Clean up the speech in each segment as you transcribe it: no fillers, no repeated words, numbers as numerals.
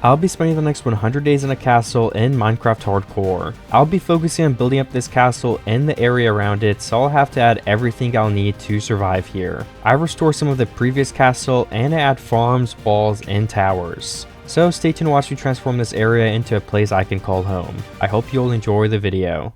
I'll be spending the next 100 days in a castle in Minecraft Hardcore. I'll be focusing on building up this castle and the area around it, so I'll have to add everything I'll need to survive here. I restore some of the previous castle and I add farms, walls, and towers. So stay tuned to watch me transform this area into a place I can call home. I hope you'll enjoy the video.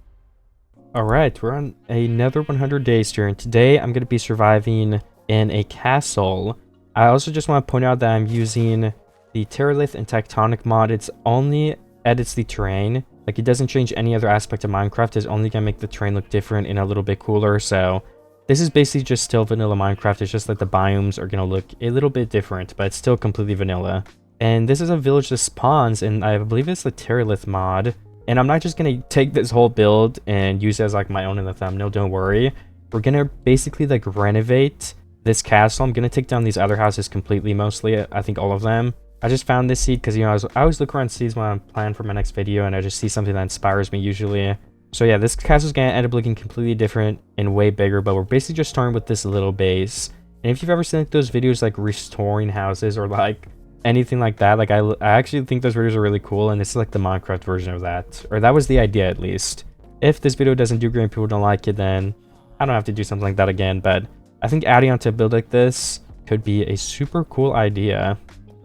Alright, we're on another 100 days here, and today I'm going to be surviving in a castle. I also just want to point out that I'm using the Terralith and Tectonic mod. It's only edits the terrain. Like, it doesn't change any other aspect of Minecraft. It's only going to make the terrain look different and a little bit cooler. So this is basically just still vanilla Minecraft. It's just that the biomes are going to look a little bit different, but it's still completely vanilla. And this is a village that spawns, and I believe it's the Terralith mod. And I'm not just going to take this whole build and use it as like my own in the thumbnail. Don't worry. We're going to basically like renovate this castle. I'm going to take down these other houses completely, mostly. I think all of them. I just found this seed because, you know, I always look around seeds when I'm planning for my next video, and I just see something that inspires me usually. So yeah, this castle is going to end up looking completely different and way bigger, but we're basically just starting with this little base. And if you've ever seen like those videos like restoring houses or like anything like that, like I actually think those videos are really cool, and this is like the Minecraft version of that. Or that was the idea, at least. If this video doesn't do great and people don't like it, then I don't have to do something like that again, but I think adding on to a build like this could be a super cool idea.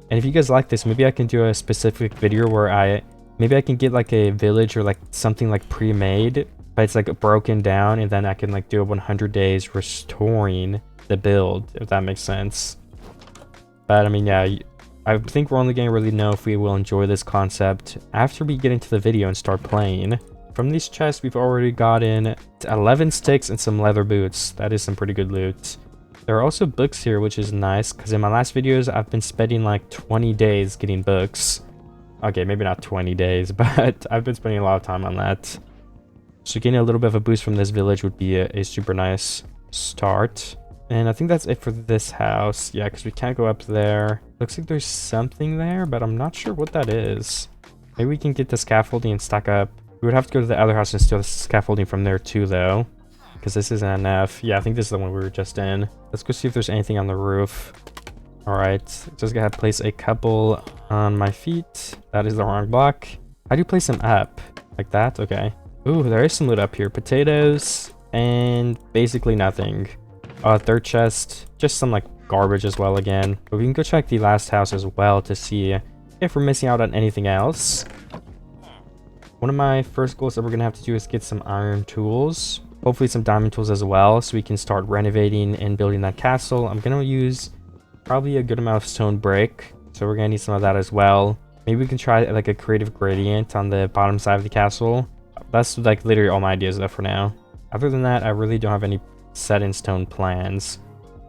And if you guys like this, maybe I can do a specific video where maybe I can get like a village or like something like pre-made, but it's like broken down, and then I can like do a 100 days restoring the build, if that makes sense. But I mean, yeah, I think we're only going to really know if we will enjoy this concept after we get into the video and start playing. From these chests, we've already gotten 11 sticks and some leather boots. That is some pretty good loot. There are also books here, which is nice, because in my last videos, I've been spending like 20 days getting books. Okay, maybe not 20 days, but I've been spending a lot of time on that. So getting a little bit of a boost from this village would be a super nice start. And I think that's it for this house. Yeah, because we can't go up there. Looks like there's something there, but I'm not sure what that is. Maybe we can get the scaffolding and stack up. We would have to go to the other house and steal the scaffolding from there too, though, because this isn't enough. Yeah, I think this is the one we were just in. Let's go see if there's anything on the roof. All right, just gotta place a couple on my feet. That is the wrong block. How do you place them up? Like that? Okay. Ooh, there is some loot up here. Potatoes and basically nothing. Third chest, just some like garbage as well again. But we can go check the last house as well to see if we're missing out on anything else. One of my first goals that we're gonna have to do is get some iron tools. Hopefully some diamond tools as well, so we can start renovating and building that castle. I'm gonna use probably a good amount of stone brick, so we're gonna need some of that as well. Maybe we can try like a creative gradient on the bottom side of the castle. That's like literally all my ideas though for now. Other than that, I really don't have any set in stone plans.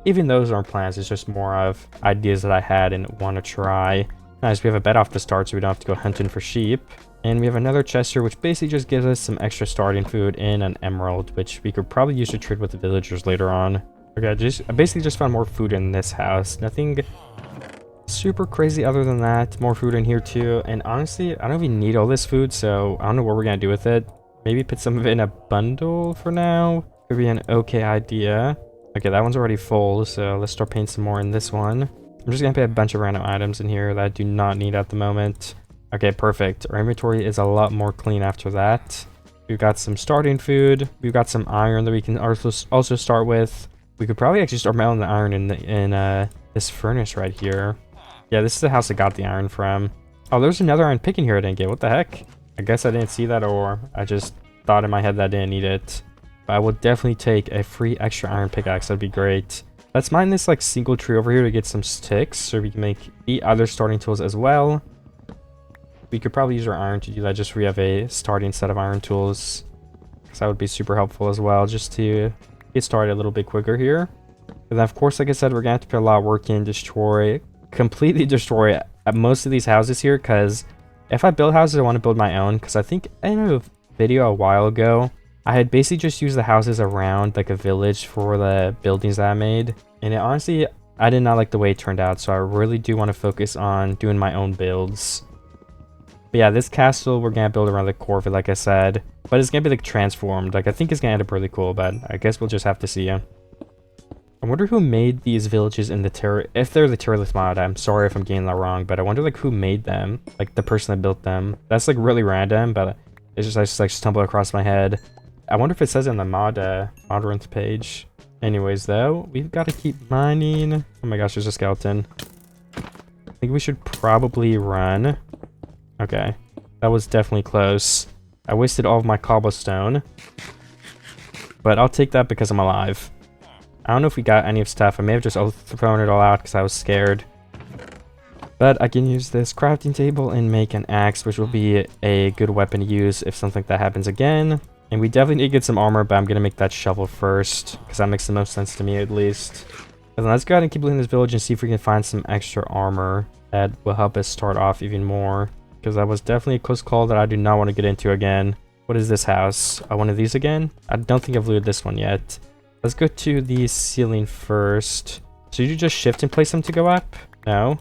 Even those aren't plans, it's just more of ideas that I had and want to try. Nice, we have a bed off the start, so we don't have to go hunting for sheep. And we have another chest here, which basically just gives us some extra starting food and an emerald, which we could probably use to trade with the villagers later on. Okay, I basically just found more food in this house. Nothing super crazy other than that. More food in here too. And honestly, I don't even need all this food, so I don't know what we're going to do with it. Maybe put some of it in a bundle for now. Could be an okay idea. Okay, that one's already full, so let's start putting some more in this one. I'm just going to put a bunch of random items in here that I do not need at the moment. Okay, perfect. Our inventory is a lot more clean after that. We've got some starting food. We've got some iron that we can also start with. We could probably actually start melting the iron in this furnace right here. Yeah, this is the house I got the iron from. Oh, there's another iron pick in here I didn't get. What the heck? I guess I didn't see that, or I just thought in my head that I didn't need it. But I will definitely take a free extra iron pickaxe. That'd be great. Let's mine this like single tree over here to get some sticks, so we can make 8 other starting tools as well. We could probably use our iron to do that, just so we have a starting set of iron tools, because that would be super helpful as well, just to get started a little bit quicker here. And then of course, like I said, we're gonna have to put a lot of work in, completely destroy most of these houses here, because if I build houses, I want to build my own, because I think in a video a while ago, I had basically just used the houses around like a village for the buildings that I made, and honestly, I did not like the way it turned out, so I really do want to focus on doing my own builds. But yeah, this castle we're gonna build around the core of it, like I said, but it's gonna be like transformed. Like, I think it's gonna end up really cool, but I guess we'll just have to see. I wonder who made these villages in the Terra... If they're the Terralith mod, I'm sorry if I'm getting that wrong, but I wonder, like, who made them? Like, the person that built them. That's, like, really random, but it's just, I just, like, stumbled across my head. I wonder if it says in the Modrinth page. Anyways, though, we've got to keep mining. Oh my gosh, there's a skeleton. I think we should probably run. Okay. That was definitely close. I wasted all of my cobblestone. But I'll take that because I'm alive. I don't know if we got any of stuff. I may have just thrown it all out because I was scared. But I can use this crafting table and make an axe, which will be a good weapon to use if something like that happens again. And we definitely need to get some armor, but I'm going to make that shovel first, because that makes the most sense to me, at least. And then let's go ahead and keep looting this village and see if we can find some extra armor that will help us start off even more. Because that was definitely a close call that I do not want to get into again. What is this house? One of these again? I don't think I've looted this one yet. Let's go to the ceiling first. So you just shift and place them to go up? No.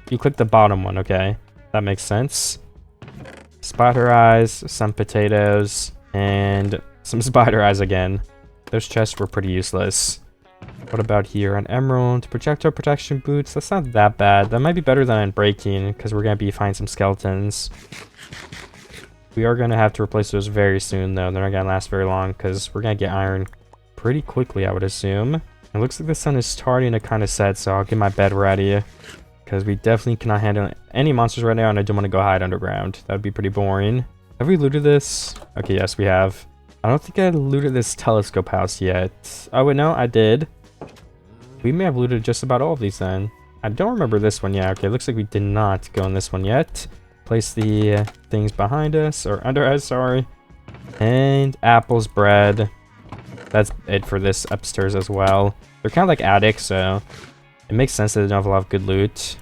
You click the bottom one, okay. That makes sense. Spider eyes, some potatoes, and some spider eyes again. Those chests were pretty useless. What about here? An emerald, projectile protection boots. That's not that bad. That might be better than breaking, because we're going to be finding some skeletons. We are going to have to replace those very soon, though. They're not going to last very long, because we're going to get iron pretty quickly, I would assume. It looks like the sun is starting to kind of set, so I'll get my bed ready. Because we definitely cannot handle any monsters right now, and I don't want to go hide underground. That would be pretty boring. Have we looted this? Okay, yes, we have. I don't think I looted this telescope house yet. Oh, wait, no, I did. We may have looted just about all of these then. I don't remember this one yet. Okay, looks like we did not go in this one yet. Place the things behind us, or under us, sorry. And apples, bread. That's it for this upstairs as well. They're kind of like attics, so it makes sense that they don't have a lot of good loot.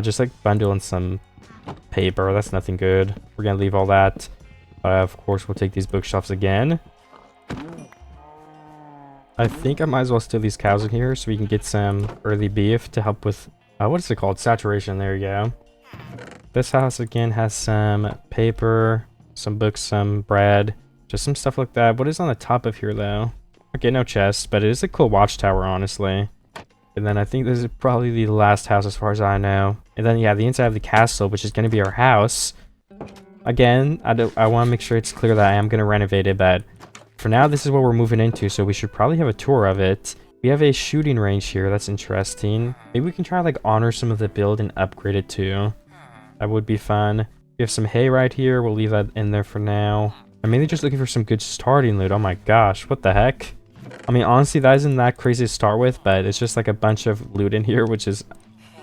Just like bundle and some paper. That's nothing good. We're gonna leave all that. Of course, we'll take these bookshelves again. I think I might as well steal these cows in here so we can get some early beef to help with what is it called? Saturation. There you go. This house again has some paper, some books, some bread. Just some stuff like that. What is on the top of here, though? Okay, no chests, but it is a cool watchtower, honestly. And then I think this is probably the last house as far as I know. And then, yeah, the inside of the castle, which is going to be our house. Again, I want to make sure it's clear that I am going to renovate it, but for now, this is what we're moving into, so we should probably have a tour of it. We have a shooting range here. That's interesting. Maybe we can try to, like, honor some of the build and upgrade it, too. That would be fun. We have some hay right here. We'll leave that in there for now. I'm mainly just looking for some good starting loot. Oh my gosh, what the heck? I mean, honestly, that isn't that crazy to start with, but it's just like a bunch of loot in here, which is,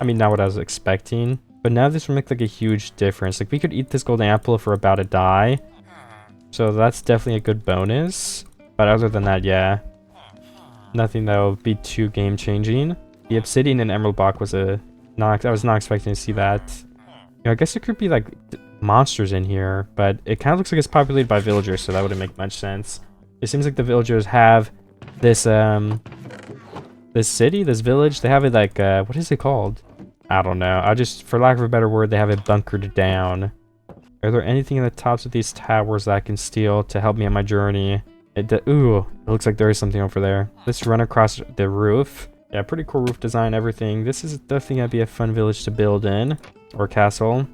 I mean, not what I was expecting. But now this will make like a huge difference. Like, we could eat this golden apple if we're about to die. So that's definitely a good bonus. But other than that, yeah. Nothing that will be too game-changing. The obsidian and emerald block was I was not expecting to see that. You know, I guess it could be like monsters in here, but it kind of looks like it's populated by villagers, so that wouldn't make much sense. It seems like the villagers have this this city, this village. They have it like what is it called? I don't know. I just, for lack of a better word, they have it bunkered down. Are there anything in the tops of these towers that I can steal to help me on my journey? Ooh, it looks like there is something over there. Let's run across the roof. Yeah, pretty cool roof design, everything. This is definitely gonna be a fun village to build in, or castle.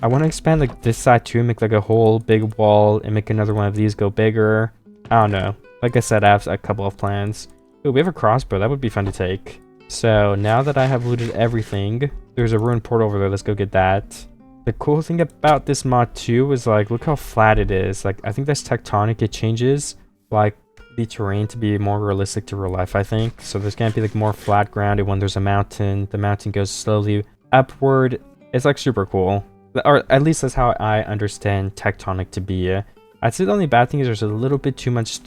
I want to expand like this side too, make like a whole big wall and make another one of these go bigger. I don't know. Like I said, I have a couple of plans. Ooh, we have a crossbow. That would be fun to take. So now that I have looted everything, there's a ruined port over there. Let's go get that. The cool thing about this mod too is like, look how flat it is. Like, I think that's tectonic. It changes like the terrain to be more realistic to real life, I think. So there's gonna be like more flat ground, and when there's a mountain, the mountain goes slowly upward. It's like super cool. Or at least that's how I understand tectonic to be. I'd say the only bad thing is there's a little bit too much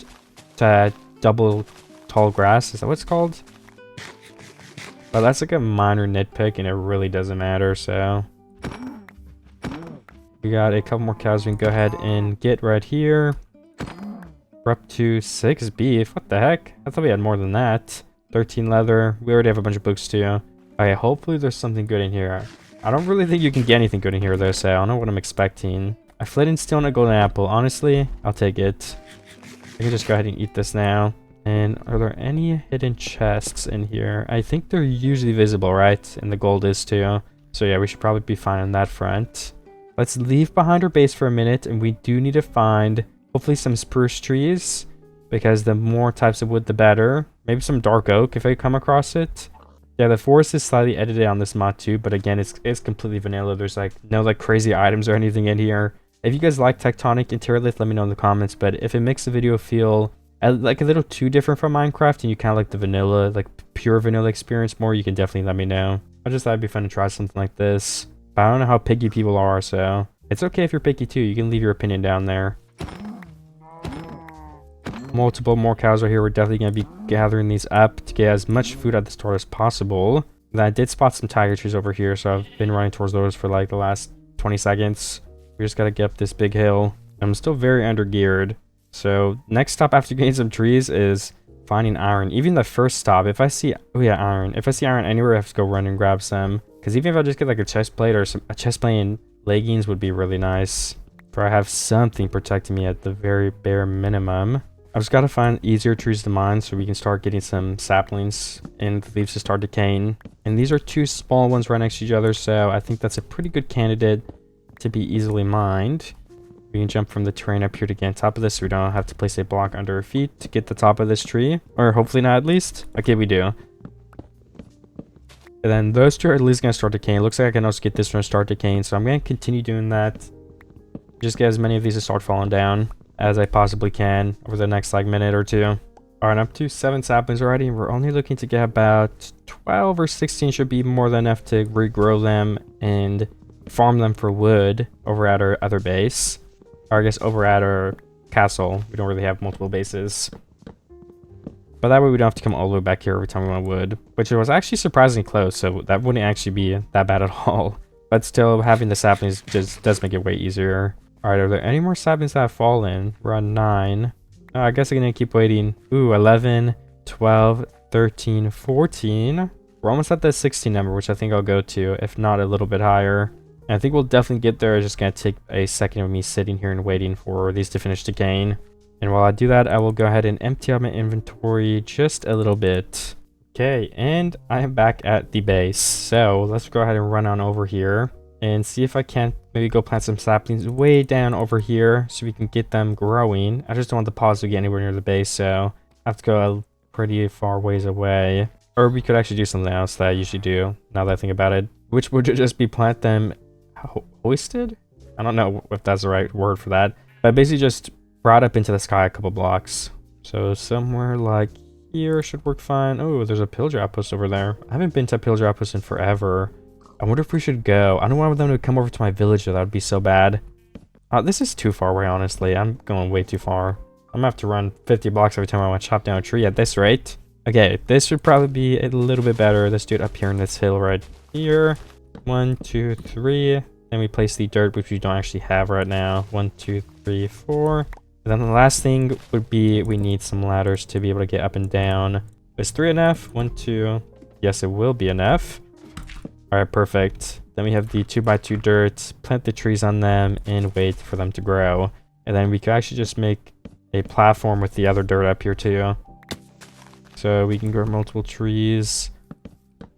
double tall grass. Is that what it's called? But that's like a minor nitpick, and it really doesn't matter, so. We got a couple more cows we can go ahead and get right here. We're up to 6 beef. What the heck? I thought we had more than that. 13 leather. We already have a bunch of books too. Okay, hopefully there's something good in here. I don't really think you can get anything good in here though, so I don't know what I'm expecting. I fled in steel and a golden apple. Honestly, I'll take it. I can just go ahead and eat this now. And are there any hidden chests in here? I think they're usually visible, right? And the gold is too. So yeah, we should probably be fine on that front. Let's leave behind our base for a minute, and we do need to find hopefully some spruce trees, because the more types of wood the better. Maybe some dark oak if I come across it. Yeah, the forest is slightly edited on this mod too, but again, it's completely vanilla. There's like no like crazy items or anything in here. If you guys like Tectonic Interlith, let me know in the comments. But if it makes the video feel like a little too different from Minecraft and you kind of like the vanilla, like pure vanilla experience more, you can definitely let me know. I just thought it'd be fun to try something like this. But I don't know how picky people are, so it's okay if you're picky too. You can leave your opinion down there. Multiple more cows are here. We're definitely going to be gathering these up to get as much food at the start as possible. And I did spot some tiger trees over here, so I've been running towards those for like the last 20 seconds. We just got to get up this big hill. I'm still very under geared. So next stop after getting some trees is finding iron. Even the first stop, if I see, oh yeah, iron. If I see iron anywhere, I have to go run and grab some. Because even if I just get like a chest plate or a chest plate and leggings would be really nice. For I have something protecting me at the very bare minimum. I've just got to find easier trees to mine so we can start getting some saplings and the leaves to start decaying. And these are two small ones right next to each other, so I think that's a pretty good candidate to be easily mined. We can jump from the terrain up here to get on top of this so we don't have to place a block under our feet to get the top of this tree. Or hopefully not, at least. Okay, we do. And then those two are at least going to start decaying. Looks like I can also get this one to start decaying, so I'm going to continue doing that. Just get as many of these to start falling down as I possibly can over the next like minute or two. Alright, up to 7 saplings already. We're only looking to get about 12 or 16 should be more than enough to regrow them and farm them for wood over at our other base. Or I guess over at our castle. We don't really have multiple bases. But that way we don't have to come all the way back here every time we want wood. Which was actually surprisingly close, so that wouldn't actually be that bad at all. But still, having the saplings just does make it way easier. Alright, are there any more saplings that have fallen? We're on 9. Oh, I guess I'm gonna keep waiting. Ooh, 11, 12, 13, 14. We're almost at the 16 number, which I think I'll go to, if not a little bit higher. And I think we'll definitely get there. It's just gonna take a second of me sitting here and waiting for these to finish decaying. And while I do that, I will go ahead and empty out my inventory just a little bit. Okay, and I am back at the base. So let's go ahead and run on over here and see if I can't maybe go plant some saplings way down over here so we can get them growing. I just don't want the pods to get anywhere near the base, so I have to go a pretty far ways away. Or we could actually do something else that I usually do, now that I think about it, which would just be plant them hoisted? I don't know if that's the right word for that. But basically just brought up into the sky a couple blocks. So somewhere like here should work fine. Oh, there's a pillager outpost over there. I haven't been to a pillager outpost in forever. I wonder if we should go. I don't want them to come over to my village, though. That would be so bad. This is too far away, honestly. I'm going way too far. I'm gonna have to run 50 blocks every time I want to chop down a tree at this rate. Okay, this should probably be a little bit better. Let's do it up here in this hill right here. 1, 2, 3. Then we place the dirt, which we don't actually have right now. 1, 2, 3, 4. And then the last thing would be we need some ladders to be able to get up and down. Is 3 enough? 1, 2. Yes, it will be enough. Alright, perfect. Then we have the 2x2 dirt, plant the trees on them, and wait for them to grow. And then we could actually just make a platform with the other dirt up here too. So we can grow multiple trees.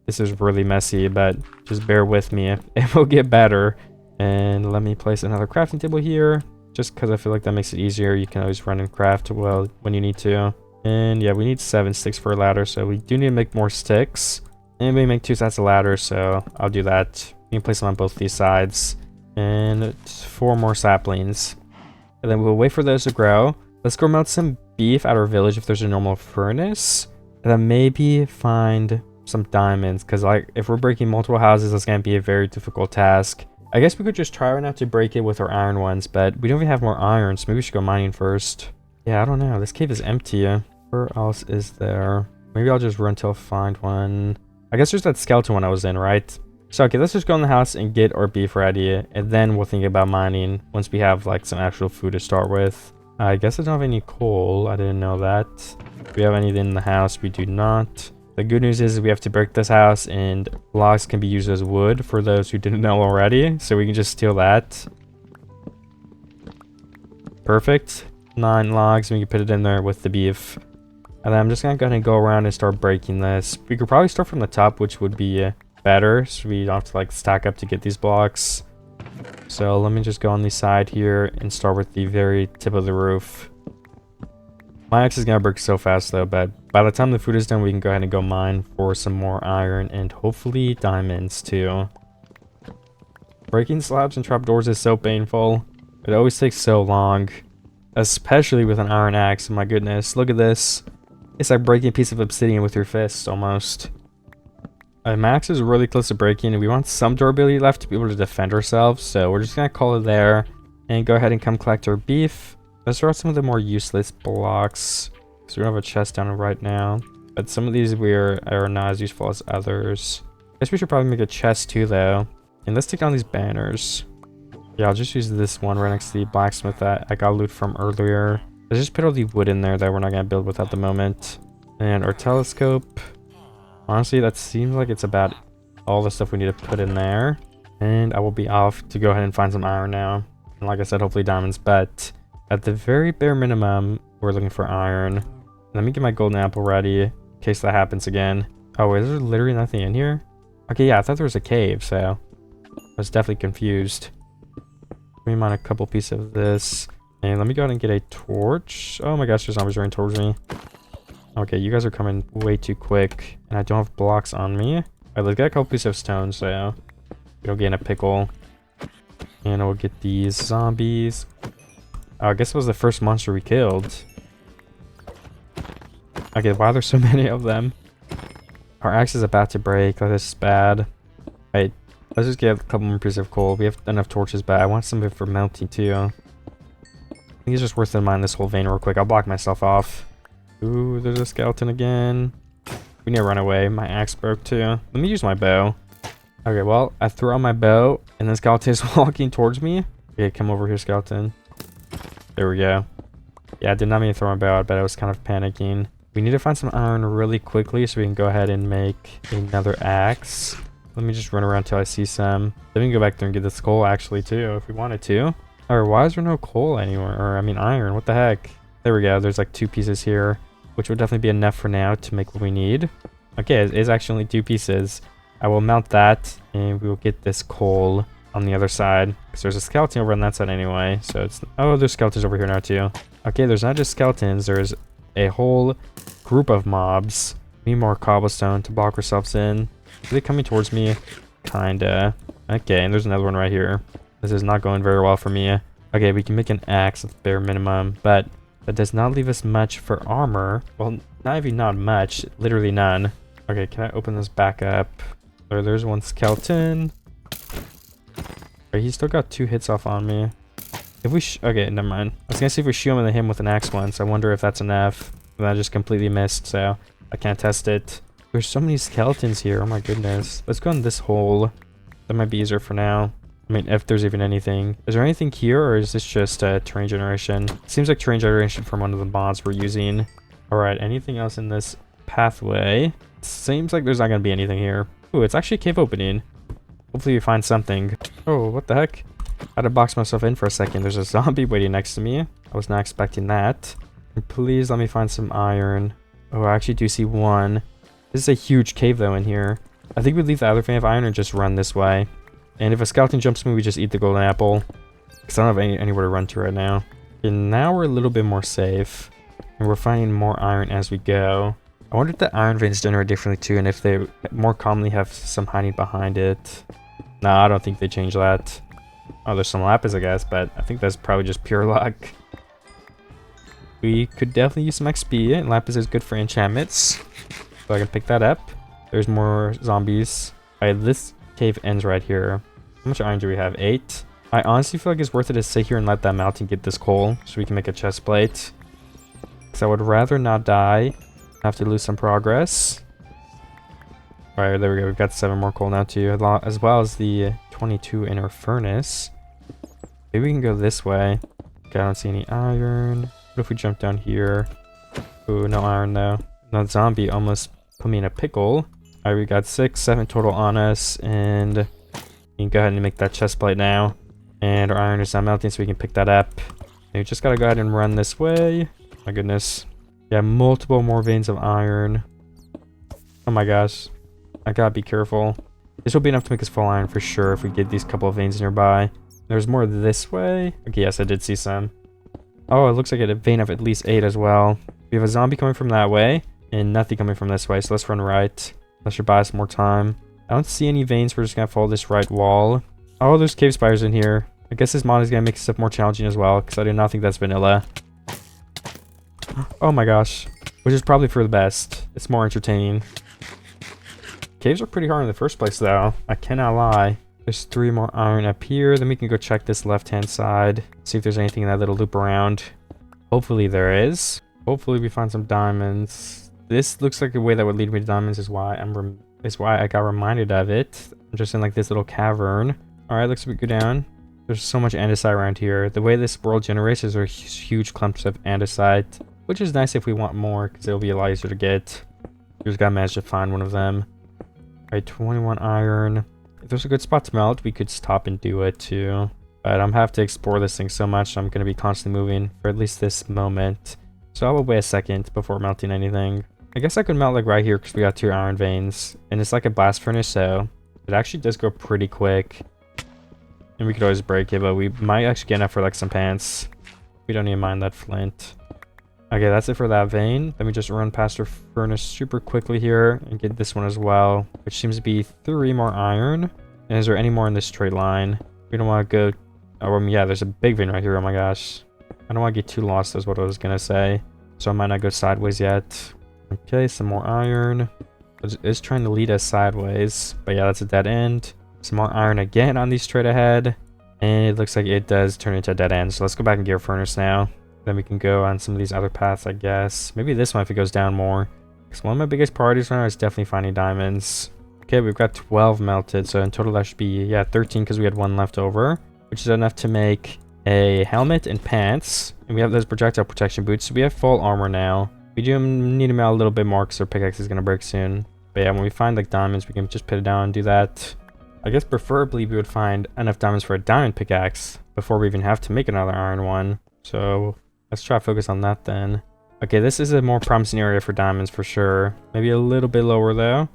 This is really messy, but just bear with me. It will get better. And let me place another crafting table here, just because I feel like that makes it easier. You can always run and craft well when you need to. And yeah, we need 7 sticks for a ladder, so we do need to make more sticks. And we make 2 sets of ladders, so I'll do that. We can place them on both these sides. And 4 more saplings. And then we'll wait for those to grow. Let's go melt some beef at our village if there's a normal furnace. And then maybe find some diamonds, because like if we're breaking multiple houses, that's going to be a very difficult task. I guess we could just try right now to break it with our iron ones, but we don't even have more iron, so maybe we should go mining first. Yeah, I don't know. This cave is empty. Where else is there? Maybe I'll just run till I find one. I guess there's that skeleton one I was in, right? So, okay, let's just go in the house and get our beef ready, and then we'll think about mining once we have, like, some actual food to start with. I guess I don't have any coal. I didn't know that. Do we have anything in the house? We do not. The good news is we have to break this house, and logs can be used as wood for those who didn't know already, so we can just steal that. Perfect. 9 logs, and we can put it in there with the beef. And then I'm just gonna go ahead and go around and start breaking this. We could probably start from the top, which would be better, so we don't have to like stack up to get these blocks. So let me just go on the side here and start with the very tip of the roof. My axe is gonna break so fast though, but by the time the food is done, we can go ahead and go mine for some more iron and hopefully diamonds too. Breaking slabs and trapdoors is so painful. It always takes so long, especially with an iron axe. My goodness, look at this. It's like breaking a piece of obsidian with your fist almost. My axe is really close to breaking, and we want some durability left to be able to defend ourselves, so we're just gonna call it there and go ahead and come collect our beef. Let's throw out some of the more useless blocks, because we don't have a chest down right now, but some of these are not as useful as others. I guess we should probably make a chest too though. And let's take down these banners. Yeah, I'll just use this one right next to the blacksmith that I got loot from earlier. Let's just put all the wood in there that we're not gonna build with at the moment. And our telescope. Honestly, that seems like it's about all the stuff we need to put in there. And I will be off to go ahead and find some iron now. And like I said, hopefully diamonds, but at the very bare minimum, we're looking for iron. Let me get my golden apple ready in case that happens again. Oh, wait, there's literally nothing in here? Okay, yeah, I thought there was a cave, so I was definitely confused. Let me mine a couple pieces of this. And let me go ahead and get a torch. Oh my gosh, there's zombies running towards me. Okay, you guys are coming way too quick. And I don't have blocks on me. Alright, let's get a couple pieces of stone so we don't get in a pickle. And we'll get these zombies. Oh, I guess it was the first monster we killed. Okay, why are there so many of them? Our axe is about to break. Oh, this is bad. Alright, let's just get a couple more pieces of coal. We have enough torches, but I want some of it for melting too. I think it's just worth to mine this whole vein real quick. I'll block myself off. Ooh, there's a skeleton again. We need to run away. My axe broke too. Let me use my bow. Okay, well, I threw out my bow, and the skeleton is walking towards me. Okay, come over here, skeleton. There we go. Yeah, I did not mean to throw my bow out, but I was kind of panicking. We need to find some iron really quickly so we can go ahead and make another axe. Let me just run around till I see some. Then we can go back there and get this coal actually too, if we wanted to. Or why is there no coal anywhere? Or I mean iron, what the heck? There we go, there's like 2 pieces here, which would definitely be enough for now to make what we need. Okay, it is actually only 2 pieces. I will mount that and we will get this coal on the other side. Because there's a skeleton over on that side anyway. So it's, oh, there's skeletons over here now too. Okay, there's not just skeletons, there's a whole group of mobs. We need more cobblestone to block ourselves in. Are they coming towards me? Kinda. Okay, and there's another one right here. This is not going very well for me. Okay, we can make an axe at the bare minimum, but that does not leave us much for armor. Well, not even not much, literally none. Okay, can I open this back up? Oh, there's one skeleton. Okay, he's still got 2 hits off on me. If we okay, never mind. I was gonna see if we shoot him with an axe once. I wonder if that's enough. But I just completely missed, so I can't test it. There's so many skeletons here. Oh my goodness. Let's go in this hole. That might be easier for now. I mean, if there's even anything. Is there anything here, or is this just terrain generation? Seems like terrain generation from one of the mods we're using. Alright, anything else in this pathway? Seems like there's not gonna be anything here. Ooh, it's actually a cave opening. Hopefully we find something. Oh, what the heck? I had to box myself in for a second. There's a zombie waiting next to me. I was not expecting that. And please let me find some iron. Oh, I actually do see one. This is a huge cave though in here. I think we'd leave the other vein of iron and just run this way. And if a skeleton jumps me, we just eat the golden apple. Because I don't have anywhere to run to right now. And now we're a little bit more safe. And we're finding more iron as we go. I wonder if the iron veins generate differently too, and if they more commonly have some hiding behind it. No, I don't think they change that. Oh, there's some lapis, I guess, but I think that's probably just pure luck. We could definitely use some XP, and lapis is good for enchantments. So I can pick that up. There's more zombies. Alright, this cave ends right here. How much iron do we have? 8. I honestly feel like it's worth it to sit here and let that melt and get this coal so we can make a chest plate. Because I would rather not die. Have to lose some progress. Alright, there we go. We've got 7 more coal now too, as well as the 22 in our furnace. Maybe we can go this way. Okay, I don't see any iron. What if we jump down here? Ooh, no iron though. That zombie almost put me in a pickle. Alright, we got 6, 7 total on us, and we can go ahead and make that chest plate now. And our iron is not melting, so we can pick that up. And we just gotta go ahead and run this way. My goodness. Yeah, multiple more veins of iron. Oh my gosh. I gotta be careful. This will be enough to make us full iron for sure if we get these couple of veins nearby. There's more this way. Okay, yes, I did see some. Oh, it looks like a vein of at least 8 as well. We have a zombie coming from that way and nothing coming from this way, so let's run right. That should buy us more time. I don't see any veins. We're just gonna follow this right wall. Oh, there's cave spiders in here. I guess this mod is gonna make stuff more challenging as well, because I do not think that's vanilla. Oh my gosh. Which is probably for the best. It's more entertaining. Caves are pretty hard in the first place though. I cannot lie. There's 3 more iron up here. Then we can go check this left-hand side. See if there's anything in that little loop around. Hopefully there is. Hopefully we find some diamonds. This looks like a way that would lead me to diamonds is why I got reminded of it. I'm just in like this little cavern. Alright, looks like we go down. There's so much andesite around here. The way this world generates is there huge clumps of andesite, which is nice if we want more because it'll be a lot easier to get. We just gotta manage to find one of them. Alright, 21 iron. If there's a good spot to melt, we could stop and do it too. But I'm have to explore this thing so much, I'm gonna be constantly moving for at least this moment. So I'll wait a second before melting anything. I guess I could melt like right here because we got 2 iron veins. And it's like a blast furnace, so it actually does go pretty quick. And we could always break it, but we might actually get enough for like some pants. We don't even mind that flint. Okay, that's it for that vein. Let me just run past our furnace super quickly here and get this one as well, which seems to be 3 more iron. And is there any more in this straight line? We don't want to go... Oh, yeah, there's a big vein right here. Oh my gosh. I don't want to get too lost is what I was going to say. So I might not go sideways yet. Okay, some more iron. It's trying to lead us sideways. But yeah, that's a dead end. Some more iron again on these straight ahead. And it looks like it does turn into a dead end. So let's go back and get our furnace now. Then we can go on some of these other paths, I guess. Maybe this one if it goes down more. Because one of my biggest priorities right now is definitely finding diamonds. Okay, we've got 12 melted. So in total that should be, yeah, 13 because we had 1 left over. Which is enough to make a helmet and pants. And we have those projectile protection boots. So we have full armor now. We do need to melt a little bit more because our pickaxe is going to break soon. But yeah, when we find like diamonds, we can just put it down and do that. I guess preferably we would find enough diamonds for a diamond pickaxe before we even have to make another iron one. So let's try to focus on that then. Okay, this is a more promising area for diamonds for sure. Maybe a little bit lower though.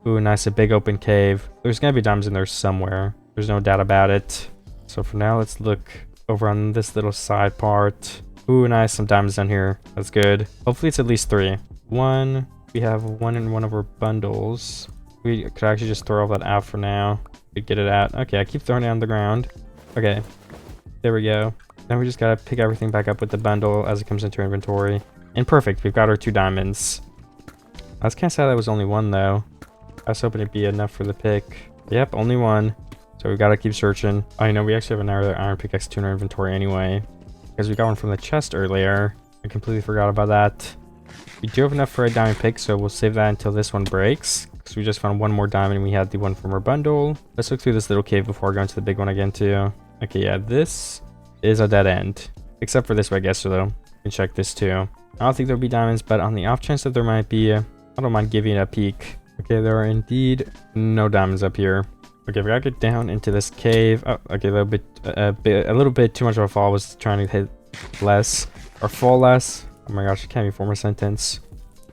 Ooh, nice, a big open cave. There's gonna be diamonds in there somewhere. There's no doubt about it. So for now, let's look over on this little side part. Ooh, nice, some diamonds down here. That's good. Hopefully it's at least 3. 1, we have 1 in one of our bundles. We could actually just throw all that out for now. We get it out. Okay, I keep throwing it on the ground. Okay, there we go. Now we just gotta pick everything back up with the bundle as it comes into our inventory. And perfect, we've got our 2 diamonds. I was kind of sad that was only 1 though. I was hoping it'd be enough for the pick. Yep, only 1. So we gotta keep searching. Oh, you know, we actually have another iron pickaxe in our inventory anyway. Because we got one from the chest earlier. I completely forgot about that. We do have enough for a diamond pick, so we'll save that until this one breaks. Because we just found 1 more diamond and we had the one from our bundle. Let's look through this little cave before going to the big one again too. Okay, yeah, this is a dead end. Except for this way, I guess, so though. You can check this too. I don't think there'll be diamonds, but on the off chance that there might be, I don't mind giving it a peek. Okay, there are indeed no diamonds up here. Okay, we gotta get down into this cave. Oh, okay, a little bit too much of a fall. I was trying to hit less or fall less. Oh my gosh, I can't even form a sentence.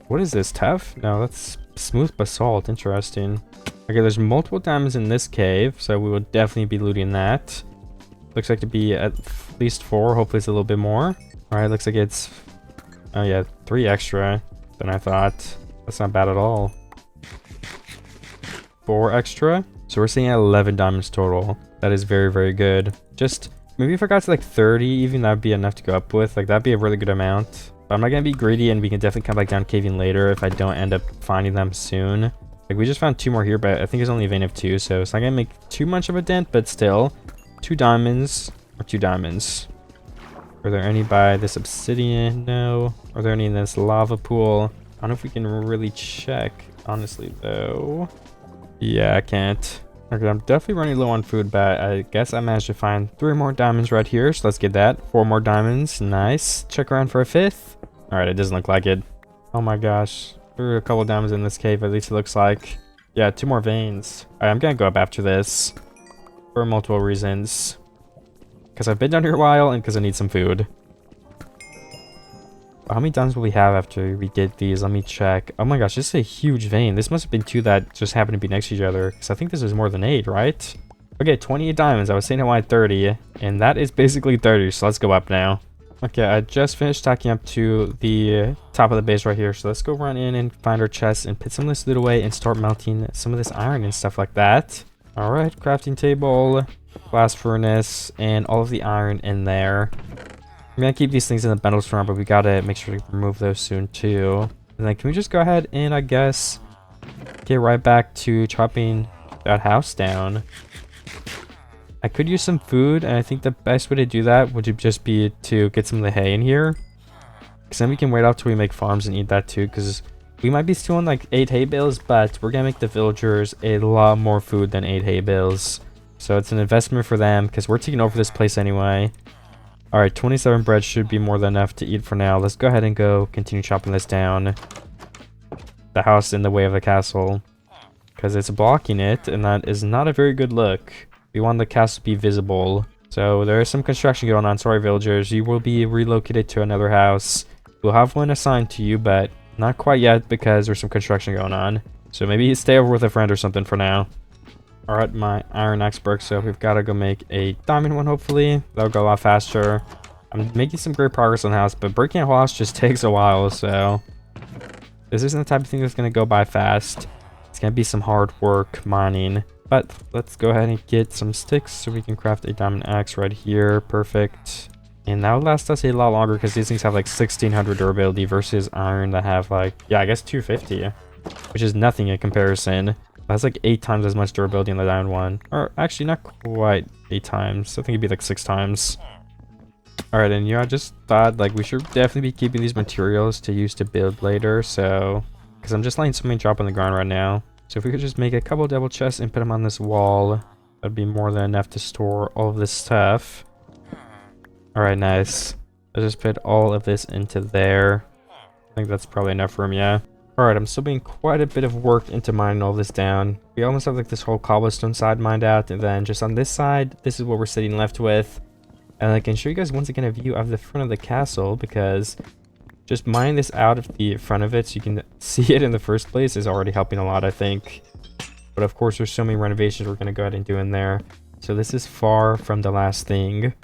What is this, tough? No, that's smooth basalt. Interesting. Okay, there's multiple diamonds in this cave, so we will definitely be looting that. Looks like to be at least 4. Hopefully it's a little bit more. All right, looks like it's, oh yeah, 3 extra than I thought. That's not bad at all. 4 extra. So we're seeing 11 diamonds total. That is very, very good. Just maybe if I got to like 30, even that would be enough to go up with. Like that'd be a really good amount. But I'm not gonna be greedy, and we can definitely come back down caving later if I don't end up finding them soon. Like we just found 2 more here, but I think it's only a vein of 2, so it's not gonna make too much of a dent. But still, 2 diamonds or 2 diamonds. Are there any by this obsidian? No. Are there any in this lava pool? I don't know if we can really check, honestly though. Yeah, I can't. Okay, I'm definitely running low on food, but I guess I managed to find 3 more diamonds right here, so let's get that. 4 more diamonds, nice. Check around for a 5th. All right, it doesn't look like it. Oh my gosh, there are a couple of diamonds in this cave, at least it looks like. Yeah, 2 more veins. All right, I'm gonna go up after this for multiple reasons. Because I've been down here a while and because I need some food. How many diamonds will we have after we get these? Let me check. Oh my gosh, this is a huge vein. This must have been 2 that just happened to be next to each other. Because I think this is more than 8, right? Okay, 28 diamonds. I was saying I wanted 30. And that is basically 30. So let's go up now. Okay, I just finished stacking up to the top of the base right here. So let's go run in and find our chest and put some of this loot away and start melting some of this iron and stuff like that. Alright, crafting table, blast furnace, and all of the iron in there. I'm gonna keep these things in the bundles for now, but we gotta make sure to remove those soon too. And then can we just go ahead and I guess get right back to chopping that house down. I could use some food, and I think the best way to do that would just be to get some of the hay in here. Because then we can wait out till we make farms and eat that too, because we might be stealing like 8 hay bales, but we're gonna make the villagers a lot more food than 8 hay bales. So it's an investment for them, because we're taking over this place anyway. Alright, 27 bread should be more than enough to eat for now. Let's go ahead and go continue chopping this down. The house in the way of the castle. Because it's blocking it, and that is not a very good look. We want the castle to be visible. So there is some construction going on. Sorry, villagers. You will be relocated to another house. We'll have one assigned to you, but not quite yet because there's some construction going on. So maybe stay over with a friend or something for now. Alright, my iron axe broke, so we've got to go make a diamond one, hopefully. That'll go a lot faster. I'm making some great progress on the house, but breaking a whole house just takes a while, so... This isn't the type of thing that's going to go by fast. It's going to be some hard work mining. But let's go ahead and get some sticks so we can craft a diamond axe right here. Perfect. And that will last us a lot longer because these things have like 1600 durability versus iron that have like, yeah, I guess 250. Which is nothing in comparison. That's like 8 times as much durability in the diamond one. Or actually not quite 8 times. I think it'd be like 6 times. Alright, and yeah, I just thought like we should definitely be keeping these materials to use to build later. So, because I'm just letting so many drop on the ground right now. So if we could just make a couple double chests and put them on this wall, that'd be more than enough to store all of this stuff. Alright, nice. Let's just put all of this into there. I think that's probably enough room, yeah. Alright, I'm still putting quite a bit of work into mining all this down. We almost have like this whole cobblestone side mined out, and then just on this side, this is what we're sitting left with. And I can show you guys once again a view of the front of the castle, because just mining this out of the front of it so you can see it in the first place is already helping a lot, I think. But of course, there's so many renovations we're going to go ahead and do in there. So this is far from the last thing.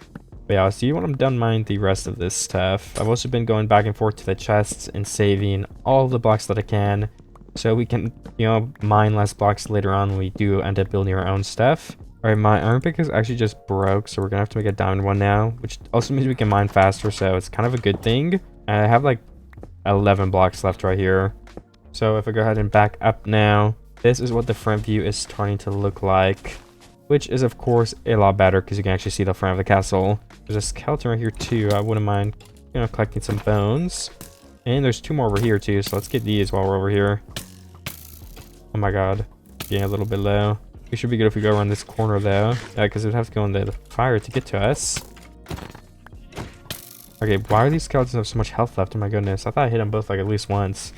But yeah, I'll see you when I'm done mining the rest of this stuff. I've also been going back and forth to the chests and saving all the blocks that I can, so we can, you know, mine less blocks later on when we do end up building our own stuff. Alright, my iron pick is actually just broke, so we're gonna have to make a diamond one now, which also means we can mine faster, so it's kind of a good thing. And I have like 11 blocks left right here. So if I go ahead and back up now, this is what the front view is starting to look like. Which is of course a lot better because you can actually see the front of the castle. There's a skeleton right here too. I wouldn't mind, you know, collecting some bones. And there's 2 more over here too, so let's get these while we're over here. Oh my god. Getting a little bit low. We should be good if we go around this corner though. Yeah, because it would have to go in the fire to get to us. Okay, why are these skeletons have so much health left? Oh my goodness. I thought I hit them both like at least once.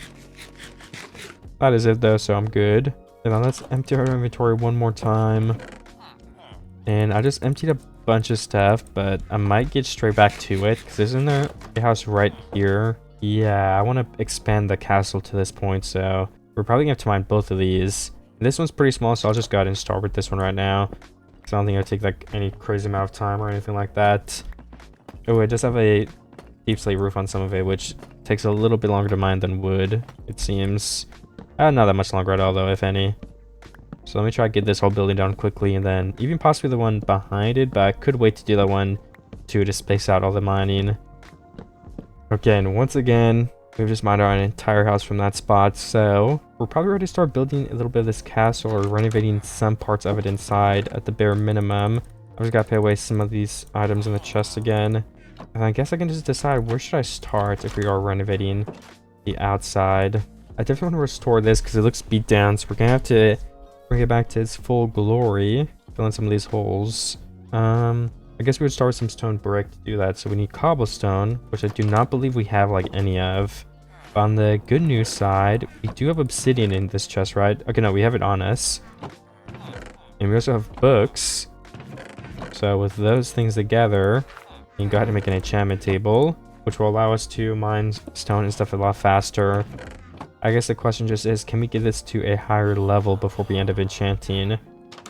That is it though, so I'm good. And then let's empty our inventory one more time. And I just emptied a bunch of stuff, but I might get straight back to it because isn't there a house right here? Yeah, I want to expand the castle to this point, so we're probably going to have to mine both of these. This one's pretty small, so I'll just go ahead and start with this one right now. Because I don't think it'll take like any crazy amount of time or anything like that. Oh, it does have a deep slate roof on some of it, which takes a little bit longer to mine than wood, it seems. Not that much longer at all, though, if any. So let me try to get this whole building down quickly, and then even possibly the one behind it, but I could wait to do that one too to space out all the mining. Okay, and once again, we've just mined our entire house from that spot, so we're probably ready to start building a little bit of this castle or renovating some parts of it inside at the bare minimum. I just gotta put away some of these items in the chest again. And I guess I can just decide where should I start if we are renovating the outside. I definitely want to restore this because it looks beat down, so we're gonna have to bring it back to its full glory. Fill in some of these holes. I guess we would start with some stone brick to do that. So we need cobblestone, which I do not believe we have like any of. But on the good news side, we do have obsidian in this chest, right? Okay, no, we have it on us. And we also have books. So with those things together, you can go ahead and make an enchantment table. which will allow us to mine stone and stuff a lot faster. I guess the question just is, can we get this to a higher level before we end up enchanting?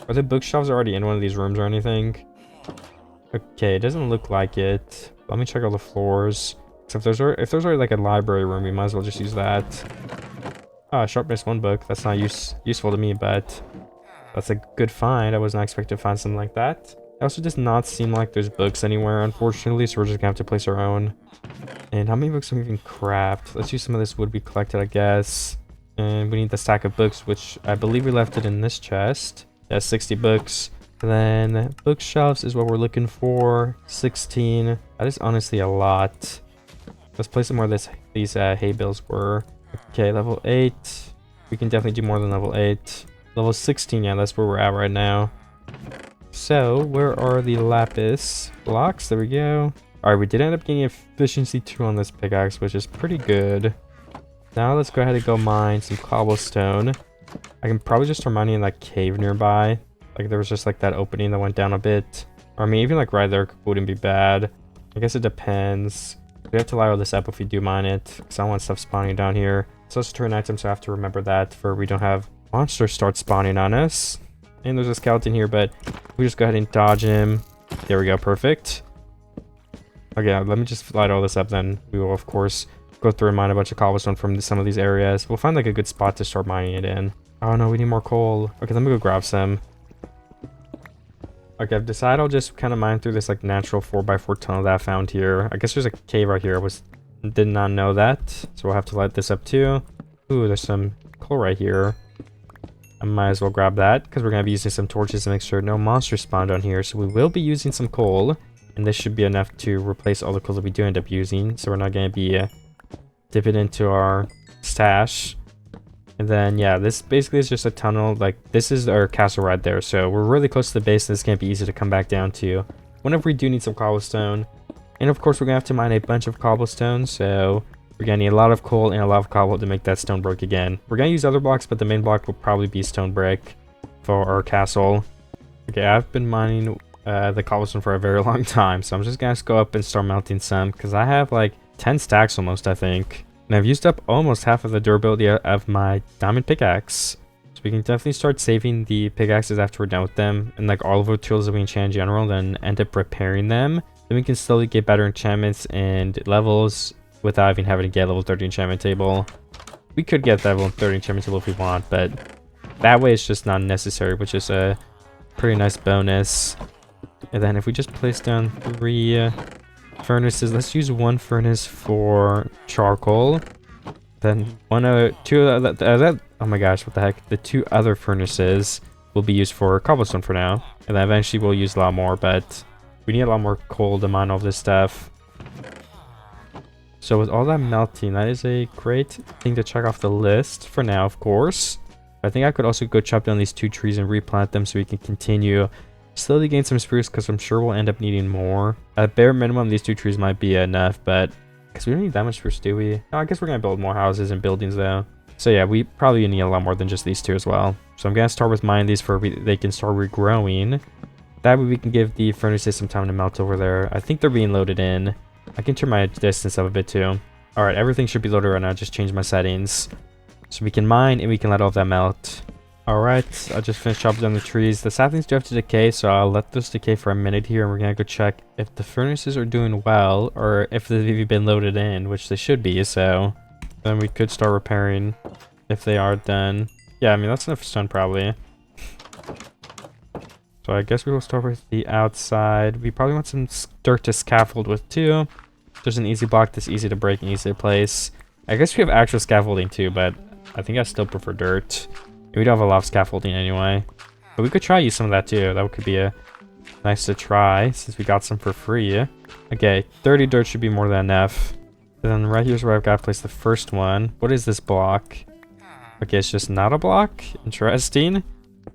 Are the bookshelves already in one of these rooms or anything? Okay, it doesn't look like it. Let me check all the floors. So if there's already like a library room, we might as well just use that. Ah, sharpness 1 book. That's not useful to me, but that's a good find. I was not expecting to find something like that. It also does not seem like there's books anywhere, unfortunately, so we're just gonna have to place our own. And how many books have we even craft? Let's use some of this wood we collected, I guess. And we need the stack of books, which I believe we left it in this chest. That's 60 books. And then bookshelves is what we're looking for. 16. That is honestly a lot. Let's place them where these hay bales were. Okay, level 8. We can definitely do more than level 8. Level 16, yeah, that's where we're at right now. So, where are the lapis blocks? There we go. Alright, we did end up getting efficiency 2 on this pickaxe, which is pretty good. Now let's go ahead and go mine some cobblestone. I can probably just start mining in that cave nearby. Like, there was just like that opening that went down a bit. Or I mean, even like right there wouldn't be bad. I guess it depends. We have to lie all this up if we do mine it, because I don't want stuff spawning down here. So let's turn items, so I have to remember that for we don't have monsters start spawning on us. And there's a skeleton here, but we just go ahead and dodge him. There we go, perfect. Okay, let me just light all this up, then we will of course go through and mine a bunch of cobblestone from some of these areas. We'll find like a good spot to start mining it in. Oh no, we need more coal. Okay, let me go grab some. Okay, I've decided I'll just kind of mine through this like natural 4x4 tunnel that I found here. I guess there's a cave right here. Did not know that, so we'll have to light this up too. Ooh, there's some coal right here. I might as well grab that because we're gonna be using some torches to make sure no monsters spawn down here. So we will be using some coal, and this should be enough to replace all the coal that we do end up using. So we're not gonna be dipping into our stash. And then yeah, this basically is just a tunnel. Like, this is our castle right there, so we're really close to the base, and this can't be easy to come back down to whenever we do need some cobblestone. And of course we're gonna have to mine a bunch of cobblestone, so we're gonna need a lot of coal and a lot of cobble to make that stone brick again. We're gonna use other blocks, but the main block will probably be stone brick for our castle. Okay, I've been mining the cobblestone for a very long time, so I'm just gonna go up and start melting some, because I have like 10 stacks almost, I think. And I've used up almost half of the durability of my diamond pickaxe. So we can definitely start saving the pickaxes after we're done with them. And like all of our tools that we enchant in general, then end up repairing them. Then we can slowly get better enchantments and levels without even having to get a level 30 enchantment table. We could get that level 30 enchantment table if we want, but that way it's just not necessary, which is a pretty nice bonus. And then if we just place down 3 furnaces, let's use 1 furnace for charcoal, then oh my gosh, what the heck, the 2 other furnaces will be used for cobblestone for now, and then eventually we'll use a lot more, but we need a lot more coal to mine all this stuff. So with all that melting, that is a great thing to check off the list for now, of course. I think I could also go chop down these 2 trees and replant them so we can continue slowly gain some spruce, because I'm sure we'll end up needing more. At bare minimum, these 2 trees might be enough, but because we don't need that much spruce, do we? No, I guess we're gonna build more houses and buildings though. So yeah, we probably need a lot more than just these 2 as well. So I'm gonna start with mining these for they can start regrowing. That way we can give the furnaces some time to melt over there. I think they're being loaded in. I can turn my distance up a bit too. All right, everything should be loaded right now. Just change my settings so we can mine and we can let all of that melt. Alright, I just finished chopping down the trees. The saplings do have to decay, so I'll let those decay for a minute here, and we're gonna go check if the furnaces are doing well, or if they've been loaded in, which they should be, so then we could start repairing if they are done. Yeah, I mean, that's enough stone probably. So I guess we will start with the outside. We probably want some dirt to scaffold with too. There's an easy block that's easy to break and easy to place. I guess we have actual scaffolding too, but I think I still prefer dirt. We don't have a lot of scaffolding anyway, but we could try use some of that too. That could be a nice to try since we got some for free. Okay, 30 dirt should be more than enough. And then right here's where I've got to place the first one. What is this block? Okay, it's just not a block. Interesting.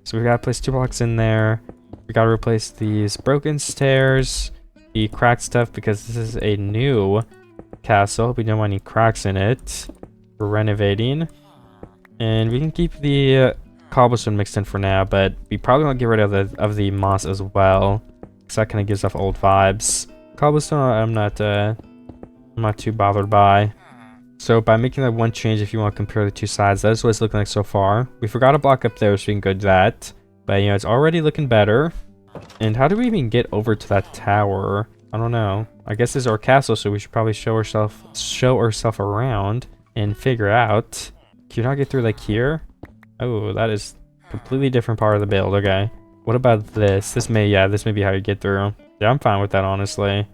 So we got to place 2 blocks in there. We got to replace these broken stairs, the cracked stuff, because this is a new castle. We don't want any cracks in it. We're renovating. And we can keep the cobblestone mixed in for now, but we probably want to get rid of the moss as well, because that kind of gives off old vibes. Cobblestone, I'm not I'm not too bothered by. So by making that one change, if you want to compare the two sides, that's what it's looking like so far. We forgot a block up there, so we can go to that. But, you know, it's already looking better. And how do we even get over to that tower? I don't know. I guess this is our castle, so we should probably show ourselves around and figure out. Can you not get through like here? Oh, that is completely different part of the build. Okay. What about this? This may be how you get through. Yeah, I'm fine with that, honestly.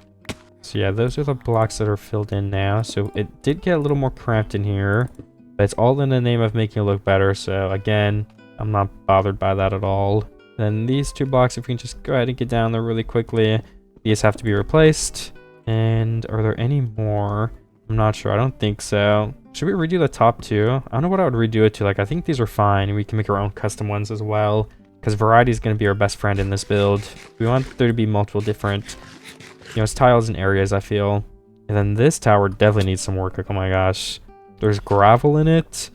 So yeah, those are the blocks that are filled in now. So it did get a little more cramped in here, but it's all in the name of making it look better. So again, I'm not bothered by that at all. Then these two blocks, if we can just go ahead and get down there really quickly, these have to be replaced. And are there any more? I'm not sure. I don't think so. Should we redo the top two? I don't know what I would redo it to. Like, I think these are fine. We can make our own custom ones as well, because variety is going to be our best friend in this build. We want there to be multiple different, you know, tiles and areas, I feel. And then this tower definitely needs some work. Like, oh my gosh. There's gravel in it.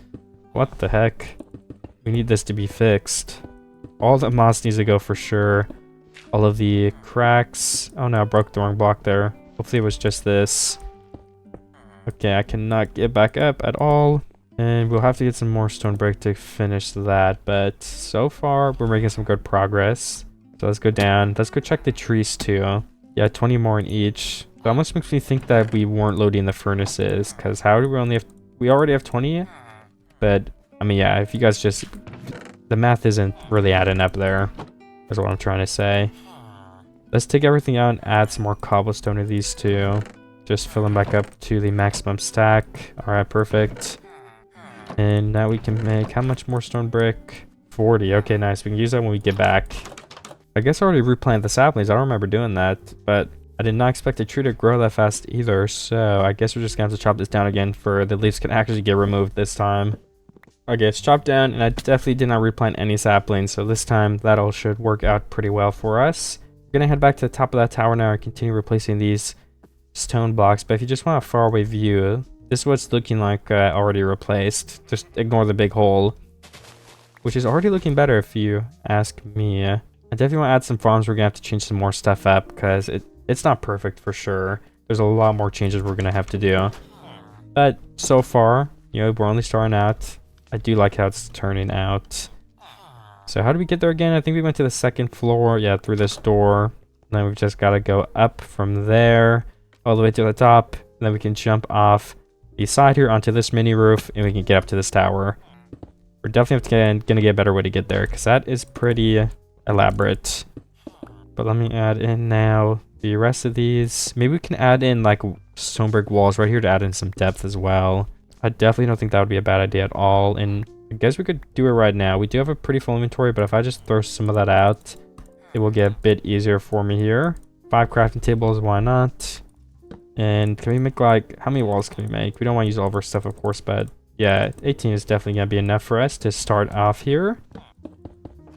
What the heck? We need this to be fixed. All the moss needs to go for sure. All of the cracks. Oh no, I broke the wrong block there. Hopefully it was just this. Okay, I cannot get back up at all. And we'll have to get some more stone brick to finish that. But so far, we're making some good progress. So let's go down. Let's go check the trees too. Yeah, 20 more in each. That almost makes me think that we weren't loading the furnaces. Because how do we only have... We already have 20? But, I mean, yeah, if you guys just... The math isn't really adding up there. That's what I'm trying to say. Let's take everything out and add some more cobblestone to these two. Just fill them back up to the maximum stack. Alright, perfect. And now we can make how much more stone brick? 40. Okay, nice. We can use that when we get back. I guess I already replanted the saplings. I don't remember doing that. But I did not expect the tree to grow that fast either. So I guess we're just going to have to chop this down again for the leaves can actually get removed this time. Okay, it's chopped down, and I definitely did not replant any saplings, so this time that all should work out pretty well for us. We're gonna head back to the top of that tower now and continue replacing these stone blocks, but if you just want a faraway view, this is what it's looking like already replaced. Just ignore the big hole, which is already looking better if you ask me. I definitely want to add some farms. We're gonna have to change some more stuff up because it's not perfect for sure. There's a lot more changes we're gonna have to do, but so far, you know, we're only starting out. I do like how it's turning out. So how do we get there again? I think we went to the second floor. Yeah, through this door. And then we've just got to go up from there all the way to the top. And then we can jump off the side here onto this mini roof. And we can get up to this tower. We're definitely going to get a better way to get there, because that is pretty elaborate. But let me add in now the rest of these. Maybe we can add in like stone brick walls right here to add in some depth as well. I definitely don't think that would be a bad idea at all, and I guess we could do it right now. We do have a pretty full inventory, but if I just throw some of that out, it will get a bit easier for me here. 5 crafting tables, why not? And can we make like, how many walls can we make? We don't want to use all of our stuff, of course, but yeah, 18 is definitely going to be enough for us to start off here.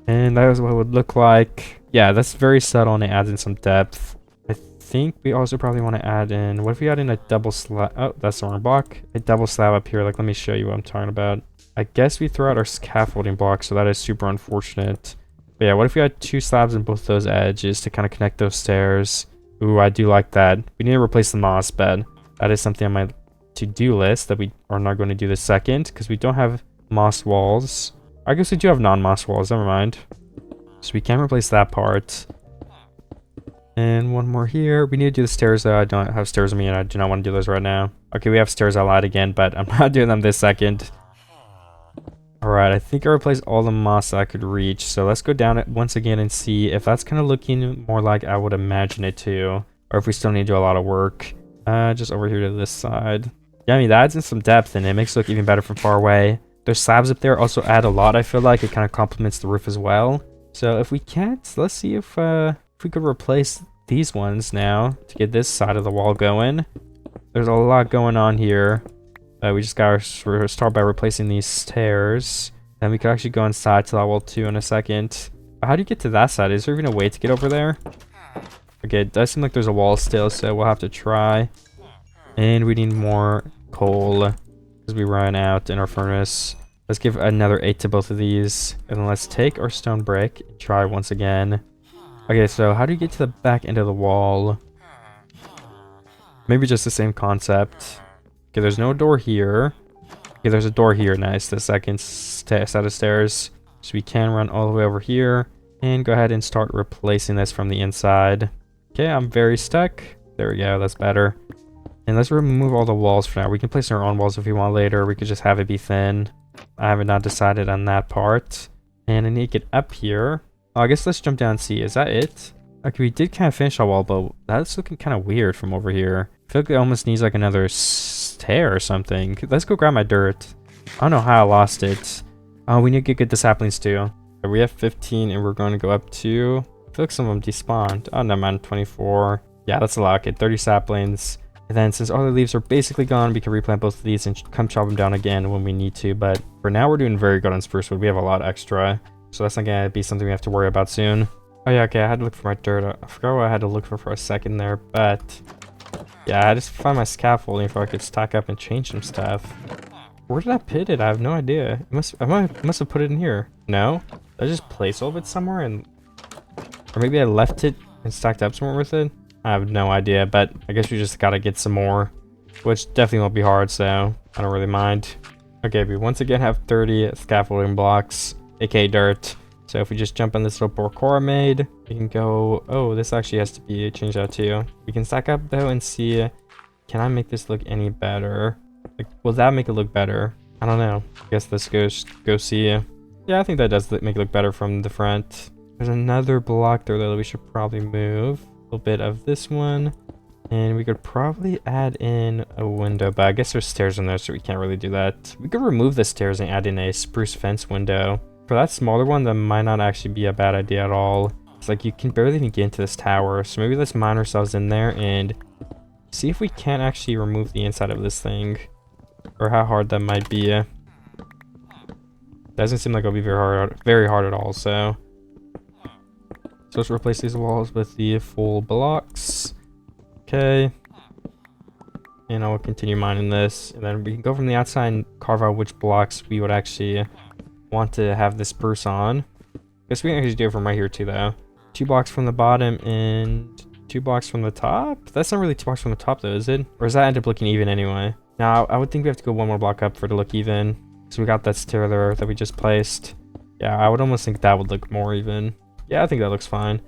And that is what it would look like. Yeah, that's very subtle, and it adds in some depth. I think we also probably want to add in, what if we add in a double slab? Oh, that's the wrong block. A double slab up here. Like, let me show you what I'm talking about. I guess we throw out our scaffolding block, so that is super unfortunate. But yeah, what if we had 2 slabs in both those edges to kind of connect those stairs? Ooh, I do like that. We need to replace the moss bed. That is something on my to-do list that we are not going to do this second, because we don't have moss walls. I guess we do have non-moss walls, never mind. So we can replace that part. And one more here. We need to do the stairs though. I don't have stairs on me and I do not want to do those right now. Okay, we have stairs. I lied again, but I'm not doing them this second. Alright, I think I replaced all the moss that I could reach. So let's go down it once again and see if that's kind of looking more like I would imagine it to. Or if we still need to do a lot of work. Just over here to this side. Yeah, I mean, that adds in some depth and it makes it look even better from far away. Those slabs up there also add a lot, I feel like. It kind of complements the roof as well. So if we can't, let's see if we could replace these ones now to get this side of the wall going. There's a lot going on here. We just gotta start by replacing these stairs. Then we could actually go inside to that wall too in a second. But how do you get to that side? Is there even a way to get over there? Okay, it does seem like there's a wall still, so we'll have to try. And we need more coal because we ran out in our furnace. Let's give another 8 to both of these. And then let's take our stone brick and try once again. Okay, so how do you get to the back end of the wall? Maybe just the same concept. Okay, there's no door here. Okay, there's a door here. Nice. The second set of stairs. So we can run all the way over here and go ahead and start replacing this from the inside. Okay, I'm very stuck. There we go. That's better. And let's remove all the walls for now. We can place our own walls if we want later. We could just have it be thin. I haven't not decided on that part. And I need to get up here. Oh, I guess let's jump down and see. Is that it? Okay, we did kind of finish our wall, but that's looking kind of weird from over here. I feel like it almost needs like another stair or something. Let's go grab my dirt. I don't know how I lost it. Oh, we need to get the saplings too. We have 15 and we're going to go up to... I feel like some of them despawned. Oh, no, man, 24. Yeah, that's a lot. Okay, 30 saplings. And then since all the leaves are basically gone, we can replant both of these and come chop them down again when we need to. But for now, we're doing very good on spruce wood. We have a lot extra. So that's not going to be something we have to worry about soon. Oh yeah, okay, I had to look for my dirt. I forgot what I had to look for a second there, but... yeah, I just find my scaffolding if I could stack up and change some stuff. Where did I put it? I have no idea. I must have put it in here. No? Did I just place all of it somewhere and... or maybe I left it and stacked up somewhere with it? I have no idea, but I guess we just gotta get some more. Which definitely won't be hard, so I don't really mind. Okay, we once again have 30 scaffolding blocks, aka dirt. So if we just jump on this little parkour I made, we can go... oh, this actually has to be changed out too. We can stack up though and see, can I make this look any better? Like, will that make it look better? I don't know. I guess let's go see. Yeah, I think that does make it look better from the front. There's another block there that we should probably move. A little bit of this one. And we could probably add in a window, but I guess there's stairs in there, so we can't really do that. We could remove the stairs and add in a spruce fence window. For that smaller one, that might not actually be a bad idea at all. It's like you can barely even get into this tower, so maybe let's mine ourselves in there and see if we can't actually remove the inside of this thing. Or how hard that might be. Doesn't seem like it'll be very hard at all, so... so let's replace these walls with the full blocks. Okay. And I'll continue mining this. And then we can go from the outside and carve out which blocks we would actually want to have this spruce on. Guess we can actually do it from right here too, though. 2 blocks from the bottom and 2 blocks from the top? That's not really 2 blocks from the top, though, is it? Or does that end up looking even anyway? Now, I would think we have to go 1 more block up for it to look even. So we got that stair there that we just placed. Yeah, I would almost think that would look more even. Yeah, I think that looks fine.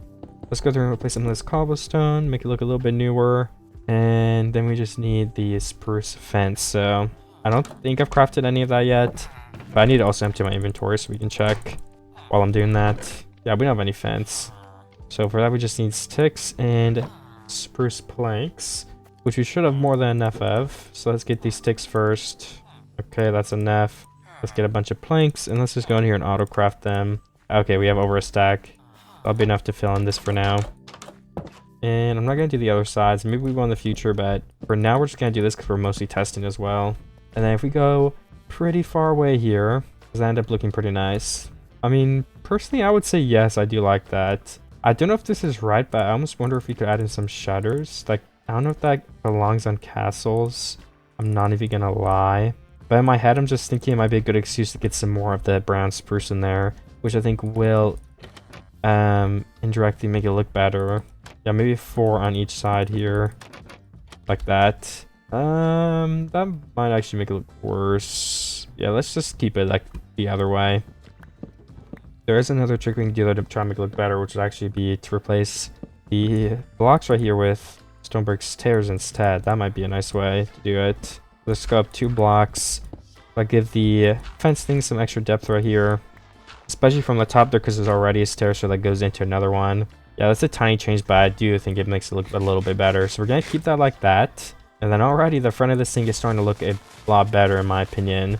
Let's go through and replace some of this cobblestone, make it look a little bit newer. And then we just need the spruce fence. So I don't think I've crafted any of that yet. But I need to also empty my inventory so we can check while I'm doing that. Yeah, we don't have any fence. So for that, we just need sticks and spruce planks, which we should have more than enough of. So let's get these sticks first. Okay, that's enough. Let's get a bunch of planks and let's just go in here and auto craft them. Okay, we have over a stack. That'll be enough to fill in this for now. And I'm not going to do the other sides. Maybe we will in the future, but for now we're just going to do this because we're mostly testing as well. And then if we go pretty far away here, does that end up looking pretty nice? I mean, personally, I would say yes, I do like that. I don't know if this is right, but I almost wonder if we could add in some shutters. Like, I don't know if that belongs on castles. I'm not even going to lie. But in my head, I'm just thinking it might be a good excuse to get some more of the brown spruce in there, which I think will indirectly make it look better. Yeah, maybe 4 on each side here, like that. That might actually make it look worse. Yeah, let's just keep it like the other way. There is another trick we can do to try and make it look better, which would actually be to replace the blocks right here with stone brick stairs instead. That might be a nice way to do it. Let's go up 2 blocks. Like, give the fence thing some extra depth right here, especially from the top there, because there's already a stair, so that goes into another one. Yeah, that's a tiny change, but I do think it makes it look a little bit better. So we're gonna keep that like that. And then already the front of this thing is starting to look a lot better, in my opinion.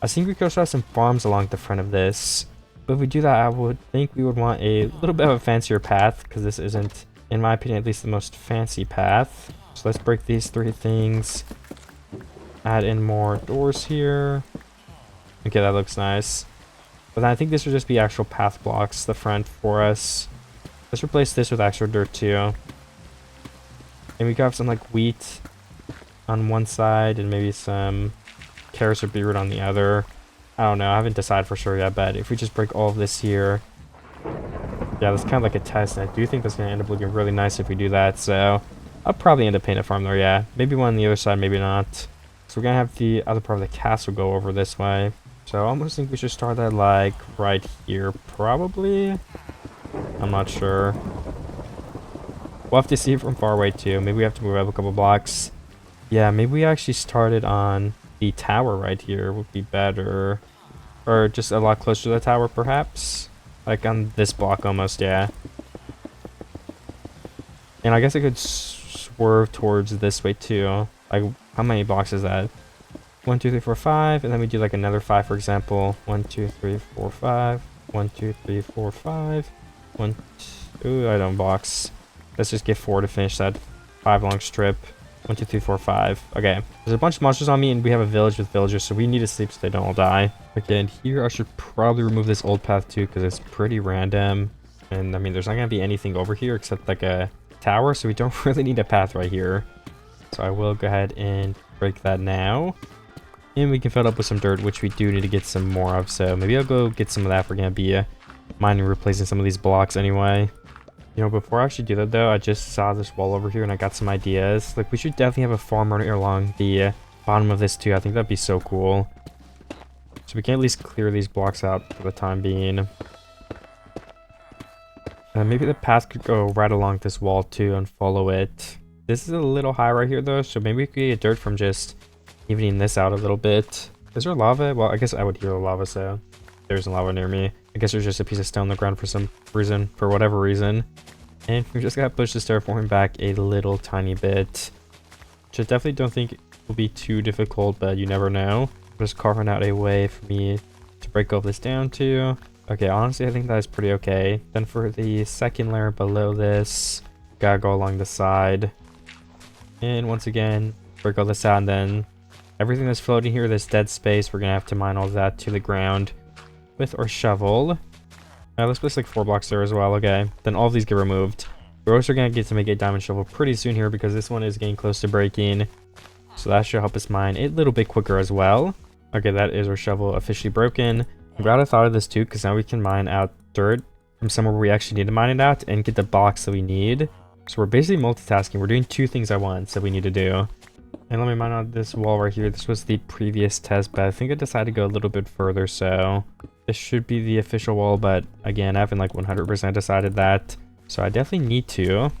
I think we could also have some farms along the front of this. But if we do that, I would think we would want a little bit of a fancier path, because this isn't, in my opinion, at least the most fancy path. So let's break these 3 things. Add in more doors here. Okay, that looks nice. But then I think this would just be actual path blocks, the front for us. Let's replace this with extra dirt too. And we could have some like wheat on one side and maybe some carrots or beetroot on the other. I don't know, I haven't decided for sure yet, but if we just break all of this here, yeah, that's kind of like a test, and I do think that's going to end up looking really nice if we do that. So I'll probably end up painting a farm there, yeah. Maybe one on the other side, maybe not. So we're gonna have the other part of the castle go over this way. So I almost think we should start that like right here, probably. I'm not sure. We'll have to see it from far away too. Maybe we have to move up a couple blocks. Yeah, maybe we actually started on the tower right here would be better. Or just a lot closer to the tower, perhaps. Like on this block almost, yeah. And I guess I could swerve towards this way too. Like, how many blocks is that? 1, 2, 3, 4, 5. And then we do like another 5, for example. 1, 2, 3, 4, 5. 1, 2, 3, 4, 5. 1, 2. Ooh, I don't box. Let's just get 4 to finish that 5 long strip. 1, 2, 3, 4, 5. Okay. There's a bunch of monsters on me, and we have a village with villagers, so we need to sleep so they don't all die. Okay, and here I should probably remove this old path too, because it's pretty random. And I mean, there's not going to be anything over here except like a tower, so we don't really need a path right here. So I will go ahead and break that now. And we can fill it up with some dirt, which we do need to get some more of. So maybe I'll go get some of that. We're going to be mining, replacing some of these blocks anyway. You know, before I actually do that though, I just saw this wall over here and I got some ideas. Like, we should definitely have a farm running along the bottom of this too. I think that'd be so cool. So we can at least clear these blocks out for the time being. Maybe the path could go right along this wall too and follow it. This is a little high right here though, so maybe we could get dirt from just evening this out a little bit. Is there lava? Well, I guess I would hear the lava, so there's lava near me. I guess there's just a piece of stone on the ground for some reason, for whatever reason. And we just gotta push this terraforming back a little tiny bit. Which I definitely don't think it will be too difficult, but you never know. I'm just carving out a way for me to break all this down to. Okay, honestly, I think that is pretty okay. Then for the second layer below this, gotta go along the side. And once again, break all this out, and then everything that's floating here, this dead space, we're gonna have to mine all that to the ground with our shovel. Let's place like 4 blocks there as well, okay. Then all of these get removed. We're also gonna get to make a diamond shovel pretty soon here because this one is getting close to breaking. So that should help us mine a little bit quicker as well. Okay, that is our shovel officially broken. I'm glad I thought of this too, because now we can mine out dirt from somewhere where we actually need to mine it out and get the blocks that we need. So we're basically multitasking. We're doing 2 things at once that we need to do. And let me mine out this wall right here. This was the previous test, but I think I decided to go a little bit further, so this should be the official wall, but again, I haven't like 100% decided that. So I definitely need to. And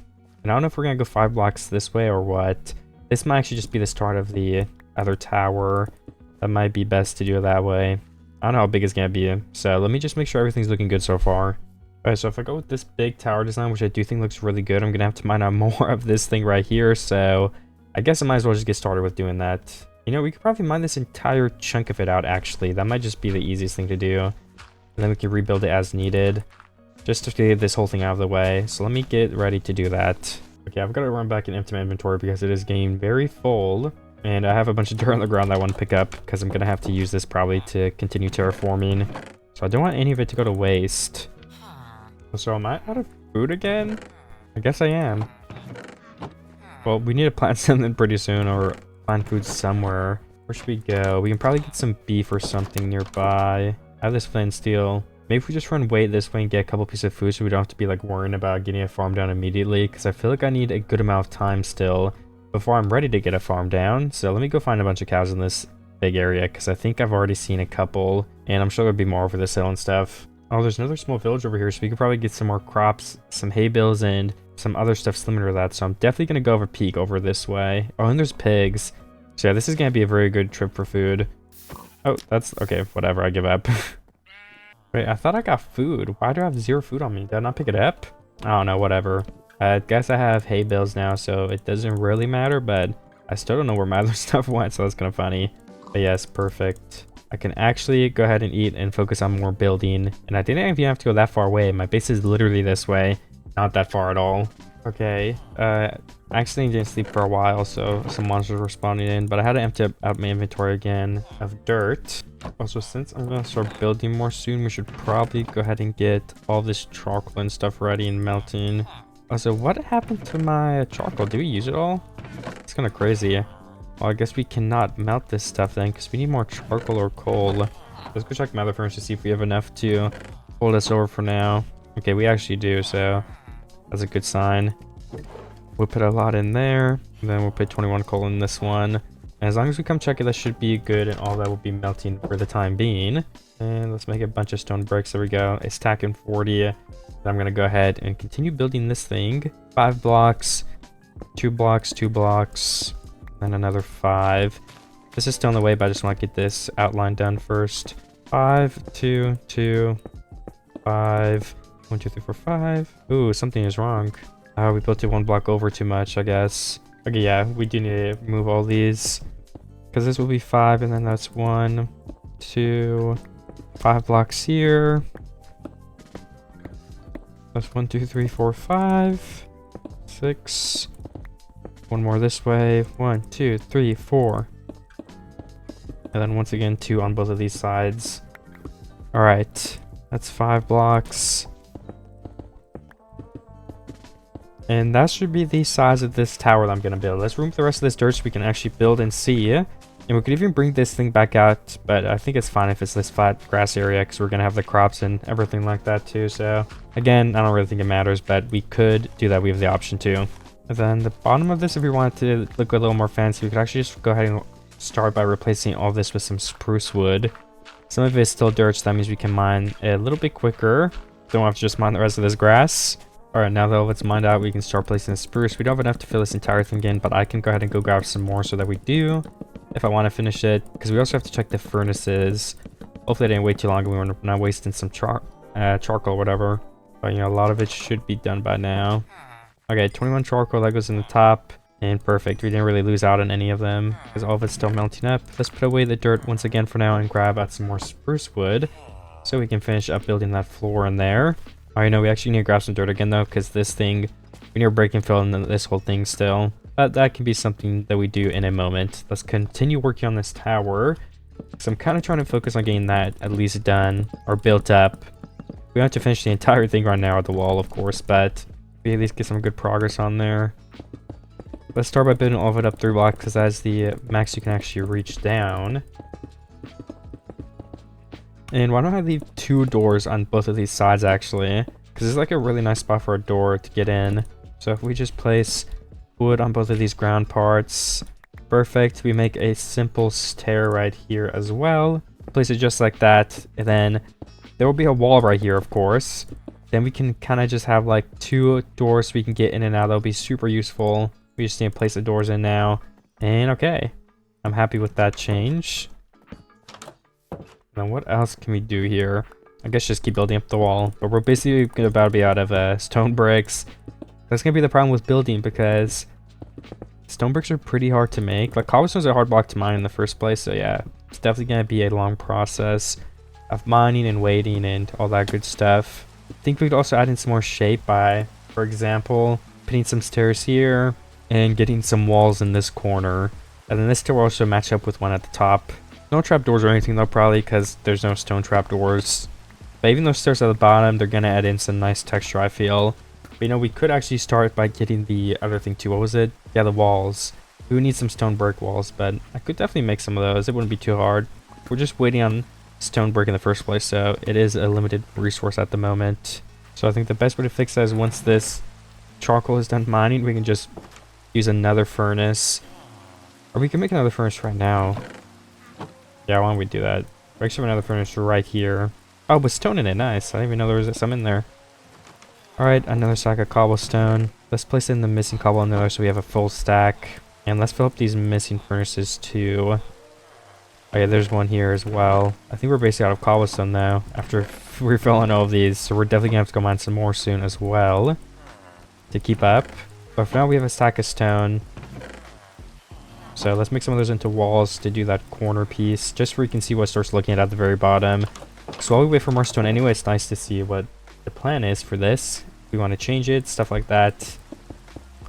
I don't know if we're gonna go 5 blocks this way or what. This might actually just be the start of the other tower. That might be best to do it that way. I don't know how big it's gonna be, so let me just make sure everything's looking good so far. Alright, so if I go with this big tower design, which I do think looks really good, I'm gonna have to mine out more of this thing right here, so I guess I might as well just get started with doing that. You know, we could probably mine this entire chunk of it out, actually. That might just be the easiest thing to do. And then we can rebuild it as needed, just to get this whole thing out of the way. So let me get ready to do that. Okay, I've got to run back and empty my inventory because it is getting very full. And I have a bunch of dirt on the ground that I want to pick up because I'm going to have to use this probably to continue terraforming. So I don't want any of it to go to waste. So am I out of food again? I guess I am. Well, we need to plant something pretty soon or find food somewhere. Where should we go? We can probably get some beef or something nearby. I have this flint and steel. Maybe if we just run way this way and get a couple pieces of food so we don't have to be like worrying about getting a farm down immediately, because I feel like I need a good amount of time still before I'm ready to get a farm down. So let me go find a bunch of cows in this big area because I think I've already seen a couple and I'm sure there'll be more over this hill and stuff. Oh, there's another small village over here, so we could probably get some more crops, some hay bales, and some other stuff similar to that. So I'm definitely going to go over peak over this way. Oh, and there's pigs. So yeah, this is going to be a very good trip for food. Oh, that's okay. Whatever, I give up. Wait, I thought I got food. Why do I have 0 food on me? Did I not pick it up? I don't know, whatever. I guess I have hay bales now, so it doesn't really matter, but I still don't know where my other stuff went, so that's kind of funny. But yes, perfect. I can actually go ahead and eat and focus on more building. And I didn't even have to go that far away. My base is literally this way. Not that far at all. Okay. I actually didn't sleep for a while, so some monsters were spawning in. But I had to empty out my inventory again of dirt. Also, since I'm going to start building more soon, we should probably go ahead and get all this charcoal and stuff ready and melting. Also, what happened to my charcoal? Did we use it all? It's kind of crazy. Well, I guess we cannot melt this stuff then because we need more charcoal or coal. Let's go check my other furnace to see if we have enough to hold us over for now. Okay, we actually do, so that's a good sign. We'll put a lot in there, and then we'll put 21 coal in this one. And as long as we come check it, that should be good, and all that will be melting for the time being. And let's make a bunch of stone bricks. There we go. It's stacking 40. I'm gonna go ahead and continue building this thing. 5 blocks, 2 blocks, 2 blocks, and another 5. This is still on the way, but I just want to get this outline done first. 5, 2, 2, 5. 1, 2, 3, 4, 5. Ooh, something is wrong. We built it 1 block over too much, I guess. Okay, yeah, we do need to move all these, because this will be 5, and then that's 1, 2, 5 blocks here. That's 1, 2, 3, 4, 5, 6. 1 more this way. 1, 2, 3, 4. And then once again 2 on both of these sides. All right, that's 5 blocks. And that should be the size of this tower that I'm gonna build. Let's remove the rest of this dirt so we can actually build and see. And we could even bring this thing back out, but I think it's fine if it's this flat grass area because we're gonna have the crops and everything like that too. So again, I don't really think it matters, but we could do that. We have the option to. And then the bottom of this, if we wanted to look a little more fancy, we could actually just go ahead and start by replacing all this with some spruce wood. Some of it is still dirt, so that means we can mine a little bit quicker. Don't have to just mine the rest of this grass. Alright, now that all of it's mined out, we can start placing the spruce. We don't have enough to fill this entire thing in, but I can go ahead and go grab some more so that we do, if I want to finish it. Because we also have to check the furnaces. Hopefully it didn't wait too long and we were not wasting some charcoal or whatever. But, you know, a lot of it should be done by now. Okay, 21 charcoal, that goes in the top. And perfect, we didn't really lose out on any of them because all of it's still melting up. Let's put away the dirt once again for now and grab out some more spruce wood so we can finish up building that floor in there. Alright, no, we actually need to grab some dirt again though, because this thing, we need to break and fill in this whole thing still. But that can be something that we do in a moment. Let's continue working on this tower. So I'm kind of trying to focus on getting that at least done or built up. We don't have to finish the entire thing right now at the wall, of course, but we at least get some good progress on there. Let's start by building all of it up 3 blocks, because that's the max you can actually reach down. And why don't I leave 2 doors on both of these sides actually? Because it's like a really nice spot for a door to get in. So if we just place wood on both of these ground parts, perfect. We make a simple stair right here as well. Place it just like that, and then there will be a wall right here, of course. Then we can kind of just have like 2 doors so we can get in and out. That'll be super useful. We just need to place the doors in now. And okay, I'm happy with that change. Now what else can we do here? I guess just keep building up the wall. But we're basically about to be out of stone bricks. That's going to be the problem with building because stone bricks are pretty hard to make. Like cobblestone's a hard block to mine in the first place. So yeah, it's definitely going to be a long process of mining and waiting and all that good stuff. I think we could also add in some more shape by, for example, putting some stairs here and getting some walls in this corner. And then this stair will also match up with one at the top. No trapdoors or anything though, probably, because there's no stone trapdoors. But even those stairs at the bottom, they're going to add in some nice texture, I feel. But you know, we could actually start by getting the other thing too. What was it? Yeah, the walls. We would need some stone brick walls, but I could definitely make some of those. It wouldn't be too hard. We're just waiting on stone brick in the first place, so it is a limited resource at the moment. So I think the best way to fix that is once this charcoal is done mining, we can just use another furnace. Or we can make another furnace right now. Yeah, why don't we do that? We actually have another furnace right here. Oh, with stone in it, nice. I didn't even know there was some in there. Alright, another stack of cobblestone. Let's place in the missing cobble in there so we have a full stack. And let's fill up these missing furnaces too. Okay, there's one here as well. I think we're basically out of cobblestone though, after refilling all of these. So we're definitely gonna have to go mine some more soon as well to keep up. But for now we have a stack of stone. So let's make some of those into walls to do that corner piece, just so we can see what starts looking at the very bottom. So while we wait for more stone anyway, it's nice to see what the plan is for this. If we want to change it, stuff like that.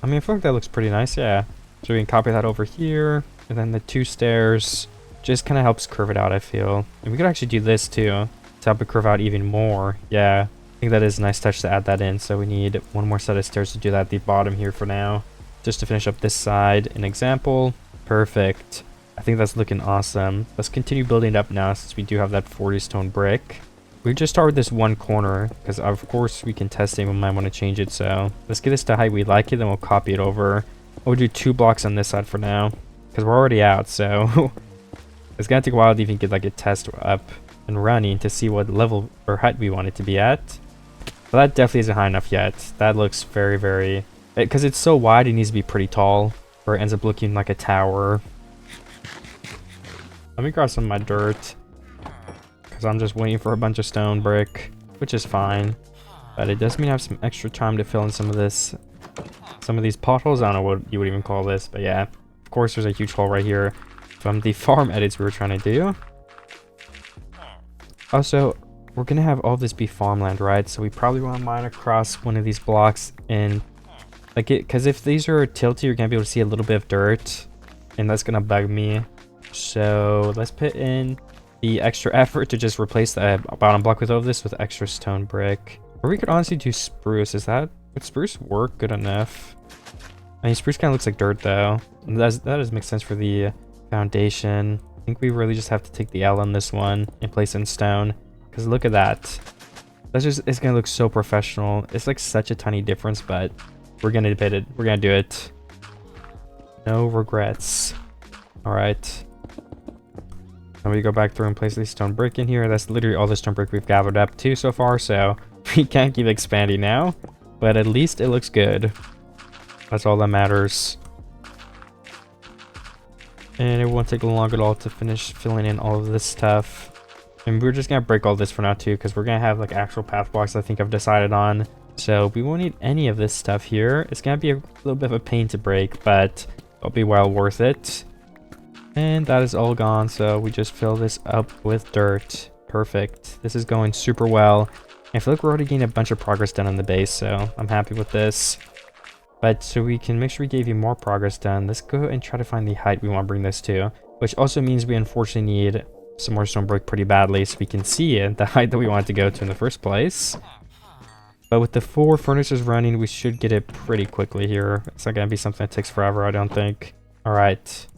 I mean, I feel like that looks pretty nice, yeah. So we can copy that over here, and then the 2 stairs just kind of helps curve it out, I feel. And we could actually do this too, to help it curve out even more. Yeah, I think that is a nice touch to add that in. So we need 1 more set of stairs to do that at the bottom here for now. Just to finish up this side, an example. Perfect. I think that's looking awesome. Let's continue building it up now since we do have that 40 stone brick. We just start with this one corner, because of course we can test it, we might want to change it, so let's get this to height we like it, then we'll copy it over. We'll do 2 blocks on this side for now, because we're already out, so it's gonna take a while to even get like a test up and running to see what level or height we want it to be at. But that definitely isn't high enough yet. That looks very, very... Because it's so wide, it needs to be pretty tall, or it ends up looking like a tower. Let me grab some of my dirt, because I'm just waiting for a bunch of stone brick, which is fine. But it does mean I have some extra time to fill in some of these potholes. I don't know what you would even call this, but yeah. Of course, there's a huge hole right here from the farm edits we were trying to do. Also, we're gonna have all this be farmland, right? So we probably want to mine across one of these blocks and like it, because if these are tilted, you're gonna be able to see a little bit of dirt, and that's gonna bug me. So let's put in the extra effort to just replace the bottom block with all of this with extra stone brick. Or we could honestly do spruce. Would spruce work good enough? I mean, spruce kind of looks like dirt though. That does make sense for the foundation. I think we really just have to take the L on this one and place it in stone. Because look at that. It's gonna look so professional. It's like such a tiny difference, but we're gonna debate it. We're gonna do it. No regrets. Alright. Now we go back through and place these stone brick in here. That's literally all the stone brick we've gathered up to so far, so we can't keep expanding now. But at least it looks good. That's all that matters. And it won't take long at all to finish filling in all of this stuff. And we're just gonna break all this for now too, because we're gonna have like actual path blocks I think I've decided on. So we won't need any of this stuff here. It's gonna be a little bit of a pain to break, but it'll be well worth it. And that is all gone, so we just fill this up with dirt. Perfect. This is going super well. I feel like we're already getting a bunch of progress done on the base, so I'm happy with this. But so we can make sure we gave you more progress done, let's go and try to find the height we want to bring this to. Which also means we unfortunately need some more stone brick pretty badly so we can see it, the height that we wanted to go to in the first place. But with the 4 furnaces running, we should get it pretty quickly here. It's not going to be something that takes forever, I don't think. Alright.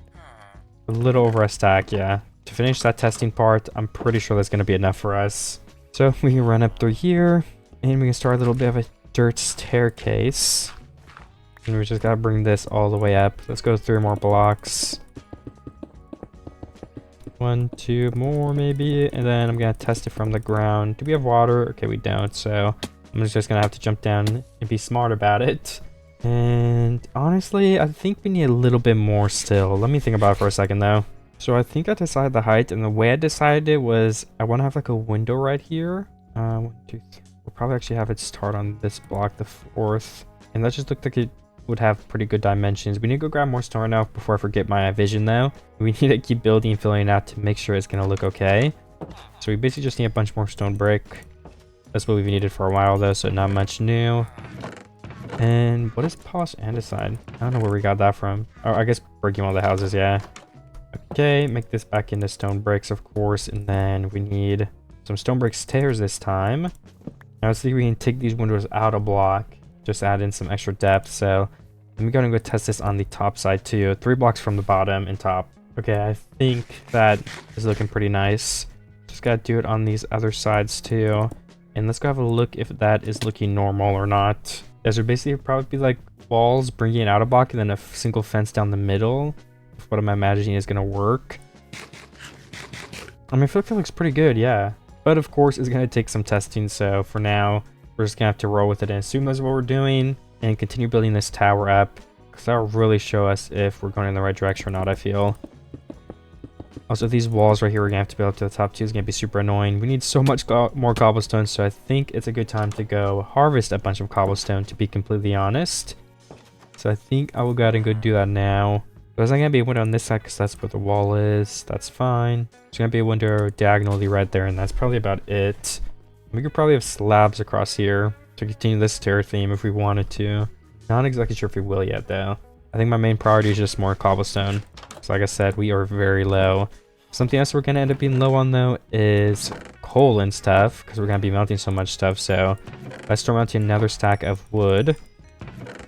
A little over a stack, yeah. To finish that testing part, I'm pretty sure that's going to be enough for us. So we can run up through here, and we can start a little bit of a dirt staircase. And we just got to bring this all the way up. Let's go 3 more blocks. 1, 2 more maybe, and then I'm gonna test it from the ground. Do we have water? Okay, we don't, so I'm just gonna have to jump down and be smart about it. And honestly, I think we need a little bit more still. Let me think about it for a second though. So I think I decided the height, and the way I decided it was I want to have like a window right here. 1, 2, 3. We'll probably actually have it start on this block, the 4th, and that just looked like it would have pretty good dimensions. We need to go grab more stone right now before I forget my vision though. We need to keep building and filling it out to make sure it's gonna look okay. So we basically just need a bunch more stone brick. That's what we've needed for a while though, so not much new. And what is polished andesite? I don't know where we got that from. Oh, I guess breaking all the houses, yeah. Okay, make this back into stone bricks, of course, and then we need some stone brick stairs this time. Now let's see if we can take these windows out a block. Just add in some extra depth, so let me go and go test this on the top side too. 3 blocks from the bottom and top. Okay, I think that is looking pretty nice. Just gotta do it on these other sides too. And let's go have a look if that is looking normal or not. Those would basically probably be like walls bringing it out a block and then a single fence down the middle. If what I'm imagining is gonna work. I mean, I feel like that looks pretty good, yeah. But of course, it's gonna take some testing, so for now, we're just gonna have to roll with it and assume that's what we're doing and continue building this tower up, because that'll really show us if we're going in the right direction or not, I feel. Also, these walls right here we're gonna have to build up to the top too is gonna be super annoying. We need so much more cobblestone, so I think it's a good time to go harvest a bunch of cobblestone, to be completely honest. So I think I will go ahead and go do that now. There's not gonna be a window on this side because that's where the wall is. That's fine. There's gonna be a window diagonally right there, and that's probably about it. We could probably have slabs across here to continue this stair theme if we wanted to. Not exactly sure if we will yet though. I think my main priority is just more cobblestone. So like I said, we are very low. Something else we're going to end up being low on though is coal and stuff, because we're going to be melting so much stuff. So let's start mounting another stack of wood.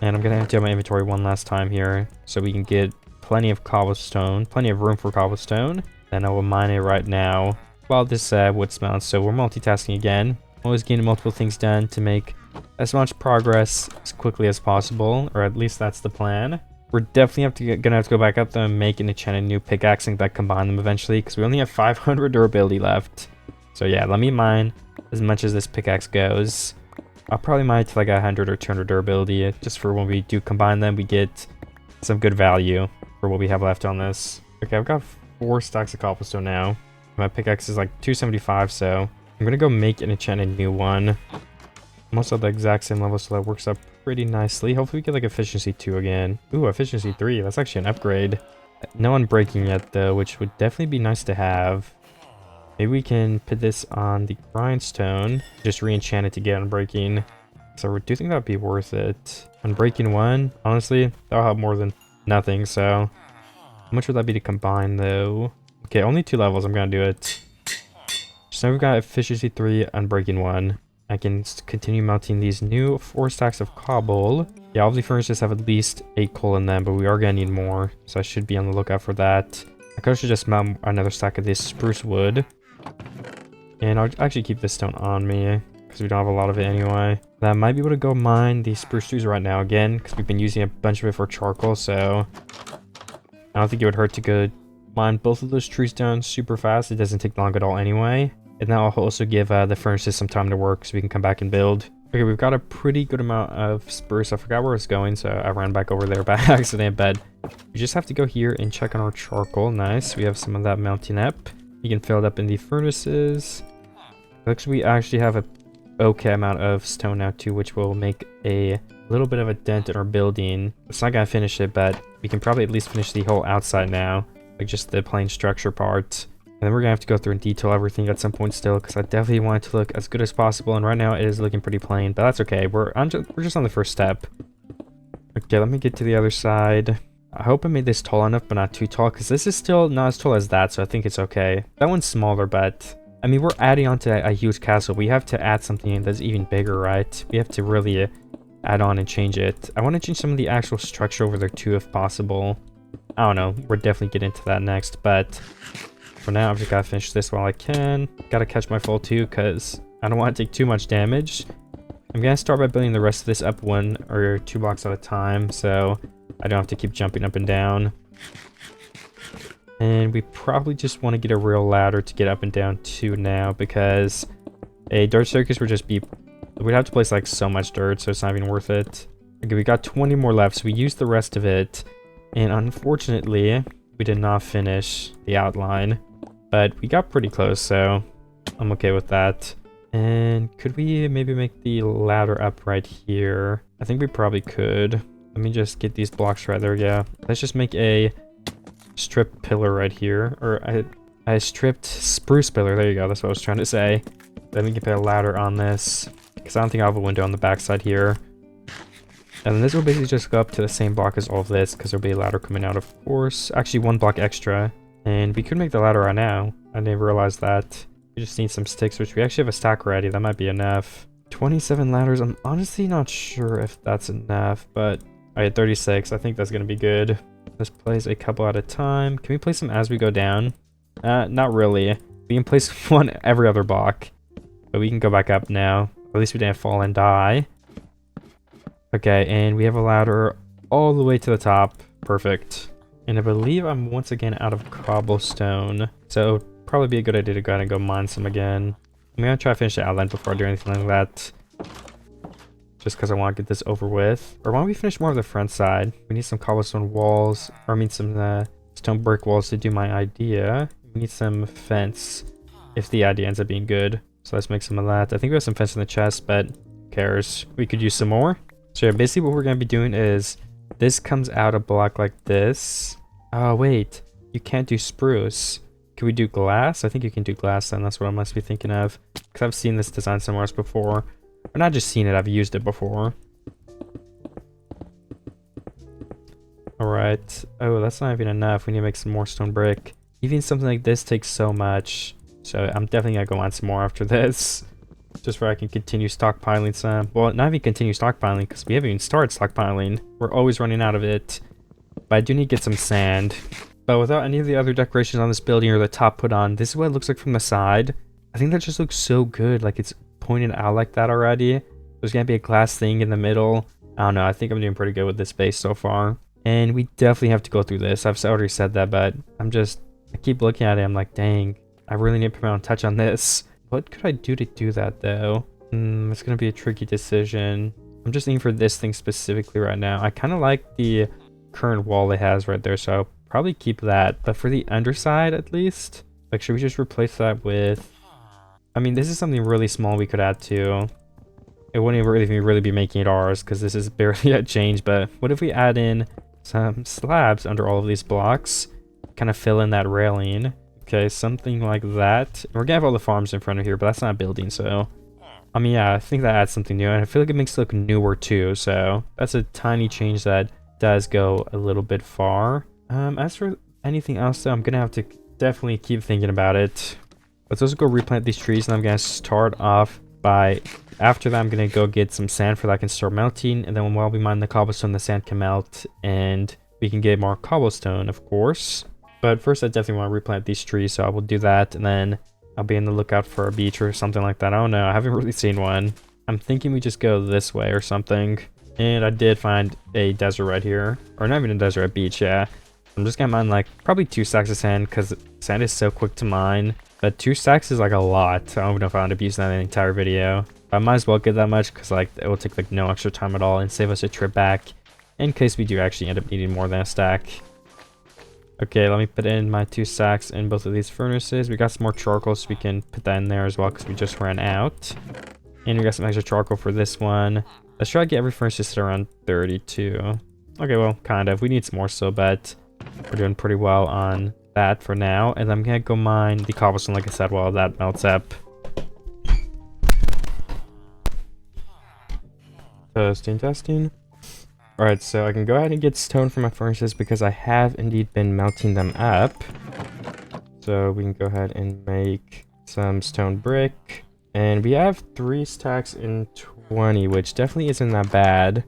And I'm going to empty out my inventory one last time here so we can get plenty of cobblestone, plenty of room for cobblestone. Then I will mine it right now. while this wood smells. So we're multitasking again. Always getting multiple things done to make as much progress as quickly as possible, or at least that's the plan. We're definitely gonna have to go back up though and make an enchanted new pickaxe and that combine them eventually, because we only have 500 durability left. So yeah, let me mine as much as this pickaxe goes. I'll probably mine to like 100 or 200 durability, just for when we do combine them, we get some good value for what we have left on this. Okay, I've got 4 stacks of cobblestone now. My pickaxe is like 275, so I'm gonna go make an enchanted new one. I'm also at the exact same level, so that works out pretty nicely. Hopefully we get like efficiency 2 again. Ooh, efficiency 3, that's actually an upgrade. No unbreaking yet though, which would definitely be nice to have. Maybe we can put this on the grindstone, just re-enchant it to get unbreaking. So do you think that would be worth it? Unbreaking 1, honestly, that'll have more than nothing, so how much would that be to combine though? Okay, only 2 levels, I'm gonna do it. So now we've got efficiency 3, unbreaking 1. I can continue melting these new 4 stacks of cobble. Yeah, all the furnaces have at least 8 coal in them, but we are gonna need more, so I should be on the lookout for that. I could also just melt another stack of this spruce wood. And I'll actually keep this stone on me, because we don't have a lot of it anyway. I might be able to go mine the spruce trees right now again, because we've been using a bunch of it for charcoal, so I don't think it would hurt to go mine both of those trees down super fast. It doesn't take long at all anyway. And that will also give the furnaces some time to work so we can come back and build. Okay, we've got a pretty good amount of spruce. I forgot where it's going, so I ran back over there by accident, but we just have to go here and check on our charcoal. Nice, we have some of that melting up. You can fill it up in the furnaces. Looks like we actually have a okay amount of stone now too, which will make a little bit of a dent in our building. It's not gonna finish it, but we can probably at least finish the whole outside now, like just the plain structure part. And then we're gonna have to go through and detail everything at some point still, because I definitely want it to look as good as possible. And right now it is looking pretty plain, but that's okay. We're just on the first step. Okay, let me get to the other side. I hope I made this tall enough, but not too tall, because this is still not as tall as that, so I think it's okay. That one's smaller, but I mean, we're adding on to a huge castle. We have to add something that's even bigger, right? We have to really add on and change it. I want to change some of the actual structure over there too, if possible. I don't know. We're definitely getting into that next, but for now, I've just gotta finish this while I can. Gotta catch my fall too, because I don't want to take too much damage. I'm gonna start by building the rest of this up 1 or 2 blocks at a time, so I don't have to keep jumping up and down. And we probably just want to get a real ladder to get up and down too now, because a dirt staircase would just be... we'd have to place like so much dirt, so it's not even worth it. Okay, we got 20 more left, so we used the rest of it. And unfortunately, we did not finish the outline. But we got pretty close, so I'm okay with that. And could we maybe make the ladder up right here? I think we probably could. Let me just get these blocks right there. Yeah, let's just make a strip pillar right here, or a stripped spruce pillar. There you go, that's what I was trying to say. Then we can put a ladder on this, because I don't think I have a window on the backside here. And then this will basically just go up to the same block as all of this, because there'll be a ladder coming out, of course. Actually, 1 block extra. And we could make the ladder right now. I didn't realize that. We just need some sticks, which we actually have a stack ready. That might be enough. 27 ladders. I'm honestly not sure if that's enough, but I had 36. I think that's going to be good. Let's place a couple at a time. Can we place them as we go down? Not really. We can place 1 every other block, but we can go back up now. At least we didn't fall and die. Okay, and we have a ladder all the way to the top. Perfect. And I believe I'm once again out of cobblestone, so it'd probably be a good idea to go ahead and go mine some again. I'm gonna try to finish the outline before I do anything like that, just because I want to get this over with. Or why don't we finish more of the front side? We need some cobblestone walls, or I mean some stone brick walls to do my idea. We need some fence if the idea ends up being good. So let's make some of that. I think we have some fence in the chest, but who cares? We could use some more. So yeah, basically what we're gonna be doing is this comes out a block like this. Oh wait, you can't do spruce. Can we do glass? I think you can do glass then. That's what I must be thinking of, because I've seen this design somewhere else before. Or not just seen it, I've used it before. Alright. Oh, that's not even enough. We need to make some more stone brick. Even something like this takes so much. So I'm definitely gonna go on some more after this, just where I can continue stockpiling some. Well, not even continue stockpiling, because we haven't even started stockpiling. We're always running out of it. But I do need to get some sand. But without any of the other decorations on this building or the top put on, this is what it looks like from the side. I think that just looks so good. Like it's pointed out like that already. There's gonna be a glass thing in the middle. I don't know. I think I'm doing pretty good with this base so far. And we definitely have to go through this. I've already said that, but I keep looking at it. I'm like, dang, I really need to put my own touch on this. What could I do to do that though? It's gonna be a tricky decision. I'm just thinking for this thing specifically right now. I kind of like the current wall it has right there, so I'll probably keep that. But for the underside, at least, like, should we just replace that with? I mean, this is something really small we could add to. It wouldn't really be making it ours because this is barely a change. But what if we add in some slabs under all of these blocks, kind of fill in that railing? Okay, something like that. We're gonna have all the farms in front of here, but that's not a building, so. I mean, yeah, I think that adds something new, and I feel like it makes it look newer too, so that's a tiny change that does go a little bit far. As for anything else though, I'm gonna have to definitely keep thinking about it. Let's also go replant these trees, and I'm gonna start off by, after that I'm gonna go get some sand for that I can start melting, and then while we mine the cobblestone, the sand can melt, and we can get more cobblestone, of course. But first I definitely want to replant these trees, so I will do that, and then I'll be on the lookout for a beach or something like that. I don't know, I haven't really seen one. I'm thinking we just go this way or something. And I did find a desert right here. Or not even a desert, a beach, yeah. I'm just gonna mine like probably 2 stacks of sand because sand is so quick to mine. But 2 stacks is like a lot. I don't know if I end up using that in the entire video. But I might as well get that much because like it will take like no extra time at all and save us a trip back in case we do actually end up needing more than a stack. Okay, let me put in my 2 stacks in both of these furnaces. We got some more charcoal, so we can put that in there as well because we just ran out. And we got some extra charcoal for this one. Let's try to get every furnace just at around 32. Okay, well, kind of. We need some more still, but we're doing pretty well on that for now. And I'm gonna go mine the cobblestone, like I said, while that melts up. Testing. Alright, so I can go ahead and get stone for my furnaces because I have indeed been melting them up. So we can go ahead and make some stone brick. And we have 3 stacks in 20, which definitely isn't that bad.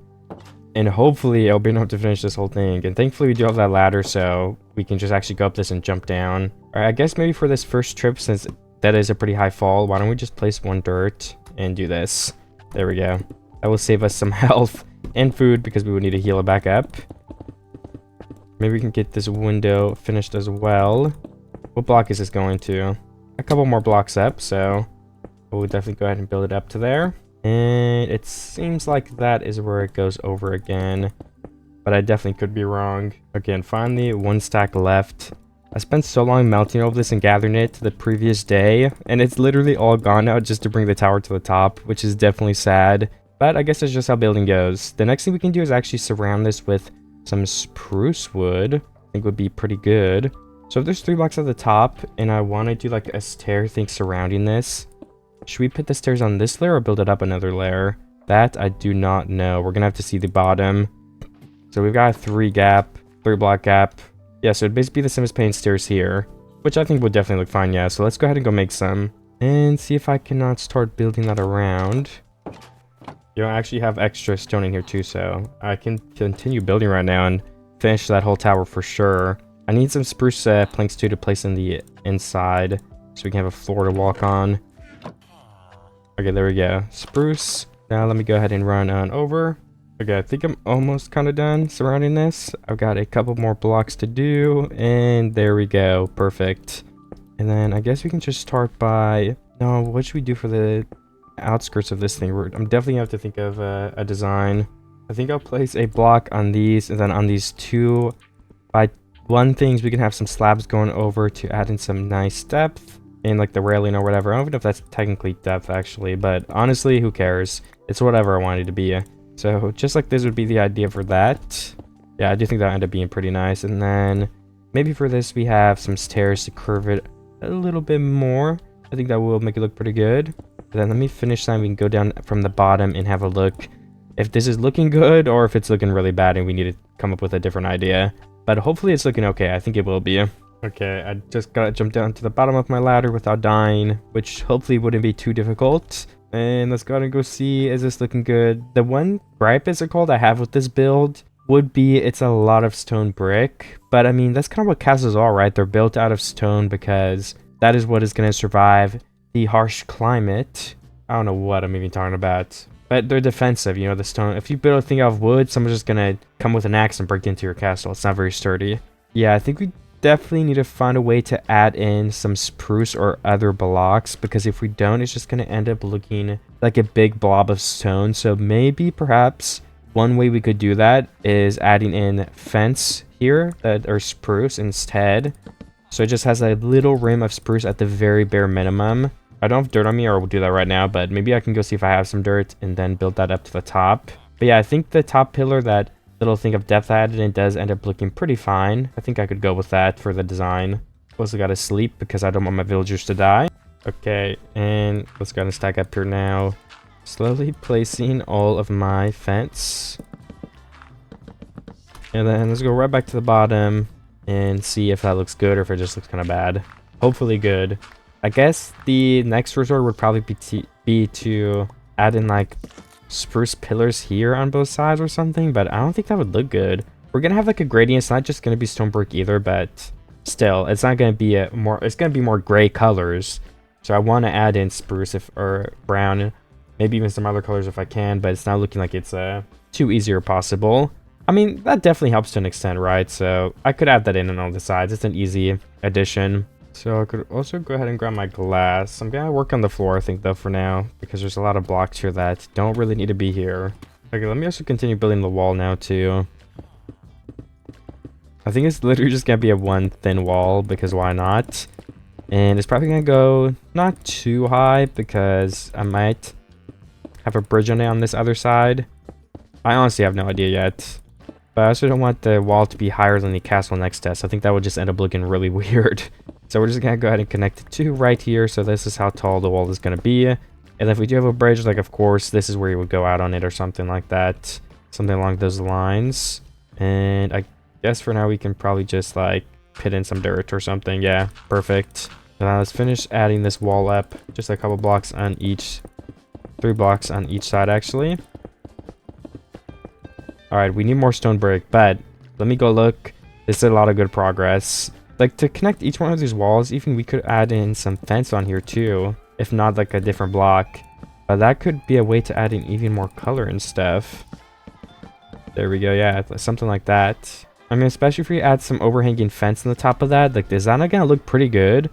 And hopefully I'll be able to finish this whole thing. And thankfully we do have that ladder, so we can just actually go up this and jump down. Alright, I guess maybe for this first trip, since that is a pretty high fall, why don't we just place 1 dirt and do this. There we go. That will save us some health and food because we would need to heal it back up. Maybe we can get this window finished as well. What block is this going to? A couple more blocks up, so we'll definitely go ahead and build it up to there. And it seems like that is where it goes over again, but I definitely could be wrong. Again, finally 1 stack left. I spent so long melting all of this and gathering it the previous day, and it's literally all gone now just to bring the tower to the top, which is definitely sad. But I guess that's just how building goes. The next thing we can do is actually surround this with some spruce wood. I think would be pretty good. So if there's 3 blocks at the top, and I want to do like a stair thing surrounding this, should we put the stairs on this layer or build it up another layer? That I do not know. We're gonna have to see the bottom. So we've got a 3 block gap. Yeah, so it'd basically be the same as putting stairs here, which I think would definitely look fine. Yeah, so let's go ahead and go make some and see if I cannot start building that around. You know, I actually have extra stone in here too, so I can continue building right now and finish that whole tower for sure. I need some spruce planks too to place in the inside so we can have a floor to walk on. Okay, there we go. Spruce. Now let me go ahead and run on over. Okay, I think I'm almost kind of done surrounding this. I've got a couple more blocks to do, and there we go. Perfect. And then I guess we can just start by... No, what should we do for the outskirts of this thing? I'm definitely gonna have to think of a design. I think I'll place a block on these, and then on these 2 by 1 things we can have some slabs going over to add in some nice depth in like the railing or whatever. I don't know if that's technically depth actually, but honestly, who cares? It's whatever I want it to be. So just like this would be the idea for that. Yeah, I do think that'll end up being pretty nice. And then maybe for this we have some stairs to curve it a little bit more. I think that will make it look pretty good. But then let me finish that. We can go down from the bottom and have a look if this is looking good or if it's looking really bad and we need to come up with a different idea. But hopefully it's looking okay. I think it will be. Okay, I just gotta jump down to the bottom of my ladder without dying, which hopefully wouldn't be too difficult. And let's go ahead and go see, is this looking good? The one gripe, is it called, I have with this build would be it's a lot of stone brick, but I mean, that's kind of what castles are, right? They're built out of stone because that is what is going to survive the harsh climate. I don't know what I'm even talking about, but they're defensive, you know, the stone. If you build a thing out of wood, someone's just going to come with an axe and break into your castle. It's not very sturdy. Yeah, I think we definitely need to find a way to add in some spruce or other blocks, because if we don't, it's just going to end up looking like a big blob of stone. So maybe perhaps one way we could do that is adding in fence here that are spruce instead. So it just has a little rim of spruce at the very bare minimum. I don't have dirt on me, or we'll do that right now, but maybe I can go see if I have some dirt and then build that up to the top. But yeah, I think the top pillar, that little thing of depth I added in, does end up looking pretty fine. I think I could go with that for the design. Also gotta sleep because I don't want my villagers to die. Okay, and let's go and stack up here now. Slowly placing all of my fence. And then let's go right back to the bottom and see if that looks good or if it just looks kind of bad. Hopefully good. I guess the next resort would probably be to add in like spruce pillars here on both sides or something, but I don't think that would look good. We're gonna have like a gradient. It's not just gonna be stone brick either, but still, it's not gonna be it's gonna be more gray colors. So I want to add in spruce or brown, maybe even some other colors if I can, but it's not looking like it's too easy or possible. I mean, that definitely helps to an extent, right? So I could add that in on all the sides. It's an easy addition. So I could also go ahead and grab my glass. I'm gonna work on the floor, I think, though, for now, because there's a lot of blocks here that don't really need to be here. Okay, let me also continue building the wall now too. I think it's literally just gonna be a one thin wall, because why not? And it's probably gonna go not too high because I might have a bridge on it on this other side. I honestly have no idea yet. But I also don't want the wall to be higher than the castle next to us. I think that would just end up looking really weird. So we're just gonna go ahead and connect it to right here. So this is how tall the wall is gonna be. And if we do have a bridge, like, of course, this is where you would go out on it or something like that. Something along those lines. And I guess for now we can probably just like put in some dirt or something. Yeah, perfect. So now let's finish adding this wall up. Just a couple blocks on each, 3 blocks on each side actually. Alright, we need more stone brick, but let me go look. This is a lot of good progress. Like, to connect each one of these walls, even we could add in some fence on here too. If not, like a different block. But that could be a way to add in even more color and stuff. There we go, yeah, something like that. I mean, especially if we add some overhanging fence on the top of that. Like, is that not gonna look pretty good?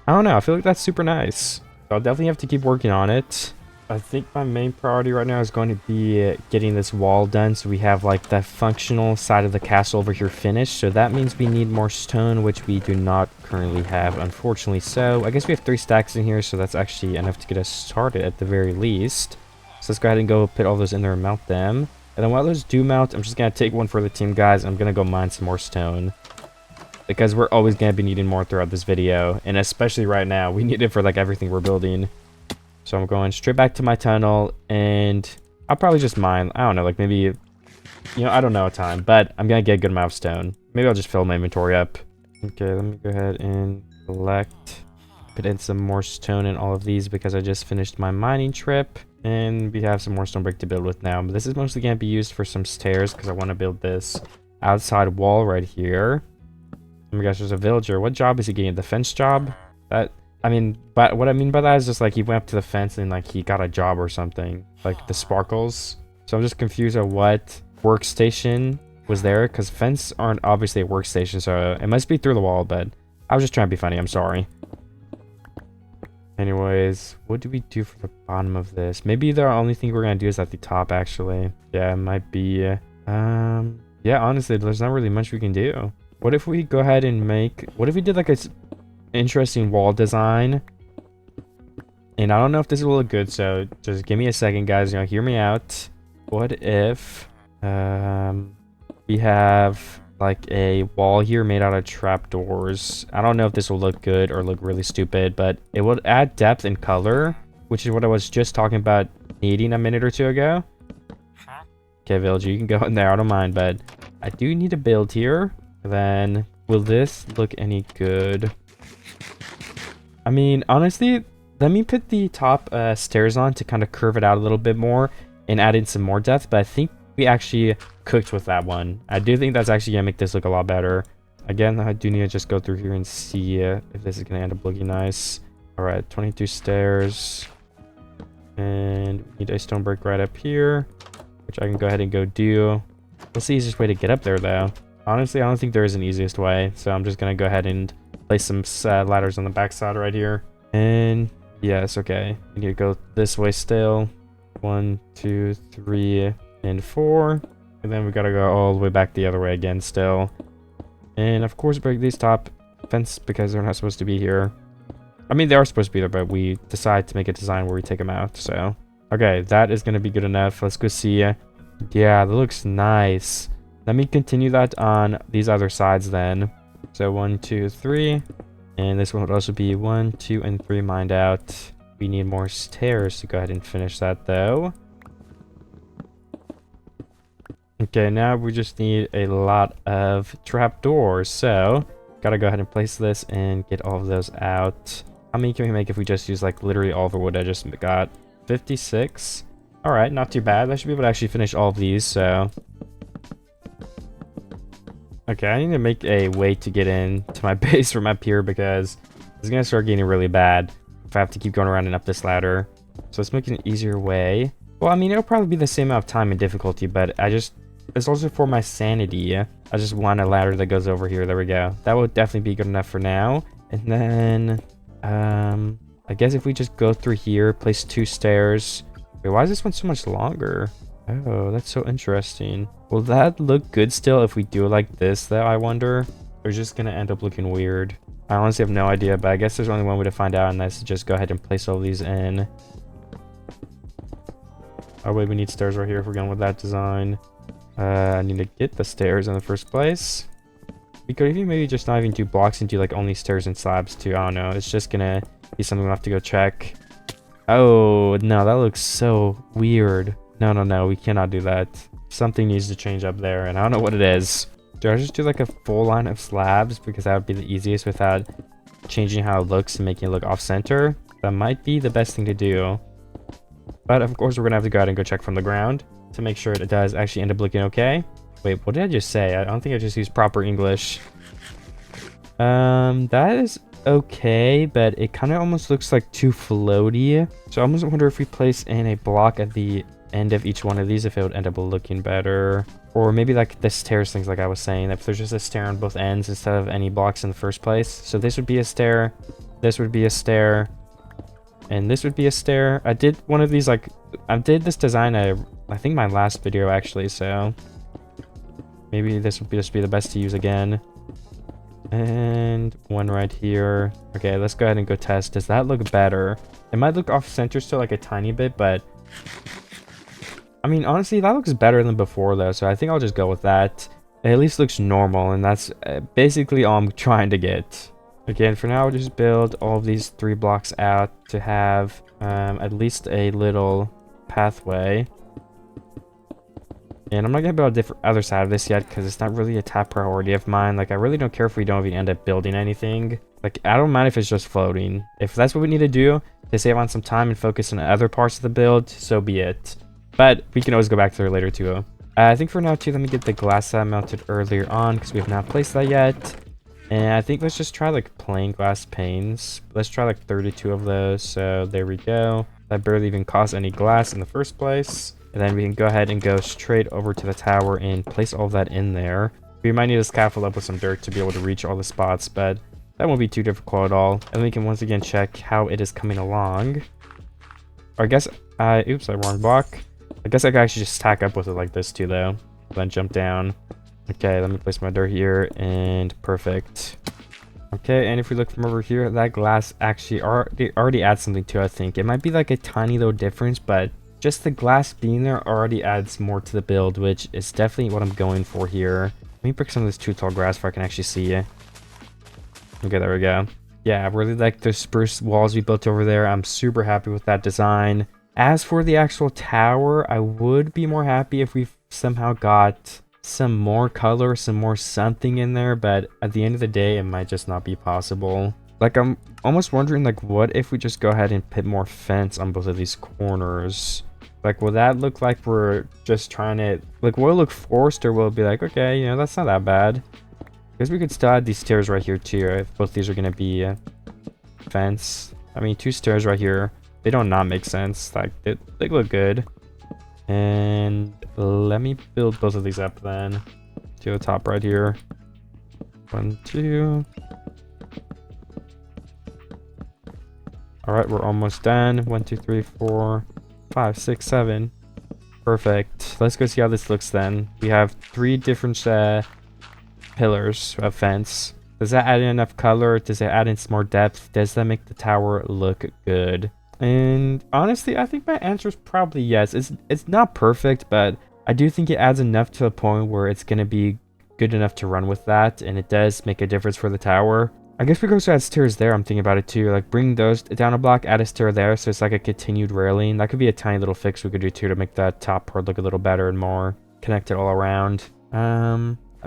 I don't know, I feel like that's super nice. So I'll definitely have to keep working on it. I think my main priority right now is going to be getting this wall done, so we have like the functional side of the castle over here finished. So that means we need more stone, which we do not currently have, unfortunately. So I guess we have 3 stacks in here, so that's actually enough to get us started at the very least. So let's go ahead and go put all those in there and mount them. And then while those do mount, I'm just going to take one for the team, guys. I'm going to go mine some more stone, because we're always going to be needing more throughout this video, and especially right now, we need it for like everything we're building. So I'm going straight back to my tunnel, and I'll probably just mine. I don't know, like maybe, you know, I don't know a time, but I'm going to get a good amount of stone. Maybe I'll just fill my inventory up. Okay, let me go ahead and collect, put in some more stone in all of these because I just finished my mining trip. And we have some more stone brick to build with now. But this is mostly going to be used for some stairs because I want to build this outside wall right here. Oh my gosh, there's a villager. What job is he getting? The fence job? But what I mean by that is just like he went up to the fence and like he got a job or something, like the sparkles. So I'm just confused at what workstation was there, because fence aren't obviously a workstation, so it must be through the wall. But I was just trying to be funny. I'm sorry. Anyways, what do we do for the bottom of this? Maybe the only thing we're gonna do is at the top actually. Yeah, it might be. Yeah, honestly, there's not really much we can do. What if we go ahead and what if we did like a interesting wall design? And I don't know if this will look good, so just give me a second, guys. You know, hear me out. What if we have like a wall here made out of trapdoors? I don't know if this will look good or look really stupid, but it would add depth and color, which is what I was just talking about needing a minute or two ago. Okay, villager, you can go in there. I don't mind, but I do need to build here. Then will this look any good? I mean, honestly, let me put the top stairs on to kind of curve it out a little bit more and add in some more depth. But I think we actually cooked with that one. I do think that's actually gonna make this look a lot better. Again, I do need to just go through here and see if this is gonna end up looking nice. All right, 22 stairs. And we need a stone brick right up here, which I can go ahead and go do. What's the easiest way to get up there, though? Honestly, I don't think there is an easiest way, so I'm just gonna go ahead and place some ladders on the backside right here. And yes, okay. We need to go this way still. 1, 2, 3, and 4. And then we gotta go all the way back the other way again still. And of course, break these top fence because they're not supposed to be here. I mean, they are supposed to be there, but we decide to make a design where we take them out, so. Okay, that is going to be good enough. Let's go see. Yeah, that looks nice. Let me continue that on these other sides then. So 1, 2, 3. And this one would also be 1, 2, and 3 mined out. We need more stairs to go ahead and finish that, though. Okay, now we just need a lot of trapdoors, so gotta go ahead and place this and get all of those out. How many can we make if we just use like literally all the wood I just got? 56. All right, not too bad. I should be able to actually finish all of these, so. Okay, I need to make a way to get in to my base from up here because it's gonna start getting really bad if I have to keep going around and up this ladder. So let's make an easier way. Well, I mean, it'll probably be the same amount of time and difficulty, but it's also for my sanity. I just want a ladder that goes over here. There we go. That would definitely be good enough for now. And then, I guess if we just go through here, place 2 stairs. Wait, why is this one so much longer? Oh, that's so interesting. Will that look good still if we do it like this, though, I wonder? Or is it just gonna end up looking weird? I honestly have no idea, but I guess there's only one way to find out, and that's to just go ahead and place all these in. Oh, wait, we need stairs right here if we're going with that design. I need to get the stairs in the first place. We could even maybe just not even do blocks and do like only stairs and slabs too. I don't know. It's just gonna be something we'll have to go check. Oh, no, that looks so weird. No, we cannot do that. Something needs to change up there, and I don't know what it is. Do I just do like a full line of slabs because that would be the easiest without changing how it looks and making it look off-center? That might be the best thing to do. But of course, we're gonna have to go out and go check from the ground to make sure it does actually end up looking okay. Wait, what did I just say? I don't think I just used proper English. That is okay, but it kind of almost looks like too floaty. So I almost wonder if we place in a block at the end of each one of these, if it would end up looking better. Or maybe like the stairs things, like I was saying, if there's just a stair on both ends instead of any blocks in the first place. So this would be a stair, this would be a stair, and this would be a stair. I did one of these, like, I did this design, I think my last video actually, so maybe this would just be the best to use again. And one right here. Okay, let's go ahead and go test. Does that look better? It might look off center still like a tiny bit, but I mean, honestly, that looks better than before though, so I think I'll just go with that. It at least looks normal, and that's basically all I'm trying to get. Again, for now, I'll just build all of these 3 blocks out to have at least a little pathway. And I'm not gonna build a different other side of this yet because it's not really a top priority of mine. Like, I really don't care if we don't even end up building anything. Like, I don't mind if it's just floating. If that's what we need to do to save on some time and focus on other parts of the build, so be it. But we can always go back to there later too. I think for now too, let me get the glass that I mounted earlier on because we have not placed that yet. And I think let's just try like plain glass panes. Let's try like 32 of those. So there we go. That barely even cost any glass in the first place. And then we can go ahead and go straight over to the tower and place all of that in there. We might need to scaffold up with some dirt to be able to reach all the spots, but that won't be too difficult at all. And we can once again check how it is coming along. Or I guess, oops, wrong block. I guess I could actually just stack up with it like this too though. Then jump down. Okay, let me place my dirt here, and perfect. Okay, and if we look from over here, that glass actually already adds something to it, I think. It might be like a tiny little difference, but just the glass being there already adds more to the build, which is definitely what I'm going for here. Let me pick some of this too tall grass so I can actually see it. Okay, there we go. Yeah, I really like the spruce walls we built over there. I'm super happy with that design. As for the actual tower, I would be more happy if we somehow got some more color, some more something in there, but at the end of the day, it might just not be possible. Like, I'm almost wondering, like, what if we just go ahead and put more fence on both of these corners? Like, will that look like we're just trying to, like, will it look forced, or will it be like, okay, you know, that's not that bad? Because we could still add these stairs right here too, if both these are going to be fence. I mean, 2 stairs right here, they don't not make sense. Like, they look good. And let me build both of these up then to the top right here. 1, 2. All right, we're almost done. 1, 2, 3, 4, 5, 6, 7. Perfect. Let's go see how this looks then. We have 3 different pillars of fence. Does that add in enough color? Does it add in some more depth? Does that make the tower look good? And honestly, I think my answer is probably yes. It's not perfect, but I do think it adds enough to a point where it's going to be good enough to run with that, and it does make a difference for the tower. I guess we could also add stairs there. I'm thinking about it too. Like, bring those down a block, add a stair there, so it's like a continued railing. That could be a tiny little fix we could do too to make that top part look a little better and more connected all around.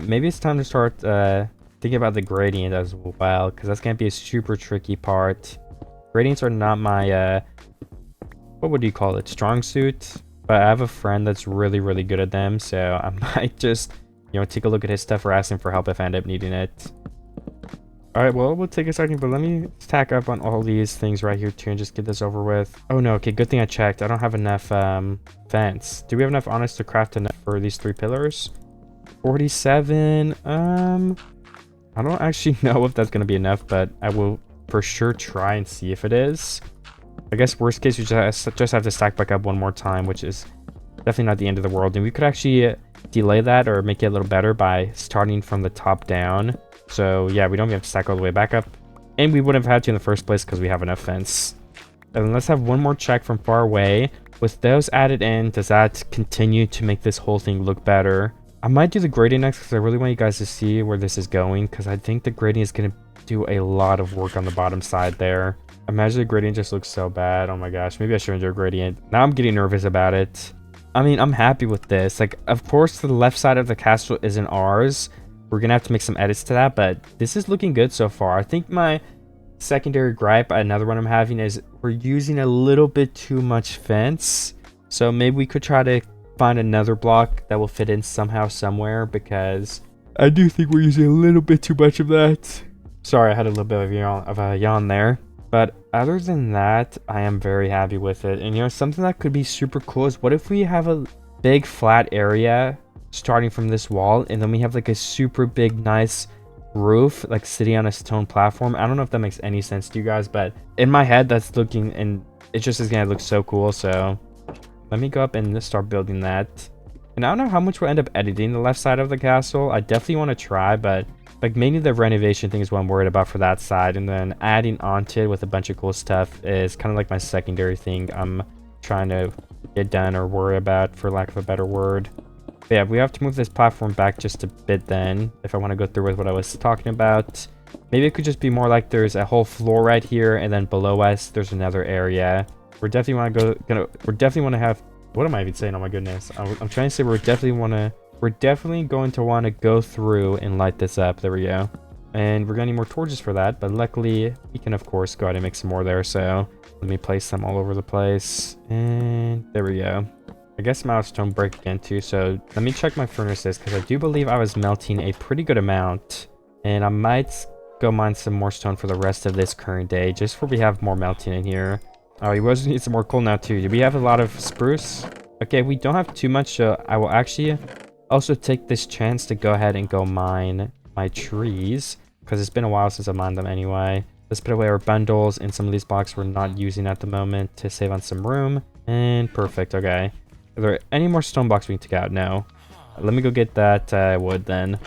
Maybe it's time to start thinking about the gradient as well, because that's gonna be a super tricky part. Gradients are not my what would you call it, strong suit, but I have a friend that's really good at them, so I might just, you know, take a look at his stuff or ask him for help if I end up needing it. All right, well, we'll take a second, but let me stack up on all these things right here too and just get this over with. Oh no, okay, good thing I checked. I don't have enough fence. Do we have enough on us to craft enough for these 3 pillars? 47. I don't actually know if that's gonna be enough, but I will for sure try and see if it is. I guess worst case, you just have to stack back up one more time, which is definitely not the end of the world. And we could actually delay that or make it a little better by starting from the top down. So yeah, we don't even have to stack all the way back up, and we wouldn't have had to in the first place because we have enough fence. And then let's have one more check from far away. With those added in, does that continue to make this whole thing look better? I might do the gradient next because I really want you guys to see where this is going, because I think the gradient is going to do a lot of work on the bottom side there. Imagine the gradient just looks so bad. Oh my gosh, maybe I shouldn't do a gradient. Now I'm getting nervous about it. I mean, I'm happy with this. Like, of course, the left side of the castle isn't ours. We're gonna have to make some edits to that, but this is looking good so far. I think my secondary gripe, another one I'm having, is we're using a little bit too much fence. So maybe we could try to find another block that will fit in somehow, somewhere, because I do think we're using a little bit too much of that. Sorry, I had a little bit of a yawn there. But other than that, I am very happy with it. And you know, something that could be super cool is, what if we have a big flat area starting from this wall, and then we have like a super big nice roof like sitting on a stone platform? I don't know if that makes any sense to you guys, but in my head that's looking, and it just is gonna look so cool. So let me go up and start building that. And I don't know how much we'll end up editing the left side of the castle. I definitely want to try, but like mainly the renovation thing is what I'm worried about for that side, and then adding onto it with a bunch of cool stuff is kind of like my secondary thing I'm trying to get done or worry about, for lack of a better word. But yeah, we have to move this platform back just a bit then, if I want to go through with what I was talking about. Maybe it could just be more like there's a whole floor right here, and then below us there's another area. We definitely want to have, what am I even saying? Oh my goodness, I'm trying to say we're definitely going to want to go through and light this up. There we go. And we're gonna need more torches for that, but luckily we can of course go ahead and make some more there. So let me place them all over the place, and there we go. I guess milestone break again too, so let me check my furnaces, because I do believe I was melting a pretty good amount, and I might go mine some more stone for the rest of this current day, just for we have more melting in here. Oh, we also need some more coal now too. Do we have a lot of spruce? Okay, we don't have too much, so I will actually also take this chance to go ahead and go mine my trees, because it's been a while since I mined them anyway. Let's put away our bundles and some of these blocks we're not using at the moment to save on some room. And perfect, okay. Are there any more stone blocks we can take out? No. Let me go get that wood then.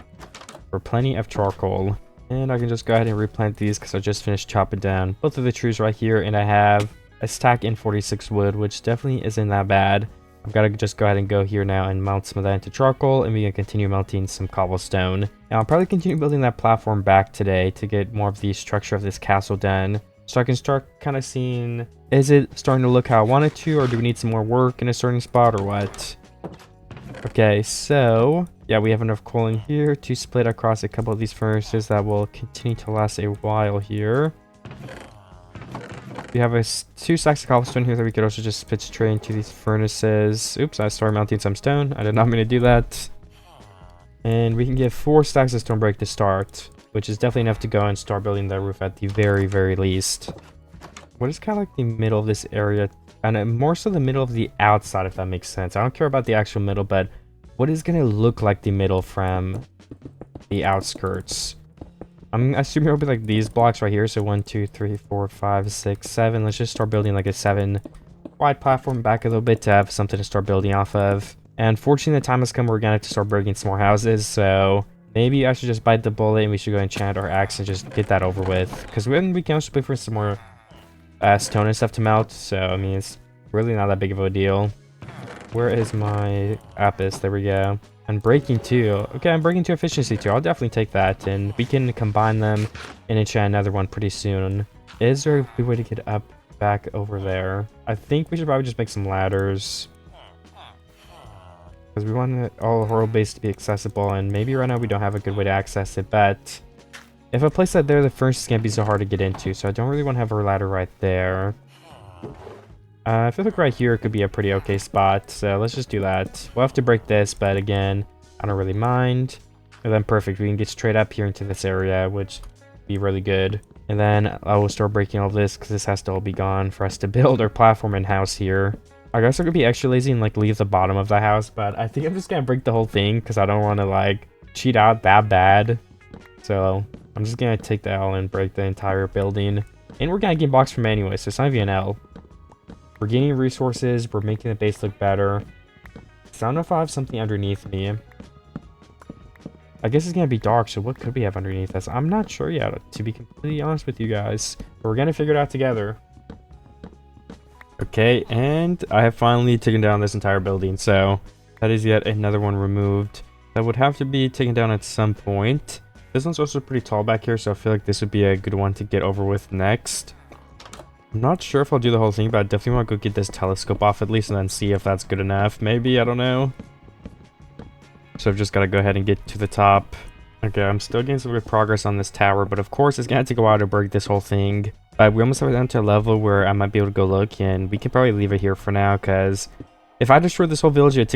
For plenty of charcoal. And I can just go ahead and replant these, because I just finished chopping down both of the trees right here, and I have a stack in 46 wood, which definitely isn't that bad. I've got to just go ahead and go here now and melt some of that into charcoal, and we can continue melting some cobblestone. Now I'll probably continue building that platform back today to get more of the structure of this castle done, so I can start kind of seeing, is it starting to look how I want it to, or do we need some more work in a certain spot, or what? Okay, so yeah, we have enough coal in here to split across a couple of these furnaces that will continue to last a while here. We have two stacks of cobblestone here that we could also just pitch straight into these furnaces. Oops, I started melting some stone. I did not mean to do that. And we can get 4 stacks of stone brick to start, which is definitely enough to go and start building the roof at the very, very least. What is kind of like the middle of this area? And more so the middle of the outside, if that makes sense. I don't care about the actual middle, but what is going to look like the middle from the outskirts? I'm assuming it'll be like these blocks right here. So 1, 2, 3, 4, 5, 6, 7. Let's just start building like a 7 wide platform back a little bit to have something to start building off of. And fortunately, the time has come where we're going to have to start building some more houses. So maybe I should just bite the bullet and we should go enchant our axe and just get that over with. Because then we can also wait for some more stone and stuff to melt. So, I mean, it's really not that big of a deal. Where is my Apis? There we go. And breaking 2. Okay, I'm breaking 2 efficiency 2. I'll definitely take that. And we can combine them and enchant another one pretty soon. Is there a good way to get up back over there? I think we should probably just make some ladders. Because we want all of our base to be accessible. And maybe right now we don't have a good way to access it. But if I place that there, the furnace can't be so hard to get into. So I don't really want to have our ladder right there. If I look right here, it could be a pretty okay spot. So let's just do that. We'll have to break this, but again, I don't really mind. And then perfect. We can get straight up here into this area, which would be really good. And then I will start breaking all this because this has to all be gone for us to build our platform and house here. I guess I could be extra lazy and like leave the bottom of the house, but I think I'm just gonna break the whole thing because I don't want to like cheat out that bad. So I'm just gonna take the L and break the entire building. And we're gonna get blocks from anyway, so it's not even an L. We're gaining resources, we're making the base look better. So I don't know if I have something underneath me. I guess it's gonna be dark, so what could we have underneath us? I'm not sure yet, to be completely honest with you guys. But we're gonna figure it out together. Okay, and I have finally taken down this entire building, so that is yet another one removed. That would have to be taken down at some point. This one's also pretty tall back here, so I feel like this would be a good one to get over with next. I'm not sure if I'll do the whole thing, but I definitely want to go get this telescope off at least and then see if that's good enough. Maybe, I don't know. So I've just got to go ahead and get to the top. Okay, I'm still getting some good progress on this tower, but of course it's going to take a while to break this whole thing. But we almost have it down to a level where I might be able to go look, and we can probably leave it here for now, because if I destroyed this whole village, it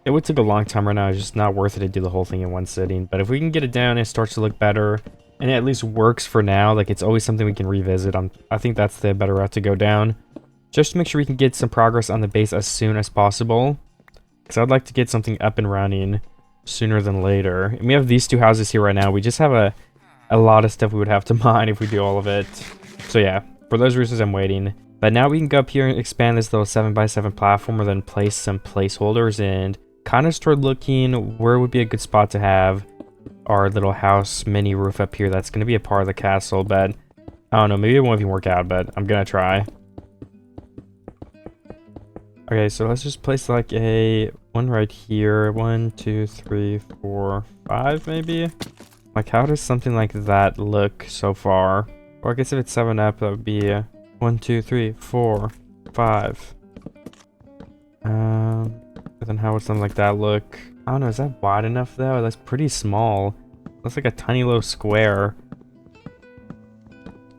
would take a long time right now. It's just not worth it to do the whole thing in one sitting. But if we can get it down and it starts to look better, and it at least works for now, like it's always something we can revisit. I think that's the better route to go down. Just to make sure we can get some progress on the base as soon as possible. Because I'd like to get something up and running sooner than later. And we have these 2 houses here right now. We just have a lot of stuff we would have to mine if we do all of it. So yeah, for those reasons I'm waiting. But now we can go up here and expand this little 7x7 platform and then place some placeholders and kind of start looking where would be a good spot to have our little house mini roof up here. That's going to be a part of the castle, but I don't know, maybe it won't even work out, but I'm going to try. Okay, so let's just place like a one right here. 1, 2, 3, 4, 5 maybe. Like how does something like that look so far? Or I guess if it's 7 up, that would be 1, 2, 3, 4, 5. But then how would something like that look? I don't know, is that wide enough though? That's pretty small. Looks like a tiny little square.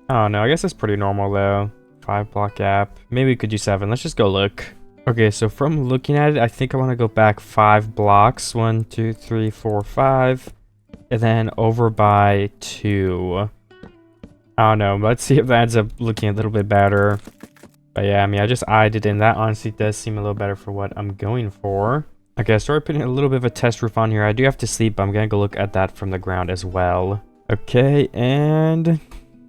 I don't know, I guess that's pretty normal though. 5 block gap. Maybe we could do 7. Let's just go look. Okay, so from looking at it, I think I want to go back 5 blocks. 1, 2, 3, 4, 5. And then over by 2. I don't know. Let's see if that ends up looking a little bit better. But yeah, I mean, I just eyed it, and that honestly does seem a little better for what I'm going for. Okay, I started putting a little bit of a test roof on here. I do have to sleep, but I'm going to go look at that from the ground as well. Okay, and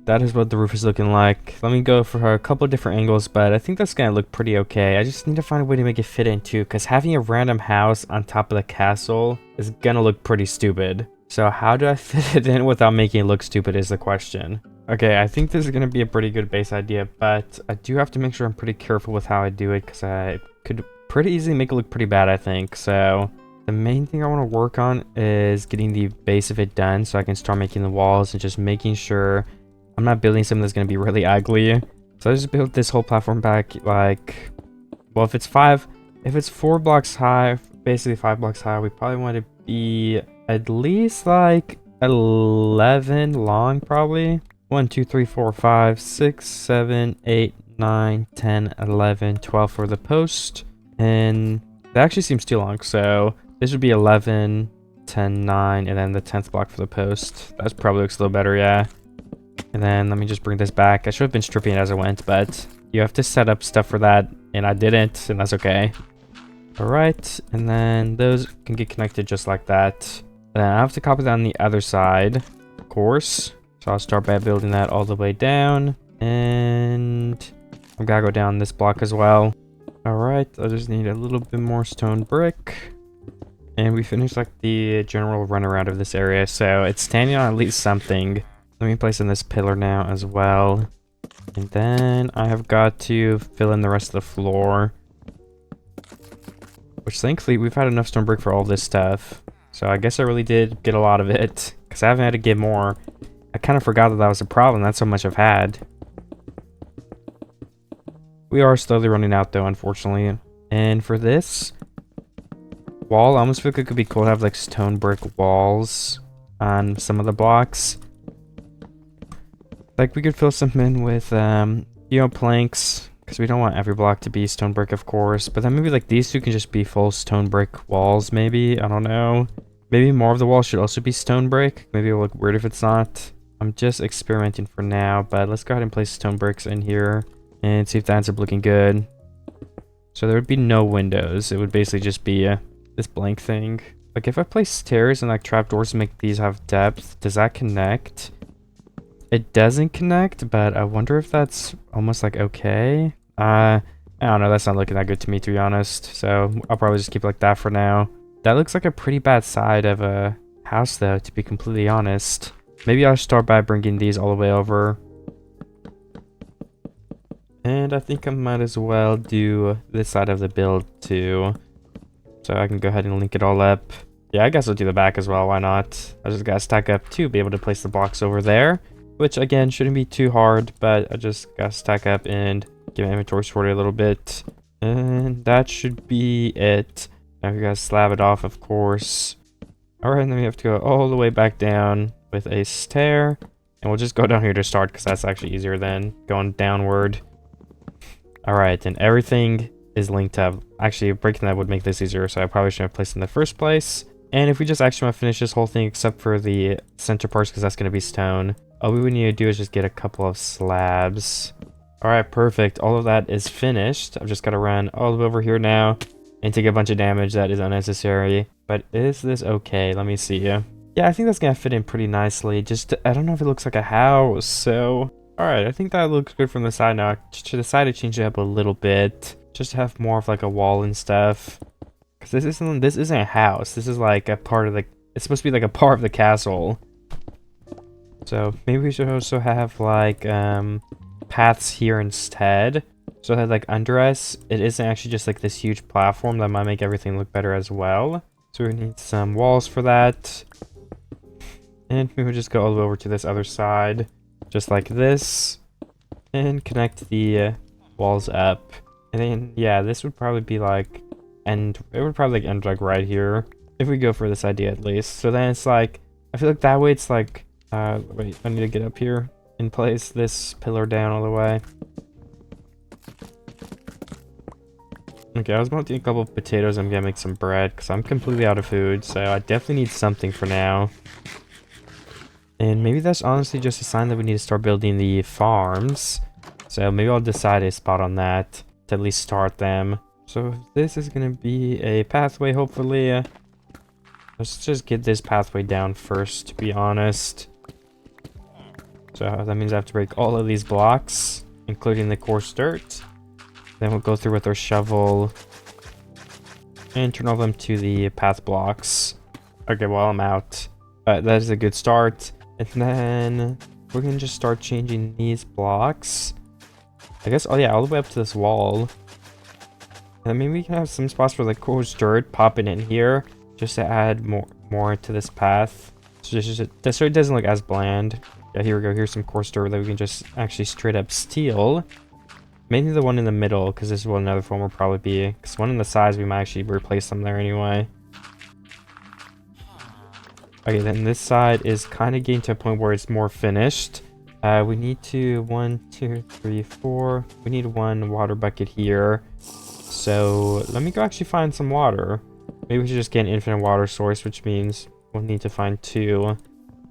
that is what the roof is looking like. Let me go for a couple of different angles, but I think that's going to look pretty okay. I just need to find a way to make it fit in too, because having a random house on top of the castle is going to look pretty stupid. So how do I fit it in without making it look stupid is the question. Okay, I think this is going to be a pretty good base idea, but I do have to make sure I'm pretty careful with how I do it, because I could pretty easily make it look pretty bad, I think. So the main thing I want to work on is getting the base of it done so I can start making the walls and just making sure I'm not building something that's going to be really ugly. So I just built this whole platform back like, well, if it's 4 blocks high, basically 5 blocks high, we probably want to be at least like 11 long probably. 1, 2, 3, 4, 5, 6, 7, 8, 9, 10, 11, 12 for the post. And that actually seems too long. So this would be 11, 10, 9, and then the 10th block for the post. That probably looks a little better, yeah. And then let me just bring this back. I should have been stripping it as I went, but you have to set up stuff for that, and I didn't, and that's okay. Alright, and then those can get connected just like that. And then I have to copy that on the other side, of course. So I'll start by building that all the way down. And I'm gonna go down this block as well. Alright, I just need a little bit more stone brick. And we finished like the general runaround of this area, so it's standing on at least something. Let me place in this pillar now as well. And then I have got to fill in the rest of the floor. Which thankfully we've had enough stone brick for all this stuff. So I guess I really did get a lot of it, because I haven't had to get more. I kind of forgot that was a problem, that's how much I've had. We are slowly running out though, unfortunately. And for this wall, I almost feel like it could be cool to have like stone brick walls on some of the blocks. Like we could fill some in with, you know, planks, because we don't want every block to be stone brick, of course. But then maybe like these two can just be full stone brick walls, maybe. I don't know. Maybe more of the wall should also be stone brick. Maybe it'll look weird if it's not. I'm just experimenting for now, but let's go ahead and place stone bricks in here and see if that ends up looking good. So there would be no windows. It would basically just be this blank thing. Like if I place stairs and like trapdoors to make these have depth, does that connect? It doesn't connect, but I wonder if that's almost like okay. I don't know, that's not looking that good to me, to be honest. So I'll probably just keep it like that for now. That looks like a pretty bad side of a house though, to be completely honest. Maybe I'll start by bringing these all the way over. And I think I might as well do this side of the build too. So I can go ahead and link it all up. Yeah, I guess I'll do the back as well, why not? I just gotta stack up to be able to place the blocks over there. Which again, shouldn't be too hard, but I just gotta stack up and get my inventory sorted a little bit. And that should be it. Now we gotta slab it off, of course. Alright, and then we have to go all the way back down with a stair. And we'll just go down here to start, because that's actually easier than going downward. Alright, and everything is linked up. Actually, breaking that would make this easier, so I probably shouldn't have placed it in the first place. And if we just actually want to finish this whole thing, except for the center parts, because that's going to be stone, all we would need to do is just get a couple of slabs. Alright, perfect. All of that is finished. I've just got to run all the way over here now and take a bunch of damage that is unnecessary. But is this okay? Let me see. Yeah, I think that's going to fit in pretty nicely. Just, I don't know if it looks like a house, so... Alright, I think that looks good from the side now. I decided to change it up a little bit. Just to have more of like a wall and stuff. Because this isn't a house. This is like a part of the... It's supposed to be like a part of the castle. So maybe we should also have like paths here instead. So that like under us, it isn't actually just like this huge platform that might make everything look better as well. So we need some walls for that. And we would just go all the way over to this other side. Just like this. And connect the walls up. And then, yeah, this would probably be like... It would probably like end like right here. If we go for this idea at least. So then it's like... I feel like that way it's like... wait, I need to get up here and place this pillar down all the way. Okay, I was about to eat a couple of potatoes. I'm gonna make some bread because I'm completely out of food. So I definitely need something for now. And maybe that's honestly just a sign that we need to start building the farms. So maybe I'll decide a spot on that to at least start them. So this is gonna be a pathway, hopefully. Let's just get this pathway down first, to be honest. So that means I have to break all of these blocks, including the coarse dirt. Then we'll go through with our shovel and turn all them to the path blocks. Okay, well, I'm out. That is a good start. And then we're gonna just start changing these blocks. I guess, oh yeah, all the way up to this wall. And maybe we can have some spots for like coarse dirt popping in here, just to add more to this path. So it doesn't look as bland. Yeah, here we go. Here's some coarse dirt that we can just actually straight up steal. Mainly the one in the middle, because this is what another form will probably be. Because one in the sides, we might actually replace them there anyway. Okay, then this side is kind of getting to a point where it's more finished. We need to 1, 2, 3, 4. We need 1 water bucket here. So let me go actually find some water. Maybe we should just get an infinite water source, which means we'll need to find 2.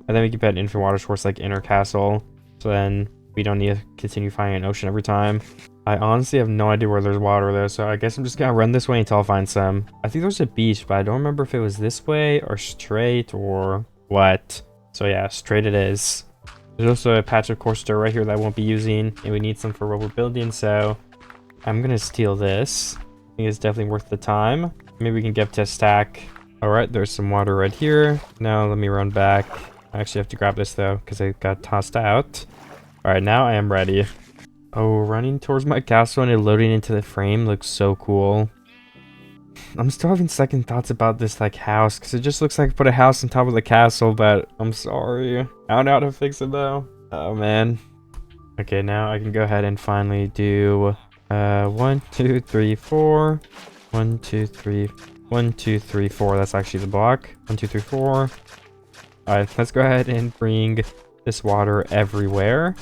And then we can put an infinite water source like inner castle. So then we don't need to continue finding an ocean every time. I honestly have no idea where there's water though, so I guess I'm just gonna run this way until I find some. I think there's a beach, but I don't remember if it was this way or straight or what. So yeah, straight it is. There's also a patch of coarse dirt right here that I won't be using, and we need some for what we're building, so I'm gonna steal this. I think it's definitely worth the time. Maybe we can get to a stack. Alright, there's some water right here. Now let me run back. I actually have to grab this though, because it got tossed out. Alright, now I am ready. Oh, running towards my castle and it loading into the frame looks so cool. I'm still having second thoughts about this like house, because it just looks like I put a house on top of the castle, but I'm sorry. I don't know how to fix it though. Oh man. Okay, now I can go ahead and finally do 1, 2, 3, 4. 1, 2, 3. 1, 2, 3, 4. That's actually the block. 1, 2, 3, 4. Alright, let's go ahead and bring this water everywhere.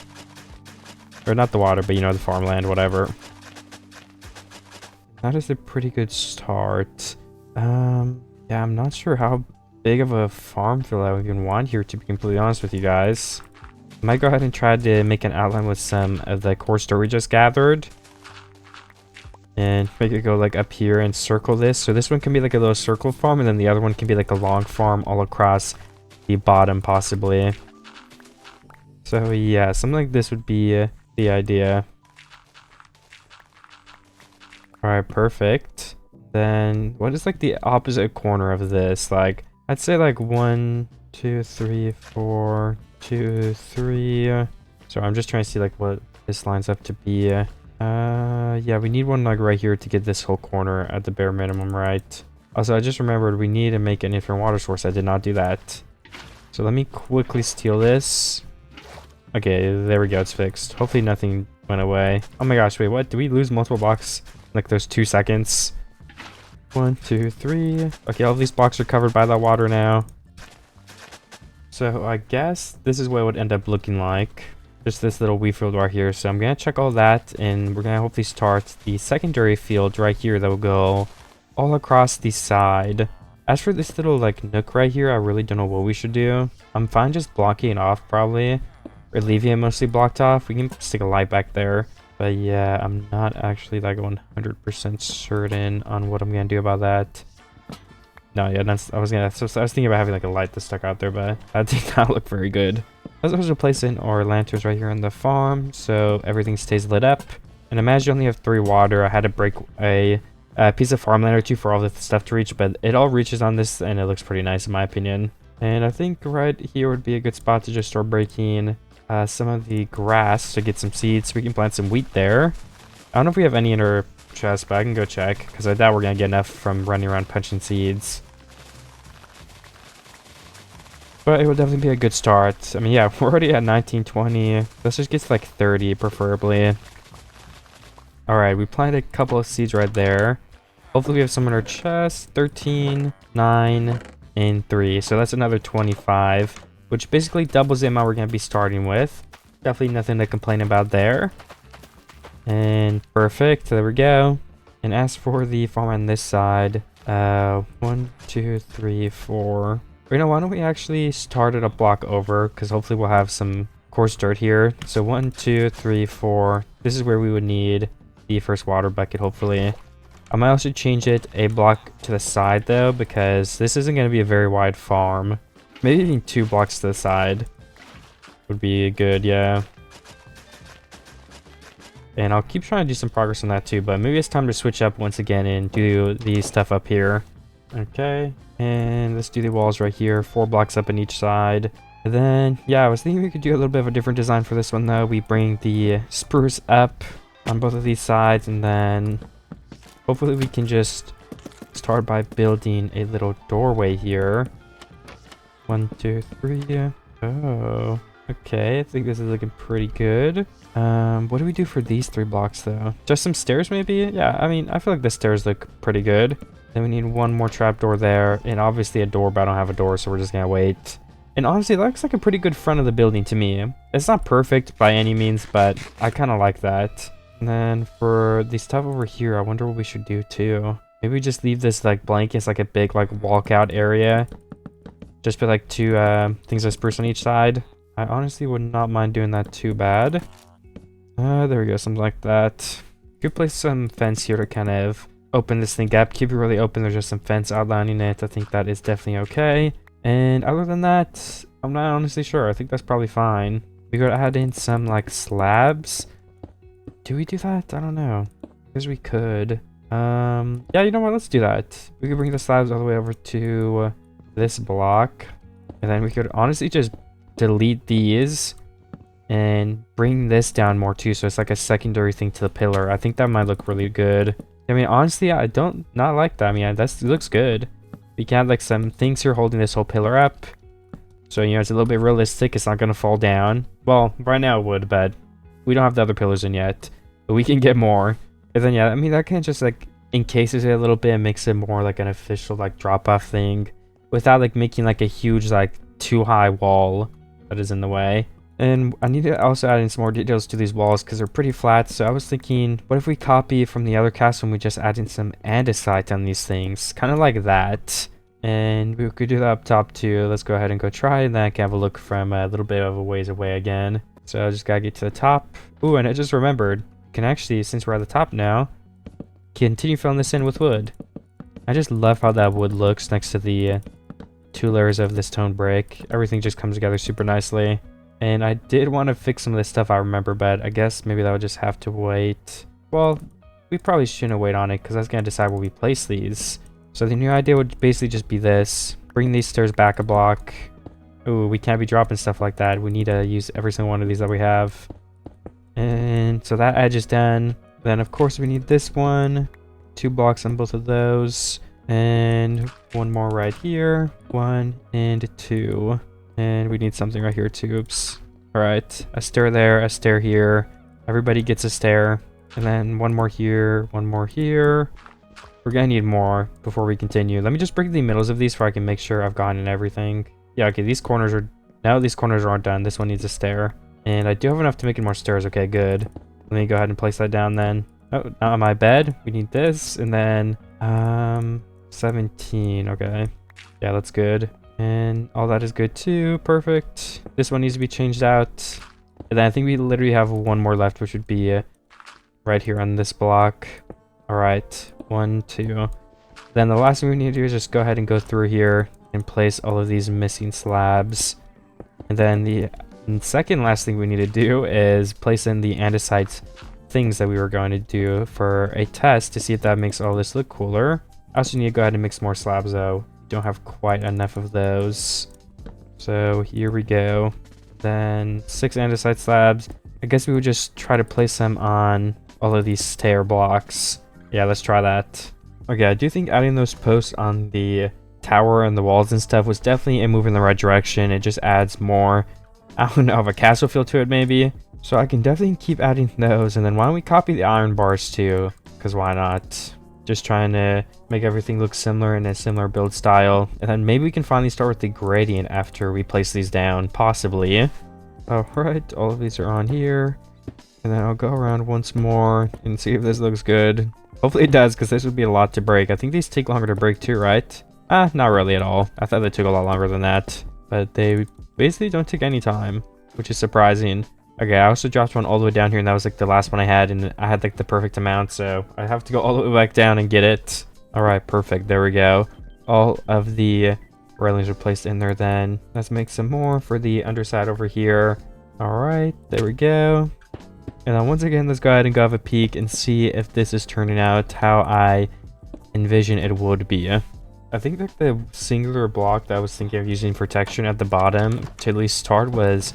Or not the water, but you know, the farmland, whatever. That is a pretty good start. Yeah, I'm not sure how big of a farm field I even want here, to be completely honest with you guys. I might go ahead and try to make an outline with some of the coarse dirt we just gathered. And make it go like up here and circle this. So this one can be like a little circle farm, and then the other one can be like a long farm all across the bottom, possibly. So yeah, something like this would be the idea. Alright, perfect. Then what is like the opposite corner of this? Like, I'd say like 1, 2, 3, 4, 2, 3. So I'm just trying to see like what this lines up to be. Yeah, we need one like right here to get this whole corner at the bare minimum, right? Also, I just remembered we need to make an infinite water source. I did not do that. So let me quickly steal this. Okay, there we go. It's fixed. Hopefully nothing went away. Oh my gosh, wait, what? Did we lose multiple blocks? Like those 2 seconds? 1, 2, 3. Okay, all of these blocks are covered by that water now. So I guess this is what it would end up looking like. Just this little wheat field right here. So I'm gonna check all that, and we're gonna hopefully start the secondary field right here that will go all across the side. As for this little like nook right here, I really don't know what we should do. I'm fine just blocking it off probably, or leaving it mostly blocked off. We can stick a light back there. But yeah, I'm not actually like 100% certain on what I'm gonna do about that. No, yeah, I was thinking about having like a light that stuck out there, but that did not look very good. I was also placing our lanterns right here on the farm, so everything stays lit up. And imagine you only have 3 water. I had to break a piece of farmland or 2 for all the stuff to reach, but it all reaches on this, and it looks pretty nice in my opinion. And I think right here would be a good spot to just start breaking some of the grass to get some seeds. We can plant some wheat there. I don't know if we have any in our chest, but I can go check, because I doubt we're gonna get enough from running around punching seeds. But it would definitely be a good start. I mean, yeah, we're already at 19, 20. Let's just get to like 30, preferably. Alright, we planted a couple of seeds right there. Hopefully we have some in our chest. 13, 9, and 3. So that's another 25. Which basically doubles the amount we're going to be starting with. Definitely nothing to complain about there. And perfect. There we go. And as for the farm on this side, 1, 2, 3, 4. You know, why don't we actually start it a block over? Because hopefully we'll have some coarse dirt here. So 1, 2, 3, 4. This is where we would need the first water bucket, hopefully. I might also change it a block to the side though, because this isn't going to be a very wide farm. Maybe even 2 blocks to the side would be good, yeah. And I'll keep trying to do some progress on that too, but maybe it's time to switch up once again and do the stuff up here. Okay, and let's do the walls right here, 4 blocks up on each side. And then, yeah, I was thinking we could do a little bit of a different design for this one though. We bring the spruce up on both of these sides, and then hopefully we can just start by building a little doorway here. 1, 2, 3. Oh, okay. I think this is looking pretty good. What do we do for these 3 blocks though? Just some stairs maybe? Yeah, I mean, I feel like the stairs look pretty good. Then we need 1 more trapdoor there, and obviously a door, but I don't have a door, so we're just gonna wait. And honestly, that looks like a pretty good front of the building to me. It's not perfect by any means, but I kind of like that. And then for the stuff over here, I wonder what we should do too. Maybe we just leave this like blank as like a big like walkout area. Just put like two things of spruce on each side. I honestly would not mind doing that too bad. There we go, something like that. Could place some fence here to kind of open this thing up. Keep it really open. There's just some fence outlining it. I think that is definitely okay. And other than that, I'm not honestly sure. I think that's probably fine. We could add in some like slabs. Do we do that? I don't know. Because we could. Yeah, you know what? Let's do that. We could bring the slabs all the way over to this block. And then we could honestly just delete these and bring this down more too. So it's like a secondary thing to the pillar. I think that might look really good. I mean, honestly, I don't not like that. I mean, it looks good. We can have like some things here holding this whole pillar up. So, you know, it's a little bit realistic. It's not going to fall down. Well, right now it would, but we don't have the other pillars in yet. But we can get more. And then, yeah, I mean, that kind of just like encases it a little bit and makes it more like an official like drop-off thing. Without like making like a huge like too high wall that is in the way. And I need to also add in some more details to these walls because they're pretty flat. So I was thinking, what if we copy from the other castle and we just add in some andesite on these things? Kind of like that. And we could do that up top too. Let's go ahead and go try, and then I can have a look from a little bit of a ways away again. So I just gotta get to the top. Ooh, and I just remembered, you can actually, since we're at the top now, continue filling this in with wood. I just love how that wood looks next to the two layers of this stone brick. Everything just comes together super nicely. And I did want to fix some of this stuff, I remember, but I guess maybe that would just have to wait. Well, we probably shouldn't wait on it because I was going to decide where we place these. So the new idea would basically just be this. Bring these stairs back a block. Ooh, we can't be dropping stuff like that. We need to use every single one of these that we have. And so that edge is done. Then, of course, we need this one. 2 blocks on both of those. And one more right here. 1 and 2. And we need something right here too. Oops. Alright. A stair there, a stair here. Everybody gets a stair. And then one more here, one more here. We're gonna need more before we continue. Let me just break the middles of these so I can make sure I've gotten everything. Yeah, okay, these corners are... Now these corners aren't done. This one needs a stair. And I do have enough to make it more stairs. Okay, good. Let me go ahead and place that down then. Oh, not on my bed. We need this. And then... 17. Okay. Yeah, that's good. And all that is good too. Perfect. This one needs to be changed out. And then I think we literally have one more left, which would be right here on this block. Alright. 1, 2. Then the last thing we need to do is just go ahead and go through here and place all of these missing slabs. And then the second last thing we need to do is place in the andesite things that we were going to do for a test to see if that makes all this look cooler. I also need to go ahead and mix more slabs though. Don't have quite enough of those. So here we go. Then 6 andesite slabs. I guess we would just try to place them on all of these stair blocks. Yeah, let's try that. Okay, I do think adding those posts on the tower and the walls and stuff was definitely a move in the right direction. It just adds more, I don't know, of a castle feel to it maybe. So I can definitely keep adding those. And then why don't we copy the iron bars too? Because why not? Just trying to make everything look similar in a similar build style. And then maybe we can finally start with the gradient after we place these down, possibly. Alright, all of these are on here. And then I'll go around once more and see if this looks good. Hopefully it does, because this would be a lot to break. I think these take longer to break too, right? Not really at all. I thought they took a lot longer than that. But they basically don't take any time, which is surprising. Okay, I also dropped one all the way down here, and that was like the last one I had, and I had like the perfect amount, so I have to go all the way back down and get it. Alright, perfect. There we go. All of the railings are placed in there then. Let's make some more for the underside over here. Alright, there we go. And then once again, let's go ahead and go have a peek and see if this is turning out how I envision it would be. I think that the singular block that I was thinking of using for texture at the bottom to at least start was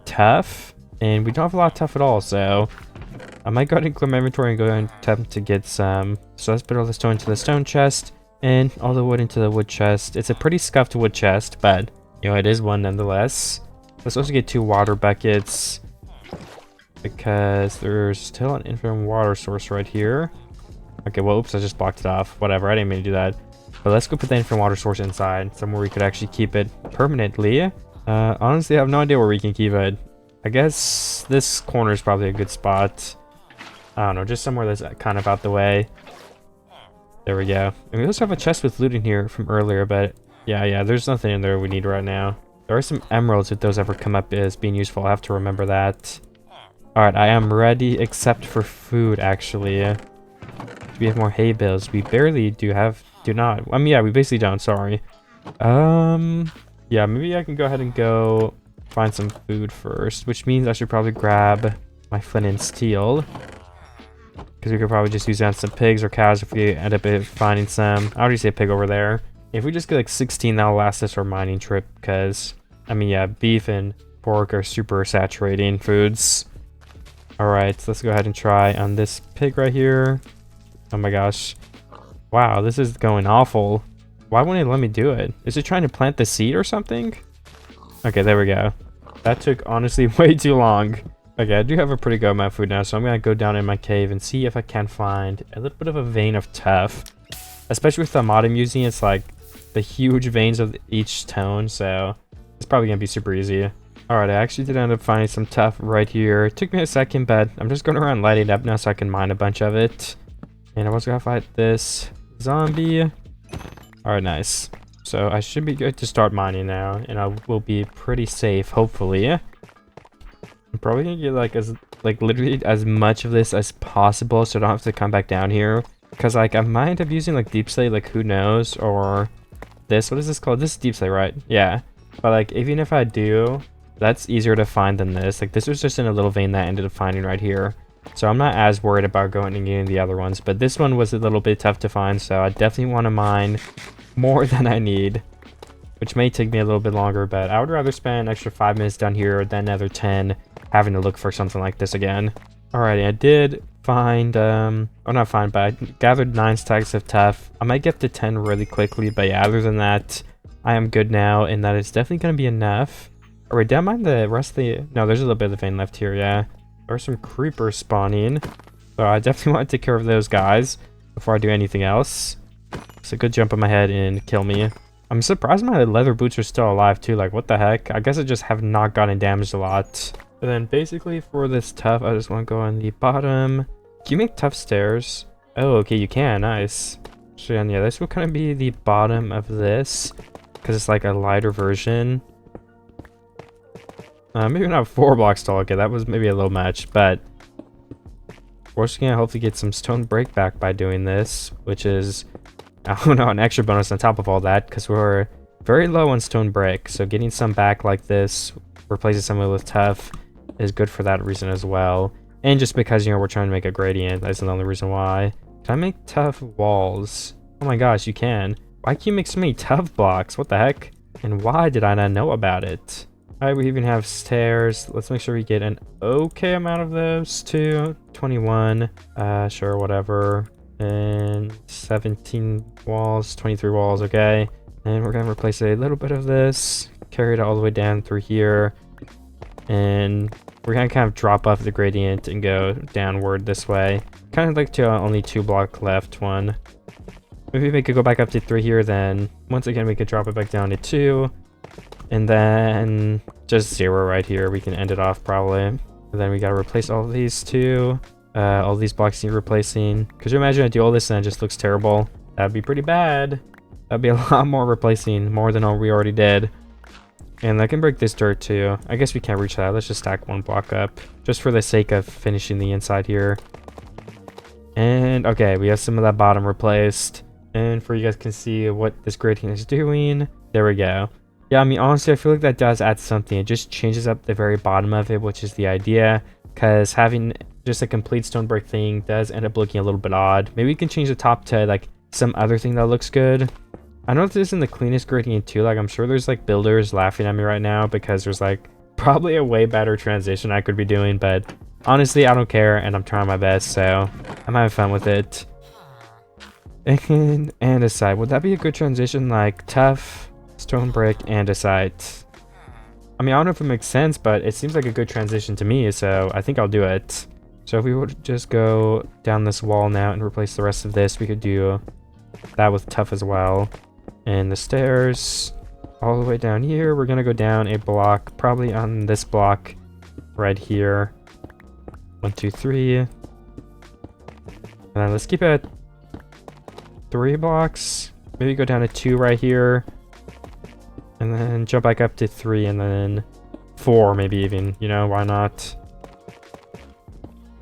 tough. And we don't have a lot of tough at all, so I might go ahead and clear my inventory and go and attempt to get some. So let's put all the stone into the stone chest and all the wood into the wood chest. It's a pretty scuffed wood chest, but you know, it is one nonetheless. Let's also get 2 water buckets because there's still an infinite water source right here. Okay, well, oops, I just blocked it off. Whatever, I didn't mean to do that. But let's go put the infinite water source inside, somewhere we could actually keep it permanently. Honestly, I have no idea where we can keep it. I guess this corner is probably a good spot. I don't know, just somewhere that's kind of out the way. There we go. And we also have a chest with loot in here from earlier, but yeah, there's nothing in there we need right now. There are some emeralds if those ever come up as being useful. I have to remember that. Alright, I am ready except for food, actually. Do we have more hay bales? We barely do not. I mean, yeah, we basically don't, sorry. Yeah, maybe I can go ahead and go find some food first, which means I should probably grab my flint and steel. Because we could probably just use that on some pigs or cows if we end up finding some. I already see a pig over there. If we just get like 16, that'll last us our mining trip. Because, I mean, yeah, beef and pork are super saturating foods. Alright, so let's go ahead and try on this pig right here. Oh my gosh. Wow, this is going awful. Why wouldn't it let me do it? Is it trying to plant the seed or something? Okay, there we go. That took, honestly, way too long. Okay, I do have a pretty good amount of food now, so I'm gonna go down in my cave and see if I can find a little bit of a vein of tuff. Especially with the mod I'm using, it's like the huge veins of each stone, so it's probably gonna be super easy. Alright, I actually did end up finding some tuff right here. It took me a second, but I'm just going around lighting it up now so I can mine a bunch of it. And I was gonna fight this zombie. Alright, nice. So I should be good to start mining now, and I will be pretty safe, hopefully. I'm probably gonna get like literally as much of this as possible so I don't have to come back down here. Because like I might end up using like deep slate, like who knows, or this, what is this called? This is deep slate, right? Yeah. But like even if I do, that's easier to find than this. Like this was just in a little vein that I ended up finding right here. So I'm not as worried about going and getting the other ones. But this one was a little bit tough to find, so I definitely want to mine more than I need. Which may take me a little bit longer, but I would rather spend an extra 5 minutes down here than another 10 having to look for something like this again. Alrighty, I did find, oh not find, but I gathered 9 stacks of tuff. I might get to 10 really quickly, but yeah, other than that, I am good now, and that is definitely going to be enough. Alright, did I mine the rest of the, no, there's a little bit of the vein left here, yeah. There are some creepers spawning, so I definitely want to take care of those guys before I do anything else. So good jump on my head and kill me. I'm surprised my leather boots are still alive too, like what the heck? I guess I just have not gotten damaged a lot. And then basically for this tuff, I just want to go on the bottom. Can you make tuff stairs? Oh, okay, you can, nice. So yeah, this will kind of be the bottom of this, because it's like a lighter version. Maybe not 4 blocks tall, okay, that was maybe a little much, but we're just gonna hopefully get some stone break back by doing this, which is, I don't know, an extra bonus on top of all that, because we're very low on stone break, so getting some back like this, replacing some with tuff, is good for that reason as well. And just because, you know, we're trying to make a gradient, that's the only reason why. Can I make tuff walls? Oh my gosh, you can. Why can you make so many tuff blocks? What the heck? And why did I not know about it? Alright, we even have stairs. Let's make sure we get an okay amount of those too. 21. Sure, whatever. And 17 walls, 23 walls, okay. And we're gonna replace a little bit of this. Carry it all the way down through here. And we're gonna kind of drop off the gradient and go downward this way. Kind of like to only 2 block left one. Maybe we could go back up to 3 here, then once again we could drop it back down to 2. And then just 0 right here. We can end it off probably. And then we gotta replace all of these too. All these blocks need replacing. Could you imagine I do all this and it just looks terrible? That'd be pretty bad. That'd be a lot more replacing, more than all we already did. And I can break this dirt too. I guess we can't reach that. Let's just stack 1 block up, just for the sake of finishing the inside here. And okay, we have some of that bottom replaced. And for you guys can see what this gradient is doing. There we go. Yeah, I mean, honestly, I feel like that does add something. It just changes up the very bottom of it, which is the idea. Because having just a complete stone brick thing does end up looking a little bit odd. Maybe we can change the top to like some other thing that looks good. I know this isn't the cleanest gradient too. Like, I'm sure there's like builders laughing at me right now because there's like probably a way better transition I could be doing. But honestly, I don't care and I'm trying my best. So I'm having fun with it. And andesite. Would that be a good transition? Like tuff, stone brick, andesite. I mean, I don't know if it makes sense, but it seems like a good transition to me. So I think I'll do it. So if we would just go down this wall now and replace the rest of this, we could do that with tuff as well. And the stairs. all the way down here. We're gonna go down a block, probably on this block right here. 1, 2, 3. And then let's keep it at 3 blocks. Maybe go down to 2 right here. And then jump back up to 3 and then 4 maybe even, you know, why not?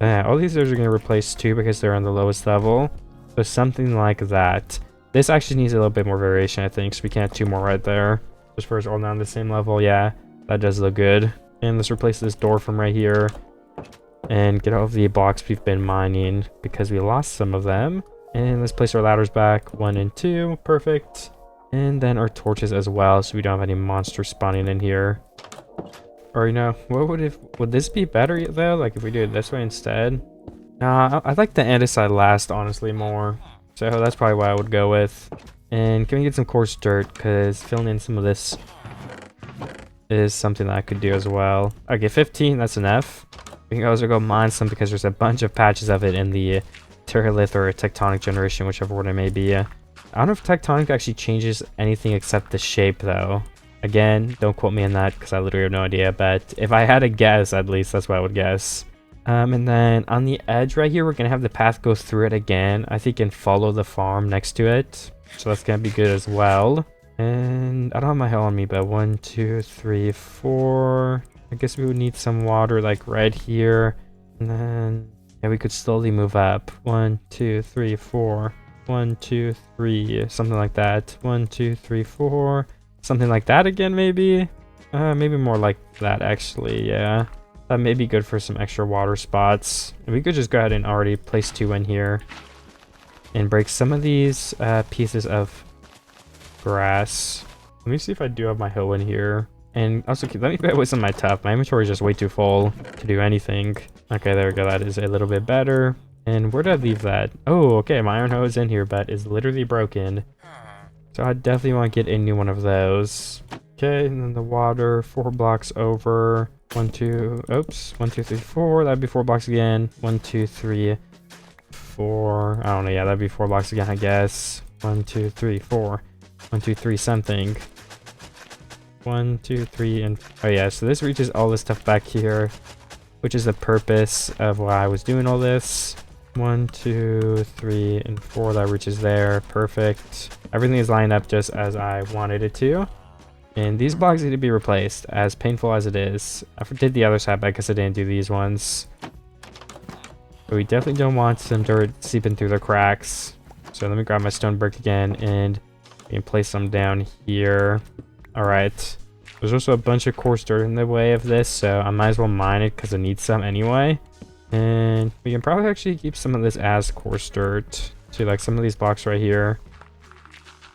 Yeah, all these doors are going to replace 2 because they're on the lowest level. So something like that. This actually needs a little bit more variation, I think, so we can have 2 more right there. Just for us all down the same level, yeah, that does look good. And let's replace this door from right here. And get all of the blocks we've been mining because we lost some of them. And let's place our ladders back, 1 and 2, perfect. And then our torches as well, so we don't have any monsters spawning in here. Or, you know, what would this be better though? Like if we do it this way instead? Nah, I like the andesite last, honestly, more. So that's probably what I would go with. And can we get some coarse dirt? Because filling in some of this is something that I could do as well. Okay, 15, that's enough. We can also go mine some because there's a bunch of patches of it in the Terralith or Tectonic generation, whichever one it may be. I don't know if Tectonic actually changes anything except the shape though. Again, don't quote me on that because I literally have no idea, but if I had a guess, at least that's what I would guess. And then on the edge right here, we're going to have the path go through it again. I think and follow the farm next to it. So that's going to be good as well. And I don't have my hell on me, but 1, 2, 3, 4. I guess we would need some water like right here. And then, yeah, we could slowly move up. 1, 2, 3, 4. 1, 2, 3. Something like that. 1, 2, 3, 4. Something like that again, maybe? Maybe more like that, actually, yeah. That may be good for some extra water spots. We could just go ahead and already place 2 in here. And break some of these pieces of grass. Let me see if I do have my hoe in here. And also, let me put away some of my tuff. My inventory is just way too full to do anything. Okay, there we go. That is a little bit better. And where did I leave that? Oh, okay, my iron hoe is in here, but is literally broken. So I definitely want to get a new one of those. Okay, and then the water, 4 blocks over. 1, 2, oops, 1, 2, 3, 4. That'd be 4 blocks again. 1, 2, 3, 4. I don't know, yeah, that'd be 4 blocks again, I guess. 1, 2, 3, 4. 1, 2, 3, something. 1, 2, 3, and oh yeah, so this reaches all this stuff back here, which is the purpose of why I was doing all this. 1, 2, 3, and 4. That reaches there. Perfect. Everything is lined up just as I wanted it to. And these blocks need to be replaced, as painful as it is. I did the other side, but I guess I didn't do these ones. But we definitely don't want some dirt seeping through the cracks. So let me grab my stone brick again, and we can place some down here. Alright. There's also a bunch of coarse dirt in the way of this, so I might as well mine it because I need some anyway. And we can probably actually keep some of this as coarse dirt to like some of these blocks right here.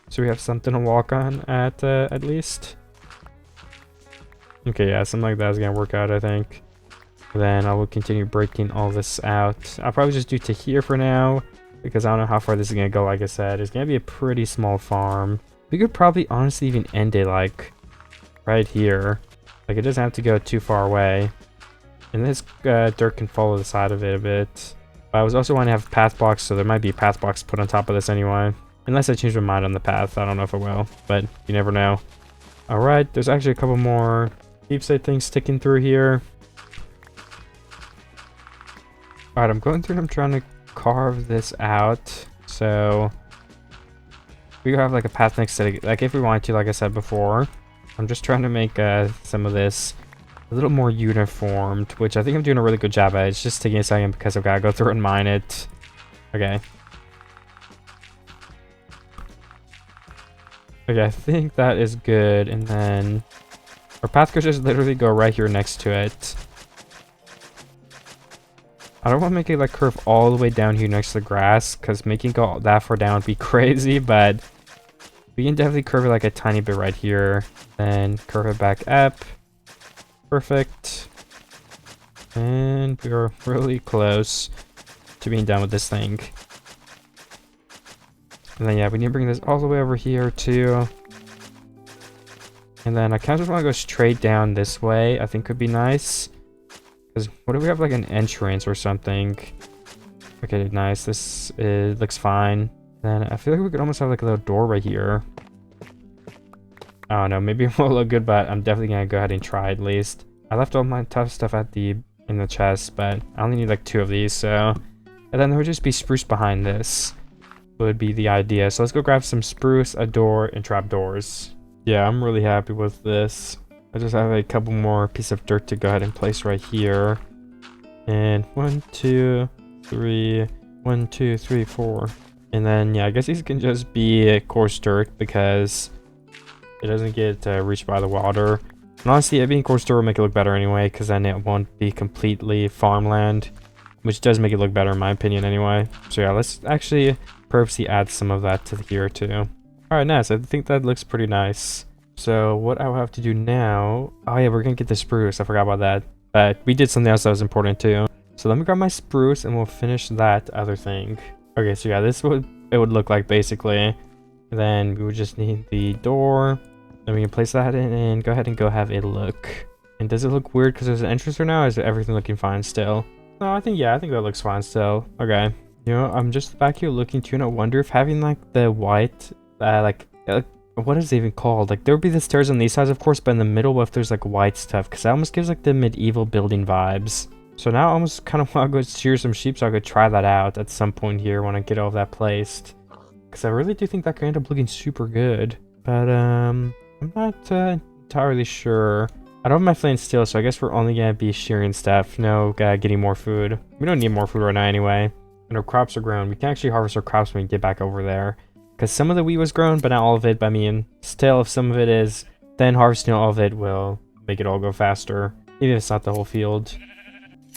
So we have something to walk on at least. Okay, yeah, something like that is gonna work out, I think. Then I will continue breaking all this out. I'll probably just do to here for now, because I don't know how far this is gonna go. Like I said, it's gonna be a pretty small farm. We could probably honestly even end it like right here. Like it doesn't have to go too far away. And this dirt can follow the side of it a bit. But I was also wanting to have path blocks, so there might be path blocks put on top of this anyway. Unless I change my mind on the path. I don't know if I will, but you never know. Alright, there's actually a couple more deep side things sticking through here. Alright, I'm going through and I'm trying to carve this out. So we have like a path next to it, like if we want to, like I said before. I'm just trying to make some of this a little more uniformed, which I think I'm doing a really good job at. It's just taking a second because I've got to go through and mine it. Okay. Okay, I think that is good. And then our path could just literally go right here next to it. I don't want to make it like curve all the way down here next to the grass, because making it go that far down would be crazy, but we can definitely curve it like a tiny bit right here. Then curve it back up. Perfect. And we are really close to being done with this thing. And then, yeah, we need to bring this all the way over here, too. And then I kind of just want to go straight down this way. I think could be nice. Because what if we have, like, an entrance or something? Okay, nice. This looks fine. Then I feel like we could almost have, like, a little door right here. I don't know, maybe it won't look good, but I'm definitely gonna go ahead and try at least. I left all my tough stuff at in the chest, but I only need like 2 of these, so. And then there would just be spruce behind this. Would be the idea. So let's go grab some spruce, a door, and trapdoors. Yeah, I'm really happy with this. I just have a couple more pieces of dirt to go ahead and place right here. And 1, 2, 3, 1, 2, 3, 4. And then, yeah, I guess these can just be coarse dirt because it doesn't get reached by the water. And honestly, it being coarse dirt will make it look better anyway, because then it won't be completely farmland, which does make it look better in my opinion anyway. So yeah, let's actually purposely add some of that to here too. Alright, nice. I think that looks pretty nice. So what I will have to do now... Oh yeah, we're gonna get the spruce. I forgot about that. But we did something else that was important too. So let me grab my spruce and we'll finish that other thing. Okay, so yeah, this is what it would look like basically. Then we would just need the door. Then we can place that in and go ahead and go have a look. And does it look weird because there's an entrance right now, or is everything looking fine still? No, I think that looks fine still. Okay. You know, I'm just back here looking too, and I wonder if having like the white, what is it even called? Like there would be the stairs on these sides, of course, but in the middle, what if there's like white stuff? Because that almost gives like the medieval building vibes. So now I almost kind of want to go shear some sheep so I could try that out at some point here when I get all of that placed. Because I really do think that could end up looking super good. But I'm not entirely sure. I don't have my flint steel, so I guess we're only gonna be shearing stuff. No, getting more food. We don't need more food right now anyway. And our crops are grown. We can actually harvest our crops when we get back over there. Because some of the wheat was grown, but not all of it. But I mean, still, if some of it is, then harvesting all of it will make it all go faster. Even if it's not the whole field.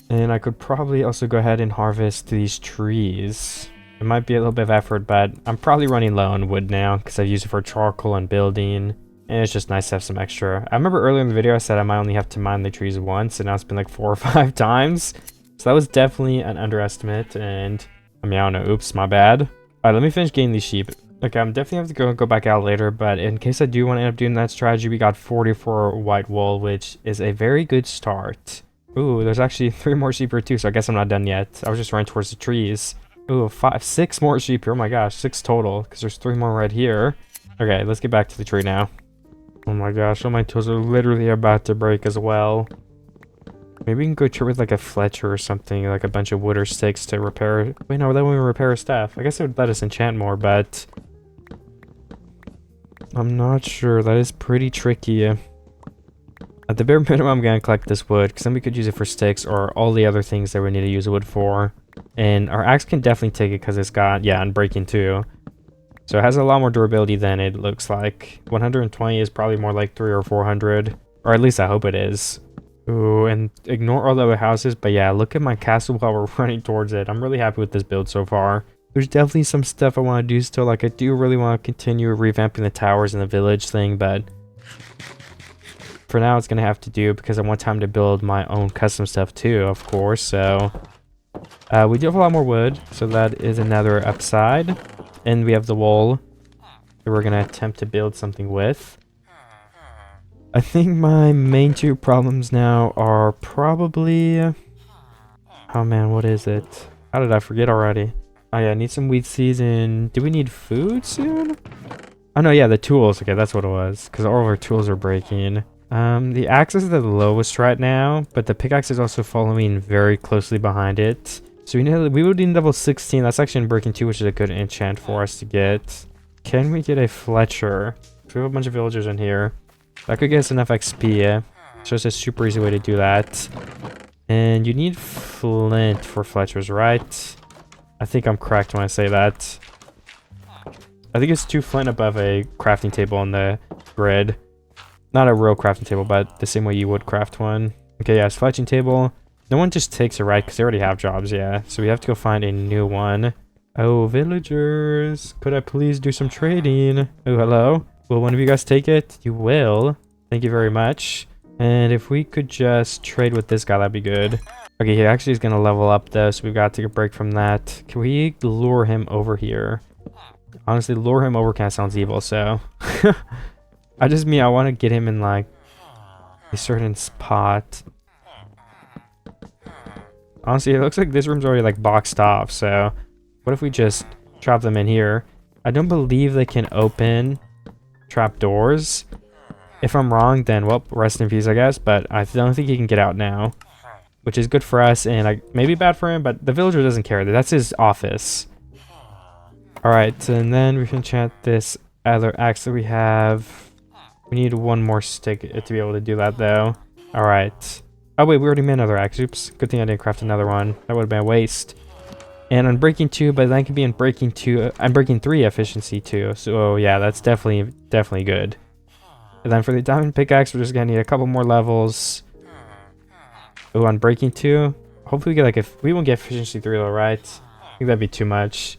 And I could probably also go ahead and harvest these trees. It might be a little bit of effort, but I'm probably running low on wood now because I've used it for charcoal and building. And it's just nice to have some extra. I remember earlier in the video I said I might only have to mine the trees once, and now it's been like 4 or 5 times. So that was definitely an underestimate, and I mean, I don't know, oops, my bad. Alright, let me finish getting these sheep. Okay, I'm definitely have to go back out later, but in case I do want to end up doing that strategy, we got 44 white wool, which is a very good start. Ooh, there's actually 3 more sheep here too, so I guess I'm not done yet. I was just running towards the trees. Ooh, 6 more sheep here, oh my gosh, 6 total, because there's 3 more right here. Okay, let's get back to the tree now. Oh my gosh, all my tools are literally about to break as well. Maybe we can go trade with like a Fletcher or something, like a bunch of wood or sticks to repair. Wait, no, that won't even repair our stuff. I guess it would let us enchant more, but I'm not sure. That is pretty tricky. At the bare minimum, I'm gonna collect this wood because then we could use it for sticks or all the other things that we need to use wood for. And our axe can definitely take it because it's got, yeah, and breaking too. So it has a lot more durability than it looks like. 120 is probably more like 300 or 400. Or at least I hope it is. Ooh, and ignore all the other houses. But yeah, look at my castle while we're running towards it. I'm really happy with this build so far. There's definitely some stuff I want to do still. Like I do really want to continue revamping the towers and the village thing. But for now it's going to have to do because I want time to build my own custom stuff too, of course. So we do have a lot more wood. So that is another upside. And we have the wool that we're going to attempt to build something with. I think my main 2 problems now are probably... Oh man, what is it? How did I forget already? Oh yeah, I need some wheat seeds and... Do we need food soon? Oh no, yeah, the tools. Okay, that's what it was. Because all of our tools are breaking. The axe is the lowest right now, but the pickaxe is also following very closely behind it. So we would need level 16. That's actually in breaking 2, which is a good enchant for us to get. Can we get a Fletcher? We have a bunch of villagers in here. That could get us enough XP. It's just a super easy way to do that. And you need flint for Fletchers, right? I think I'm correct when I say that. I think it's 2 flint above a crafting table on the grid. Not a real crafting table, but the same way you would craft one. Okay, yeah, it's fletching table. No one just takes it, right? Because they already have jobs, yeah. So we have to go find a new one. Oh, villagers. Could I please do some trading? Oh, hello. Will one of you guys take it? You will. Thank you very much. And if we could just trade with this guy, that'd be good. Okay, he actually is going to level up, though, so we've got to take a break from that. Can we lure him over here? Honestly, lure him over kind of sounds evil, so... I want to get him in, like, a certain spot. Honestly, it looks like this room's already, like, boxed off, so... What if we just trap them in here? I don't believe they can open trap doors. If I'm wrong, then, well, rest in peace, I guess. But I don't think he can get out now, which is good for us and maybe bad for him, but the villager doesn't care. That's his office. Alright, and then we can enchant this other axe that we have. We need one more stick to be able to do that, though. Alright. Oh, wait, we already made another axe. Oops. Good thing I didn't craft another one. That would have been a waste. And on breaking 2, but that can be in breaking 2, and breaking 3 efficiency too. So, yeah, that's definitely good. And then for the diamond pickaxe, we're just gonna need a couple more levels. Oh, on breaking 2, hopefully we get we won't get efficiency 3 though, right? I think that'd be too much.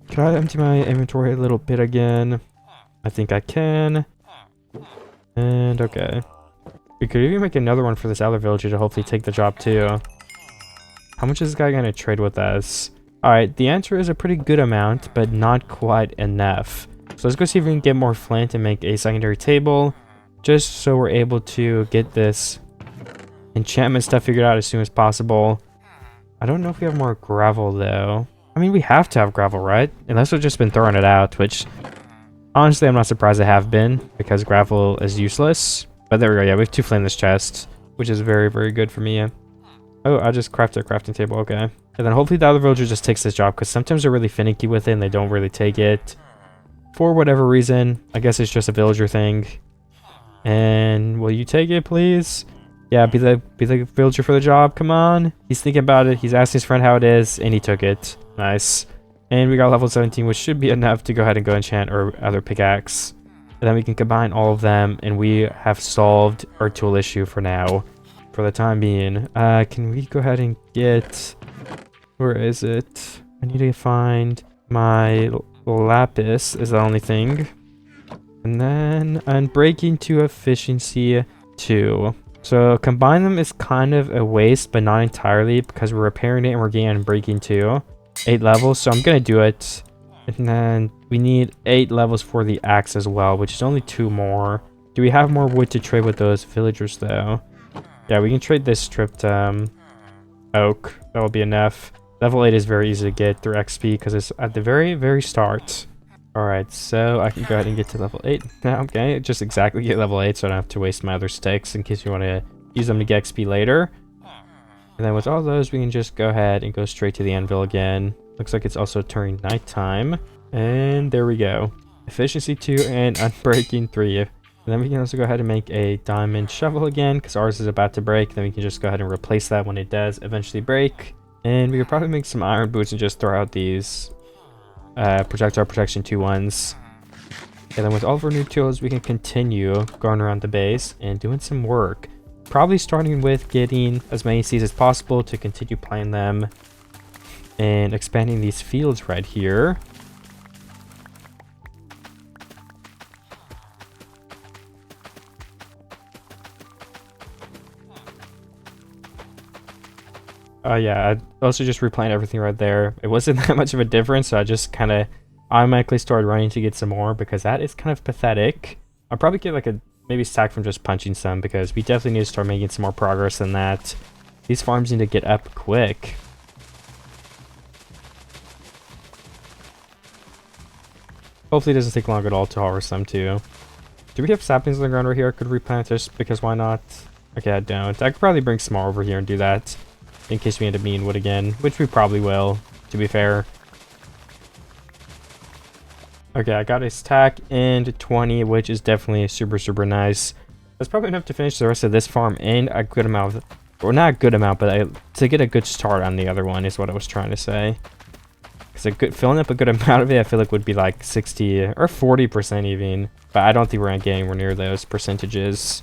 Can I empty my inventory a little bit again? I think I can. And okay. We could even make another one for this other villager to hopefully take the job too. How much is this guy gonna trade with us? Alright, the answer is a pretty good amount, but not quite enough. So let's go see if we can get more flint and make a secondary table, just so we're able to get this enchantment stuff figured out as soon as possible. I don't know if we have more gravel though. I mean, we have to have gravel, right? Unless we've just been throwing it out, which honestly I'm not surprised I have been, because gravel is useless. But there we go, yeah, we have 2 flint in this chest, which is very, very good for me. Oh, I just crafted a crafting table, okay. And then hopefully the other villager just takes this job, because sometimes they're really finicky with it and they don't really take it. For whatever reason, I guess it's just a villager thing. And will you take it, please? Yeah, be the villager for the job. Come on. He's thinking about it. He's asking his friend how it is, and he took it. Nice. And we got level 17, which should be enough to go ahead and go enchant our other pickaxe. And then we can combine all of them, and we have solved our tool issue for now, for the time being. Can we go ahead and get... Where is it? I need to find my... lapis is the only thing. And then on breaking 2 efficiency 2. So combine them is kind of a waste, but not entirely, because we're repairing it and we're getting on breaking 2. 8 levels, so I'm gonna do it. And then we need 8 levels for the axe as well, which is only 2 more. Do we have more wood to trade with those villagers though? Yeah, we can trade this stripped oak. That will be enough. Level 8 is very easy to get through XP because it's at the very, very start. Alright, so I can go ahead and get to level 8 now. Okay, just exactly get level 8 so I don't have to waste my other sticks in case you want to use them to get XP later. And then with all those, we can just go ahead and go straight to the anvil again. Looks like it's also turning nighttime. And there we go. Efficiency 2 and unbreaking 3. And then we can also go ahead and make a diamond shovel again because ours is about to break. Then we can just go ahead and replace that when it does eventually break. And we could probably make some iron boots and just throw out these projectile protection 2 ones. And then with all of our new tools, we can continue going around the base and doing some work. Probably starting with getting as many seeds as possible to continue planting them. And expanding these fields right here. Yeah, I also just replanted everything right there. It wasn't that much of a difference, so I just kind of automatically started running to get some more because that is kind of pathetic. I'll probably get like a maybe stack from just punching some because we definitely need to start making some more progress than that. These farms need to get up quick. Hopefully it doesn't take long at all to harvest them too. Do we have saplings on the ground right here? I could replant this because why not? Okay, I don't. I could probably bring some more over here and do that. In case we end up needing wood again, which we probably will, to be fair. Okay, I got a stack and 20, which is definitely super, super nice. That's probably enough to finish the rest of this farm and a good amount of, or not a good amount, but to get a good start on the other one is what I was trying to say. Because filling up a good amount of it, I feel like would be like 60 or 40% even. But I don't think we're going to get anywhere near those percentages.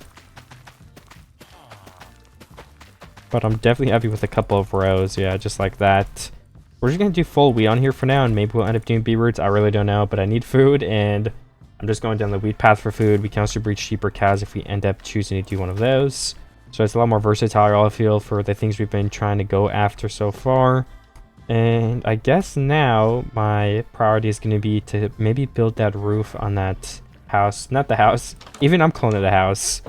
But I'm definitely happy with a couple of rows, yeah, just like that. We're just going to do full wheat on here for now, and maybe we'll end up doing bee roots. I really don't know, but I need food, and I'm just going down the wheat path for food. We can also breed sheep or cows if we end up choosing to do one of those. So it's a lot more versatile, I feel, for the things we've been trying to go after so far. And I guess now my priority is going to be to maybe build that roof on that house. Not the house. Even I'm calling it a house.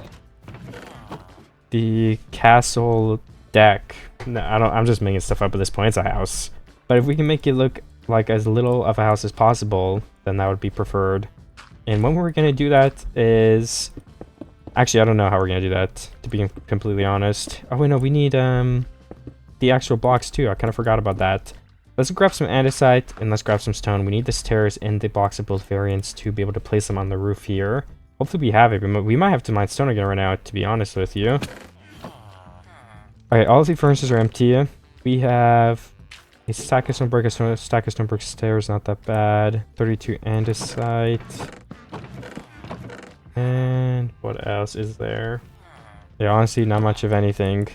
The castle deck. No, I'm just making stuff up at this point. It's a house. But if we can make it look like as little of a house as possible, then that would be preferred. And when we're going to do that is Actually, I don't know how we're gonna do that, to be completely honest. Oh wait, no, we need the actual blocks too. I kind of forgot about that. Let's grab some andesite and let's grab some stone. We need the stairs and the blocks of both variants to be able to place them on the roof here. Hopefully we have it. We might have to mine stone again right now, to be honest with you. Alright, all of the furnaces are empty. We have a stack of stone brick, a stack of stone brick stairs, not that bad. 32 andesite. And what else is there? Yeah, honestly, not much of anything.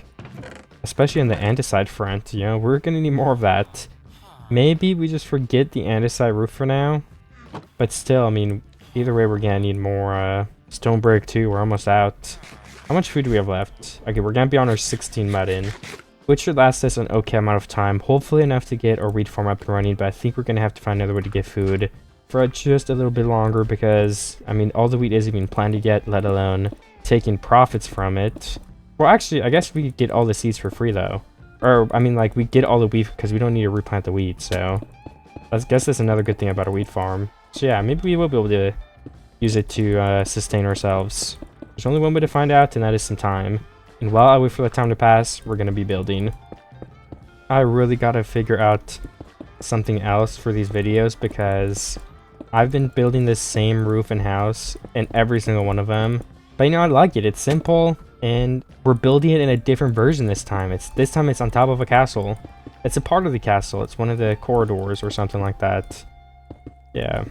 Especially in the andesite front, you know, we're gonna need more of that. Maybe we just forget the andesite roof for now. But still, I mean, either way, we're gonna need more stone brick too. We're almost out. How much food do we have left? Okay, we're gonna be on our 16 mud in, which should last us an okay amount of time. Hopefully enough to get our wheat farm up and running, but I think we're gonna have to find another way to get food for just a little bit longer because, I mean, all the wheat isn't even planted yet, let alone taking profits from it. Well, actually, I guess we could get all the seeds for free though. Or, I mean, like, we get all the wheat because we don't need to replant the wheat, so I guess that's another good thing about a wheat farm. So yeah, maybe we will be able to use it to sustain ourselves. There's only one way to find out, and that is some time. And while I wait for the time to pass, we're going to be building. I really got to figure out something else for these videos because I've been building this same roof and house in every single one of them. But you know, I like it. It's simple. And we're building it in a different version this time. This time it's on top of a castle. It's a part of the castle. It's one of the corridors or something like that. Yeah.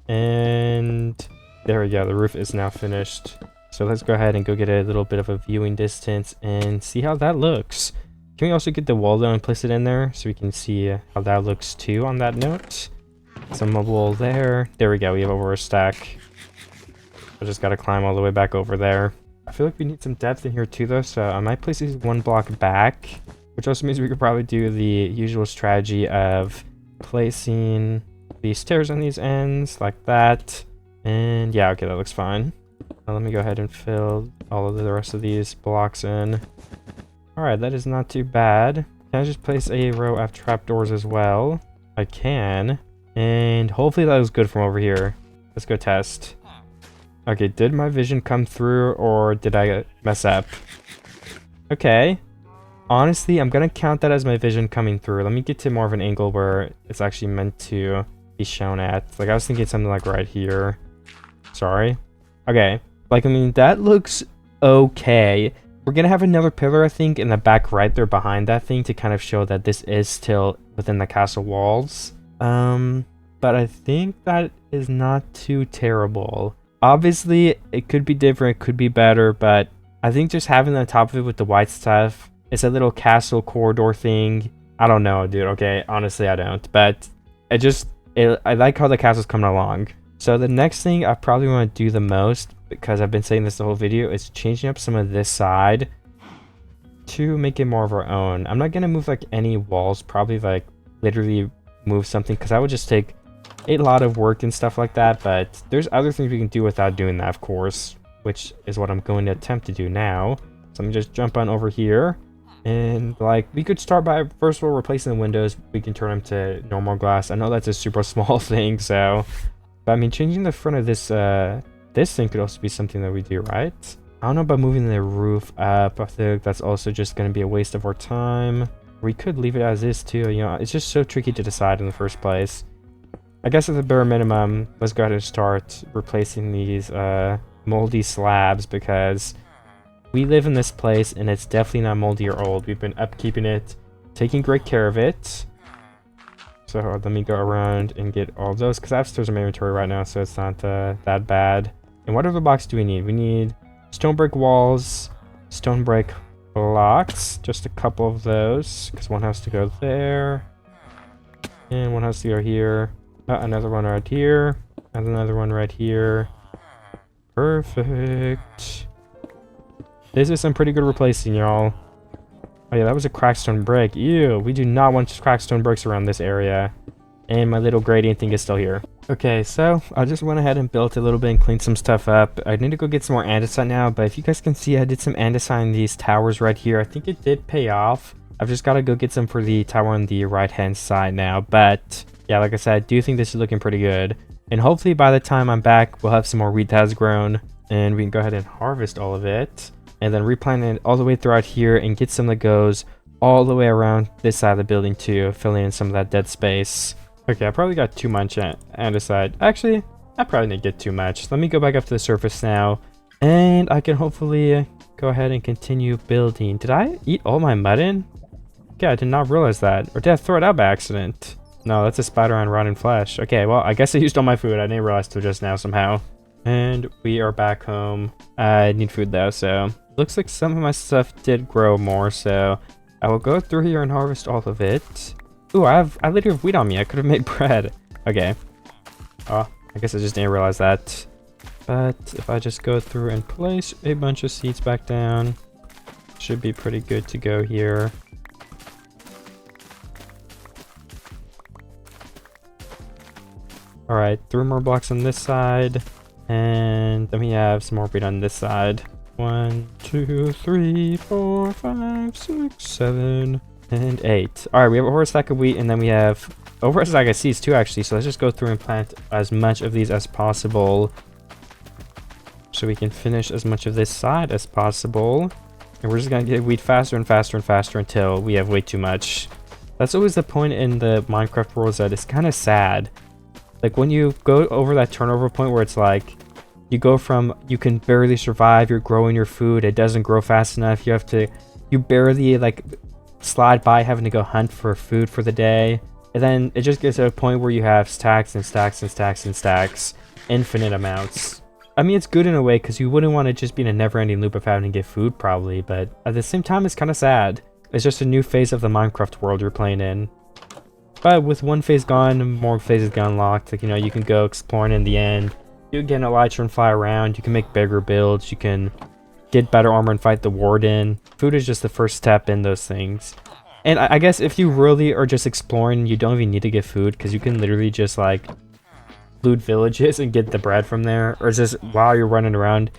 And there we go. The roof is now finished. So let's go ahead and go get a little bit of a viewing distance and see how that looks. Can we also get the wall though and place it in there so we can see how that looks too on that note? Some wool there. There we go. We have over a stack. I just got to climb all the way back over there. I feel like we need some depth in here too though, so I might place these one block back, which also means we could probably do the usual strategy of placing the stairs on these ends like that. And yeah, okay, that looks fine. Now let me go ahead and fill all of the rest of these blocks in. Alright, that is not too bad. Can I just place a row of trapdoors as well? I can. And hopefully that was good from over here. Let's go test. Okay, did my vision come through or did I mess up? Okay. Honestly, I'm gonna count that as my vision coming through. Let me get to more of an angle where it's actually meant to be shown at. Like, I was thinking something like right here. Sorry. Okay. Like, I mean, that looks okay. We're gonna have another pillar, I think, in the back right there behind that thing to kind of show that this is still within the castle walls. But I think that is not too terrible. Obviously, it could be different, it could be better, but I think just having the top of it with the white stuff, it's a little castle corridor thing. I don't know, dude, okay? Honestly, I don't. But I like how the castle's coming along. So the next thing I probably want to do the most, because I've been saying this the whole video, is changing up some of this side to make it more of our own. I'm not going to move like any walls, probably like literally move something, because that would just take a lot of work and stuff like that, but there's other things we can do without doing that, of course, which is what I'm going to attempt to do now. So let me just jump on over here, and like we could start by first of all replacing the windows. We can turn them to normal glass. I know that's a super small thing, so, but I mean, changing the front of this this thing could also be something that we do, right? I don't know about moving the roof up. I think that's also just going to be a waste of our time. We could leave it as is too, you know. It's just so tricky to decide in the first place. I guess at the bare minimum, let's go ahead and start replacing these moldy slabs, because we live in this place and it's definitely not moldy or old. We've been upkeeping it, taking great care of it. So let me go around and get all those, because I have stairs in my inventory right now, so it's not that bad. And what other blocks do we need? We need stone brick walls, stone brick blocks, just a couple of those, because one has to go there, and one has to go here. Another one right here, and another one right here. Perfect. This is some pretty good replacing, y'all. Oh yeah, that was a cracked stone brick. Ew, we do not want cracked stone bricks around this area. And my little gradient thing is still here. Okay, so I just went ahead and built a little bit and cleaned some stuff up. I need to go get some more andesite now, but if you guys can see, I did some andesite in these towers right here. I think it did pay off. I've just got to go get some for the tower on the right-hand side now, but yeah, like I said, I do think this is looking pretty good. And hopefully by the time I'm back, we'll have some more wheat that has grown. and we can go ahead and harvest all of it, and then replant it all the way throughout here and get some that goes all the way around this side of the building too, filling in some of that dead space. Okay, I probably got too much andesite. Actually, I probably didn't get too much. Let me go back up to the surface now, and I can hopefully go ahead and continue building. Did I eat all my mutton? Okay, I did not realize that. Or did I throw it out by accident? No, that's a spider on rotten flesh. Okay, well, I guess I used all my food. I didn't realize till just now somehow. And we are back home. I need food though, so looks like some of my stuff did grow more, so I will go through here and harvest all of it. Ooh, I literally have wheat on me. I could have made bread. Okay. Oh, I guess I just didn't realize that. But if I just go through and place a bunch of seeds back down, should be pretty good to go here. Alright, 3 more blocks on this side, and then we have some more wheat on this side. 1, 2, 3, 4, 5, 6, 7, and 8. Alright, we have a whole stack of wheat, and then we have over a stack of seeds too, actually. So let's just go through and plant as much of these as possible, so we can finish as much of this side as possible. And we're just gonna get wheat faster and faster and faster until we have way too much. That's always the point in the Minecraft world, that it's kind of sad. Like when you go over that turnover point where it's like, you go from, you can barely survive, you're growing your food, it doesn't grow fast enough, you barely like slide by having to go hunt for food for the day. And then it just gets to a point where you have stacks and stacks and stacks and stacks, infinite amounts. I mean, it's good in a way because you wouldn't want to just be in a never-ending loop of having to get food probably, but at the same time, it's kind of sad. It's just a new phase of the Minecraft world you're playing in. But with one phase gone, more phases get unlocked. Like, you know, you can go exploring in the end. You can get an elytra and fly around. You can make bigger builds. You can get better armor and fight the warden. Food is just the first step in those things. And I guess if you really are just exploring, you don't even need to get food because you can literally just like loot villages and get the bread from there. Or just while you're running around,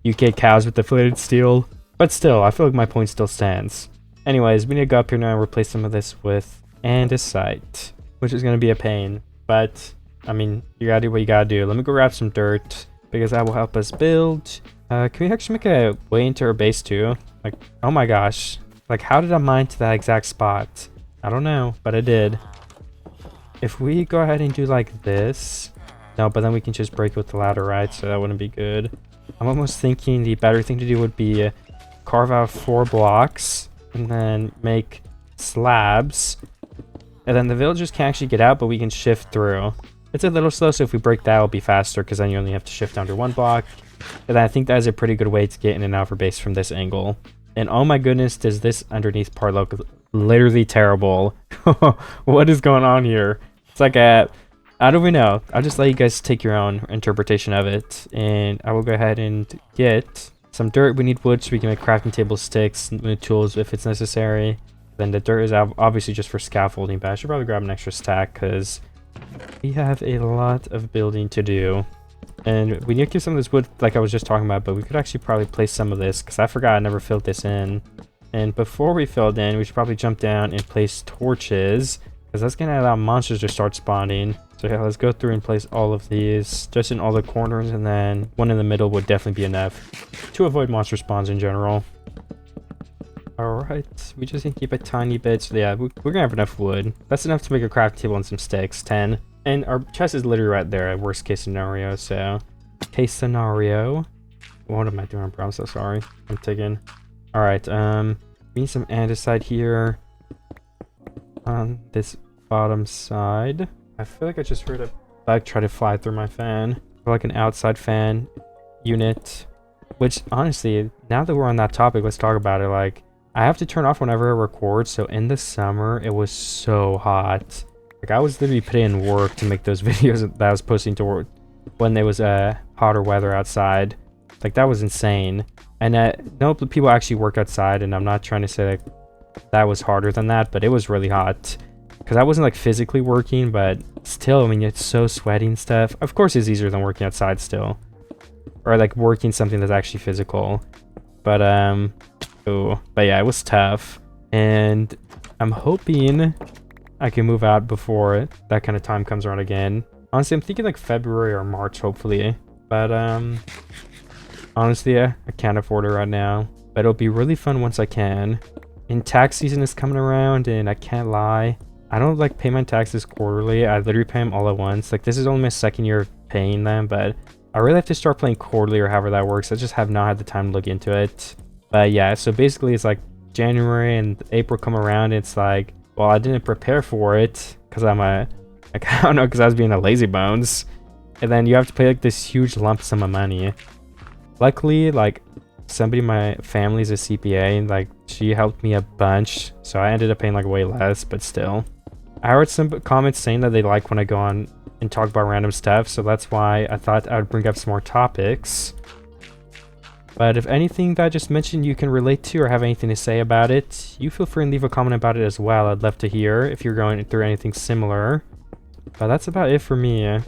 you get cows with deflated steel. But still, I feel like my point still stands. Anyways, we need to go up here now and replace some of this with andesite, which is going to be a pain, but I mean, you gotta do what you gotta do. Let me go grab some dirt because that will help us build. Can we actually make a way into our base too? Like, oh my gosh, like how did I mine to that exact spot? I don't know, but I did. If we go ahead and do like this, no, but then we can just break it with the ladder, right? So that wouldn't be good. I'm almost thinking the better thing to do would be carve out 4 blocks and then make slabs. And then the villagers can actually get out, but we can shift through. It's a little slow, so if we break that, it'll be faster, because then you only have to shift under 1 block. And I think that is a pretty good way to get in and out of our base from this angle. And oh my goodness, does this underneath part look literally terrible. What is going on here? It's like a... I don't even know. I'll just let you guys take your own interpretation of it. And I will go ahead and get some dirt. We need wood so we can make crafting table sticks, and tools if it's necessary. Then the dirt is obviously just for scaffolding, but I should probably grab an extra stack because we have a lot of building to do. And we need to keep some of this wood like I was just talking about, but we could actually probably place some of this because I forgot I never filled this in. And before we fill it in, we should probably jump down and place torches because that's going to allow monsters to start spawning. So yeah, let's go through and place all of these just in all the corners, and then one in the middle would definitely be enough to avoid monster spawns in general. Alright, we just need to keep a tiny bit, so yeah, we're gonna have enough wood. That's enough to make a crafting table and some sticks, 10. And our chest is literally right there, at worst case scenario, so... Case scenario... What am I doing, bro? I'm so sorry. I'm taking... Alright, we need some andesite here. On this bottom side. I feel like I just heard a bug try to fly through my fan. Or like an outside fan unit. Which, honestly, now that we're on that topic, let's talk about it, like... I have to turn off whenever I record, so in the summer, it was so hot. Like, I was literally putting in work to make those videos that I was posting to work when there was hotter weather outside. Like, that was insane. And no people actually work outside, and I'm not trying to say that was harder than that, but it was really hot. Because I wasn't, like, physically working, but still, I mean, it's so sweaty and stuff. Of course, it's easier than working outside still. Or, like, working something that's actually physical. But, but yeah, it was tough, and I'm hoping I can move out before that kind of time comes around again. Honestly, I'm thinking like February or March, hopefully. But Honestly, I can't afford it right now, but it'll be really fun once I can. And tax season is coming around, and I can't lie, I don't like pay my taxes quarterly. I literally pay them all at once. Like, this is only my second year of paying them, but I really have to start playing quarterly or however that works. I just have not had the time to look into it. But yeah, so basically it's like January and April come around. It's like, well, I didn't prepare for it because I don't know, because I was being a lazy bones. And then you have to pay like this huge lump sum of money. Luckily, like, somebody in my family's a CPA, and like, she helped me a bunch, so I ended up paying like way less, but still. I heard some comments saying that they like when I go on and talk about random stuff, so that's why I thought I would bring up some more topics. But if anything that I just mentioned you can relate to or have anything to say about it, you feel free and leave a comment about it as well. I'd love to hear if you're going through anything similar. But that's about it for me.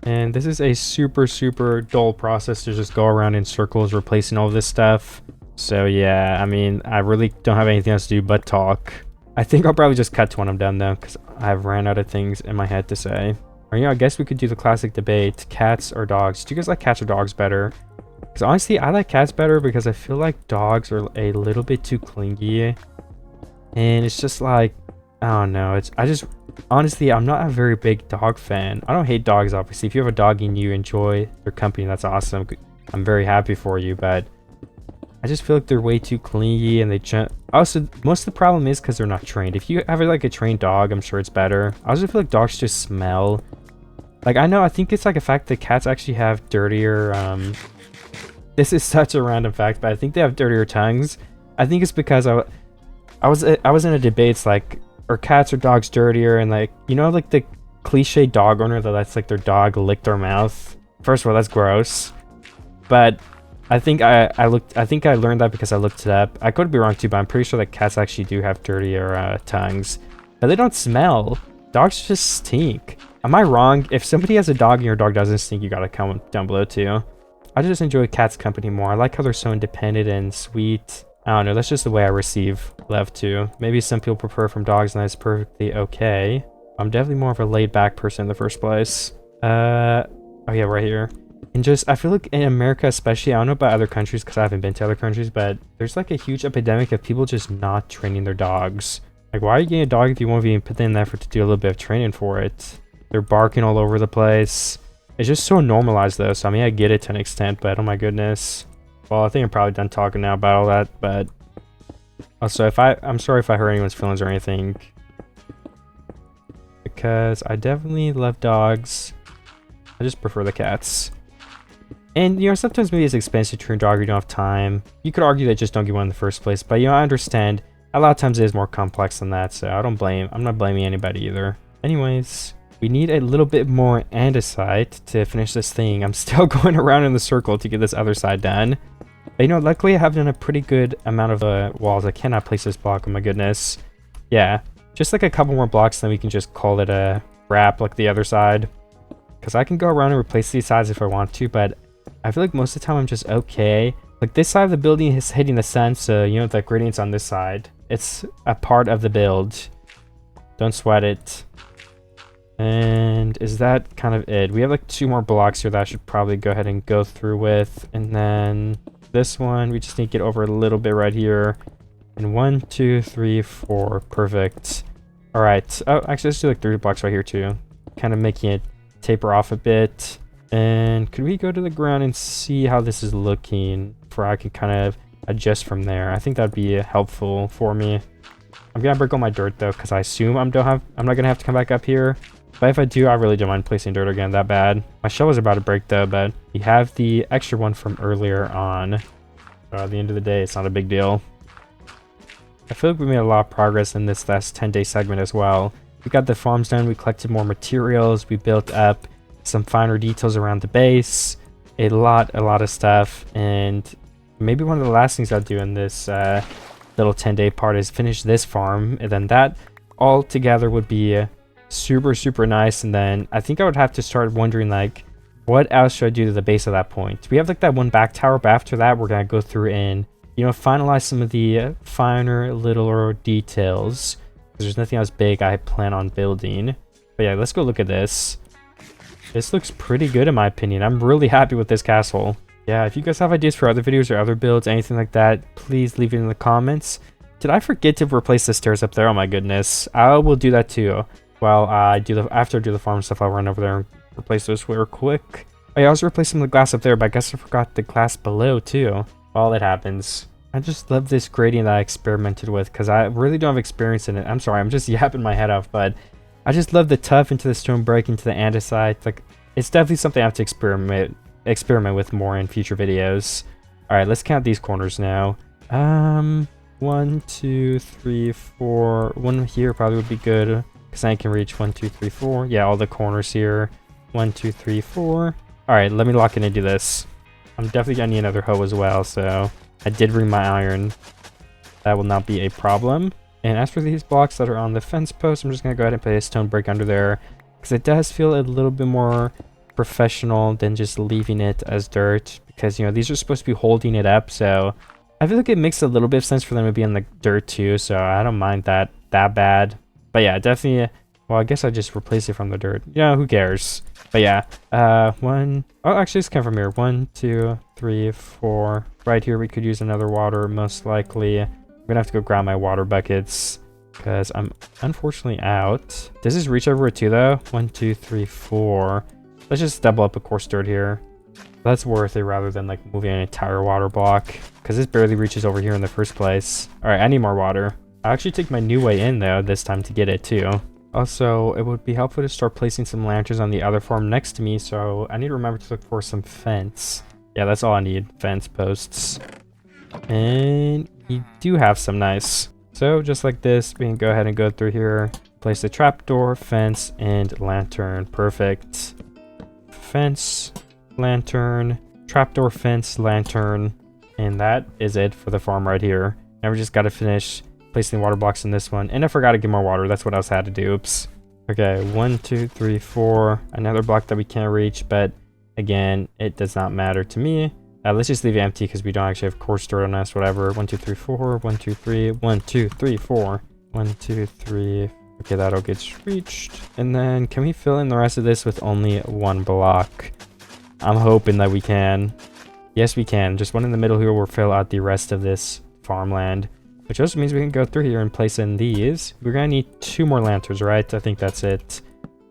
And this is a super dull process to just go around in circles replacing all this stuff. So yeah, I mean, I really don't have anything else to do but talk. I think I'll probably just cut to when I'm done though, because I've ran out of things in my head to say. Or yeah, I guess we could do the classic debate, cats or dogs. Do you guys like cats or dogs better? Because honestly, I like cats better because I feel like dogs are a little bit too clingy. And it's just like, I don't know, honestly, I'm not a very big dog fan. I don't hate dogs, obviously. If you have a dog and you enjoy their company, that's awesome. I'm very happy for you, but I just feel like they're way too clingy and they also, most of the problem is because they're not trained. If you have like a trained dog, I'm sure it's better. I also feel like dogs just smell. Like, I think it's like a fact that cats actually have dirtier, this is such a random fact, but I think they have dirtier tongues. I think it's because I was in a debate, it's like, are cats or dogs dirtier? And like, you know, like the cliche dog owner that lets like their dog lick their mouth. First of all, that's gross. But I think I learned that because I looked it up. I could be wrong too, but I'm pretty sure that cats actually do have dirtier tongues. But they don't smell. Dogs just stink. Am I wrong? If somebody has a dog and your dog doesn't stink, you gotta comment down below too. I just enjoy cats' company more. I like how they're so independent and sweet. I don't know, that's just the way I receive love too. Maybe some people prefer from dogs and that's perfectly okay. I'm definitely more of a laid back person in the first place. Oh yeah, right here. And just, I feel like in America especially, I don't know about other countries because I haven't been to other countries, but there's like a huge epidemic of people just not training their dogs. Like, why are you getting a dog if you won't even put in the effort to do a little bit of training for it? They're barking all over the place. It's just so normalized though, so I mean, I get it to an extent, but oh my goodness. Well, I think I'm probably done talking now about all that, but also, I'm sorry if I hurt anyone's feelings or anything, because I definitely love dogs. I just prefer the cats. And, you know, sometimes maybe it's expensive to train a dog, you don't have time. You could argue that just don't get one in the first place, but, you know, I understand. A lot of times it is more complex than that, so I'm not blaming anybody either. Anyways, we need a little bit more andesite to finish this thing. I'm still going around in the circle to get this other side done. But, you know, luckily I have done a pretty good amount of walls. I cannot place this block, oh my goodness. Yeah, just like a couple more blocks, then we can just call it a wrap like the other side. Because I can go around and replace these sides if I want to, but I feel like most of the time I'm just okay. Like, this side of the building is hitting the sun, so, you know, the gradient's on this side. It's a part of the build. Don't sweat it. And is that kind of it? We have like 2 more blocks here that I should probably go ahead and go through with. And then this one, we just need to get over a little bit right here. And 1, 2, 3, 4. Perfect. All right. Oh, actually, let's do like 3 blocks right here too. Kind of making it taper off a bit. And could we go to the ground and see how this is looking before I can kind of adjust from there? I think that'd be helpful for me. I'm gonna break all my dirt though, because I assume I'm not gonna have to come back up here. But if I do, I really don't mind placing dirt again that bad. My shell was about to break though, but we have the extra one from earlier on. So at the end of the day, it's not a big deal. I feel like we made a lot of progress in this last 10-day segment as well. We got the farms done, we collected more materials, we built up some finer details around the base, a lot of stuff, and maybe one of the last things I'll do in this little 10-day part is finish this farm, and then that all together would be super nice. And then I think I would have to start wondering, like, what else should I do to the base of that point? We have like that one back tower, but after that we're gonna go through and, you know, finalize some of the finer little details, because there's nothing else big I plan on building. But yeah, let's go look at this. This looks pretty good in my opinion. I'm really happy with this castle. Yeah, if you guys have ideas for other videos or other builds, anything like that, please leave it in the comments. Did I forget to replace the stairs up there? Oh my goodness. I will do that too. Well, after I do the farm stuff, I'll run over there and replace those real quick. Oh, yeah, I also replaced some of the glass up there, but I guess I forgot the glass below too. Well, it happens. I just love this gradient that I experimented with because I really don't have experience in it. I'm sorry, I'm just yapping my head off, but I just love the tuff into the stone break into the andesite. Like, it's definitely something I have to experiment with more in future videos. All right, let's count these corners now. 1, 2, 3, 4. One here probably would be good because I can reach 1, 2, 3, 4. Yeah, all the corners here. 1, 2, 3, 4. All right, let me lock in and do this. I'm definitely gonna need another hoe as well, so I did bring my iron. That will not be a problem. And as for these blocks that are on the fence post, I'm just gonna go ahead and put a stone brick under there because it does feel a little bit more professional than just leaving it as dirt, because you know these are supposed to be holding it up, so I feel like it makes a little bit of sense for them to be in the dirt too, so I don't mind that bad. But yeah, definitely, well, I guess I just replace it from the dirt. Yeah, who cares? But yeah, actually let's come from here. 1, 2, 3, 4. Right here we could use another water, most likely. I'm gonna have to go grab my water buckets because I'm unfortunately out. Does this reach over too though? 1, 2, 3, 4. Let's just double up a coarse dirt here. That's worth it rather than like moving an entire water block, because this barely reaches over here in the first place. All right, I need more water. I'll actually take my new way in though this time to get it too. Also, it would be helpful to start placing some lanterns on the other farm next to me, so I need to remember to look for some fence. Yeah, that's all I need, fence posts. And you do have some, nice. So just like this, we can go ahead and go through here, place the trapdoor, fence, and lantern. Perfect. Fence, lantern, trapdoor, fence, lantern, and that is it for the farm right here. Now we just got to finish placing the water blocks in this one, and I forgot to get more water. That's what else I had to do. Oops. Okay, 1, 2, 3, 4. Another block that we can't reach, but again, it does not matter to me. Let's just leave it empty because we don't actually have coarse dirt on us. Whatever. 1, 2, 3, 4. 1, 2, 3. 1, 2, 3, 4. 1, 2, 3. Okay, that'll get reached. And then can we fill in the rest of this with only one block? I'm hoping that we can. Yes, we can. Just one in the middle here will fill out the rest of this farmland, which also means we can go through here and place in these. We're gonna need 2 more lanterns, right? I think that's it.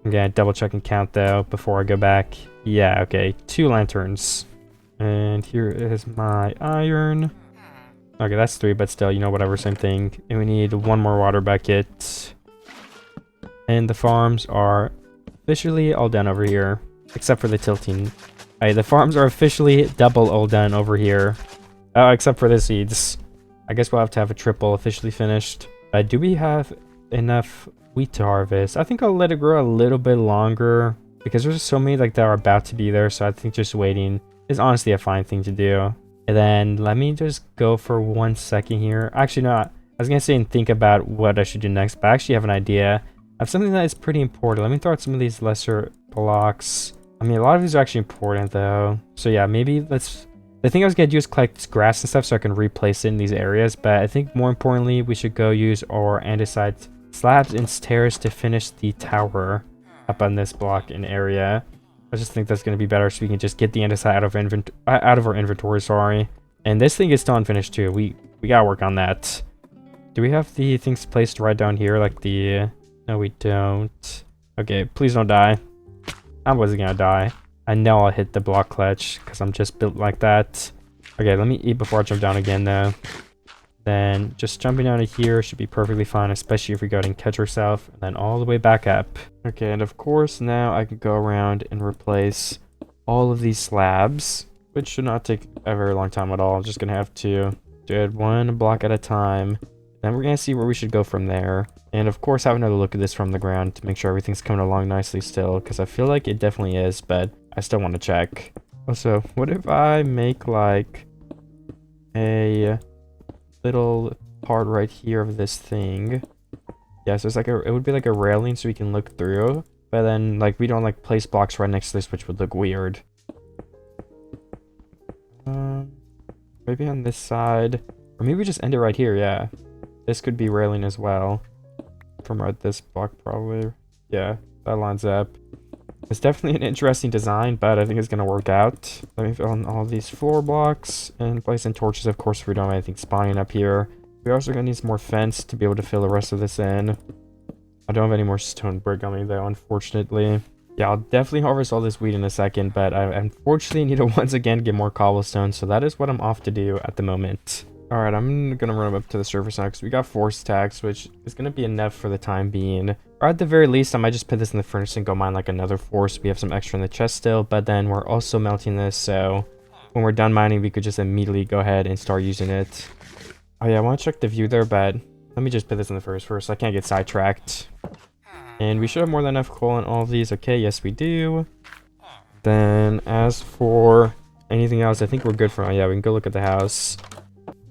I'm gonna double check and count though before I go back. Yeah, okay, 2 lanterns. And here is my iron. Okay, that's 3, but still, you know, whatever, same thing. And we need 1 more water bucket. And the farms are officially all done over here, except for the tilting. The farms are officially double all done over here. Oh, except for the seeds. I guess we'll have a triple officially finished. Do we have enough wheat to harvest? I think I'll let it grow a little bit longer because there's so many like that are about to be there. So I think just waiting is honestly a fine thing to do. And then let me just go for 1 second here. Actually, no, I was gonna say and think about what I should do next, but I actually have an idea. I have something that is pretty important. Let me throw out some of these lesser blocks. I mean, a lot of these are actually important though. So yeah, maybe let's... The thing I was gonna do is collect this grass and stuff so I can replace it in these areas, but I think more importantly, we should go use our andesite slabs and stairs to finish the tower up on this block and area. I just think that's gonna be better so we can just get the andesite out of our inventory, sorry. And this thing is still unfinished too. We gotta work on that. Do we have the things placed right down here, like the... No, we don't. Okay, please don't die. I wasn't gonna die. I know I'll hit the block clutch because I'm just built like that. Okay, let me eat before I jump down again though. Then just jumping down to here should be perfectly fine, especially if we go ahead and catch ourselves, and then all the way back up. Okay, and of course now I can go around and replace all of these slabs, which should not take a very long time at all. I'm just gonna have to do it 1 block at a time. Then we're gonna see where we should go from there. And of course have another look at this from the ground to make sure everything's coming along nicely still, because I feel like it definitely is, but I still want to check. Also, what if I make like a little part right here of this thing? Yeah, so it's like it would be like a railing so we can look through, but then like we don't like place blocks right next to this, which would look weird. Maybe on this side, or maybe just end it right here. Yeah, this could be railing as well. From right this block probably. Yeah, that lines up. It's definitely an interesting design, but I think it's going to work out. Let me fill in all these floor blocks and place in torches, of course, if we don't have anything spawning up here. We're also going to need some more fence to be able to fill the rest of this in. I don't have any more stone brick on me, though, unfortunately. Yeah, I'll definitely harvest all this wheat in a second, but I unfortunately need to once again get more cobblestone, so that is what I'm off to do at the moment. Alright, I'm gonna run up to the surface now because we got 4 stacks, which is gonna be enough for the time being. Or at the very least, I might just put this in the furnace and go mine like another 4 so we have some extra in the chest still, but then we're also melting this, so when we're done mining, we could just immediately go ahead and start using it. Oh yeah, I want to check the view there, but let me just put this in the furnace first so I can't get sidetracked. And we should have more than enough coal in all of these. Okay, yes we do. Then as for anything else, I think we're good for now. Yeah, we can go look at the house.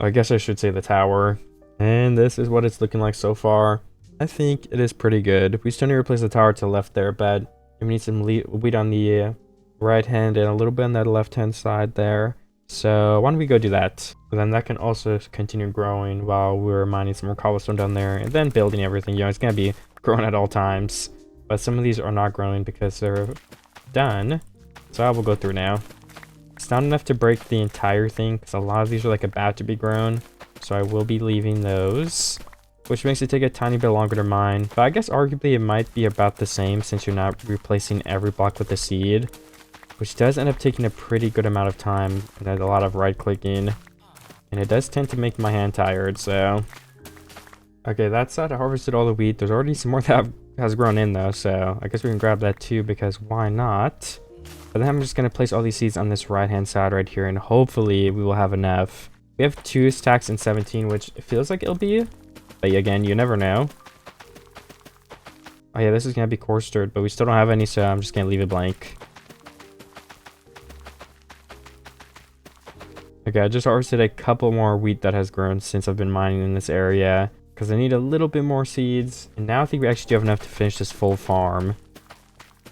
I guess I should say the tower. And this is what it's looking like so far. I think it is pretty good. We still need to replace the tower to the left there, but we need some wheat on the right hand and a little bit on the left hand side there. So why don't we go do that? And then that can also continue growing while we're mining some more cobblestone down there and then building everything. You know, it's going to be growing at all times. But some of these are not growing because they're done. So I will go through now. It's not enough to break the entire thing because a lot of these are like about to be grown. So I will be leaving those, which makes it take a tiny bit longer to mine. But I guess arguably it might be about the same since you're not replacing every block with a seed, which does end up taking a pretty good amount of time and a lot of right clicking. And it does tend to make my hand tired, so. Okay, that side I harvested all the wheat. There's already some more that has grown in though, so I guess we can grab that too because why not? But then I'm just going to place all these seeds on this right hand side right here and hopefully we will have enough. We have 2 stacks and 17, which it feels like it'll be, but again, you never know. Oh yeah, this is going to be coarse dirt, but we still don't have any, so I'm just going to leave it blank. Okay, I just harvested a couple more wheat that has grown since I've been mining in this area because I need a little bit more seeds. And now I think we actually do have enough to finish this full farm.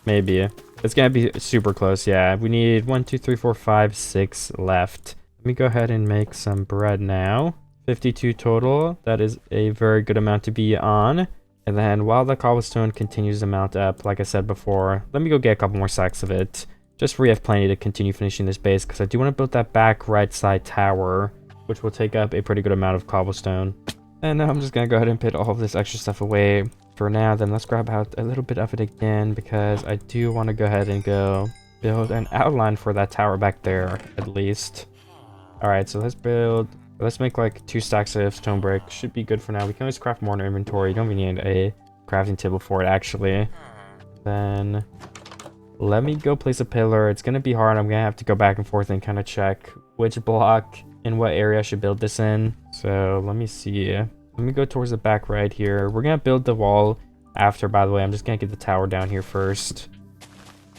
Maybe. It's going to be super close, yeah. We need 1, 2, 3, 4, 5, 6 left. Let me go ahead and make some bread now. 52 total. That is a very good amount to be on. And then while the cobblestone continues to mount up, like I said before, let me go get a couple more sacks of it. Just so we have plenty to continue finishing this base, because I do want to build that back right side tower, which will take up a pretty good amount of cobblestone. And now I'm just going to go ahead and put all of this extra stuff away for now. Then let's grab out a little bit of it again, because I do want to go ahead and go build an outline for that tower back there, at least. Alright, so let's make like 2 stacks of stone brick. Should be good for now. We can always craft more in our inventory. You don't even need a crafting table for it, actually. Then let me go place a pillar. It's going to be hard. I'm going to have to go back and forth and kind of check which block and what area I should build this in. So let me see. Let me go towards the back right here. We're going to build the wall after, by the way. I'm just going to get the tower down here first.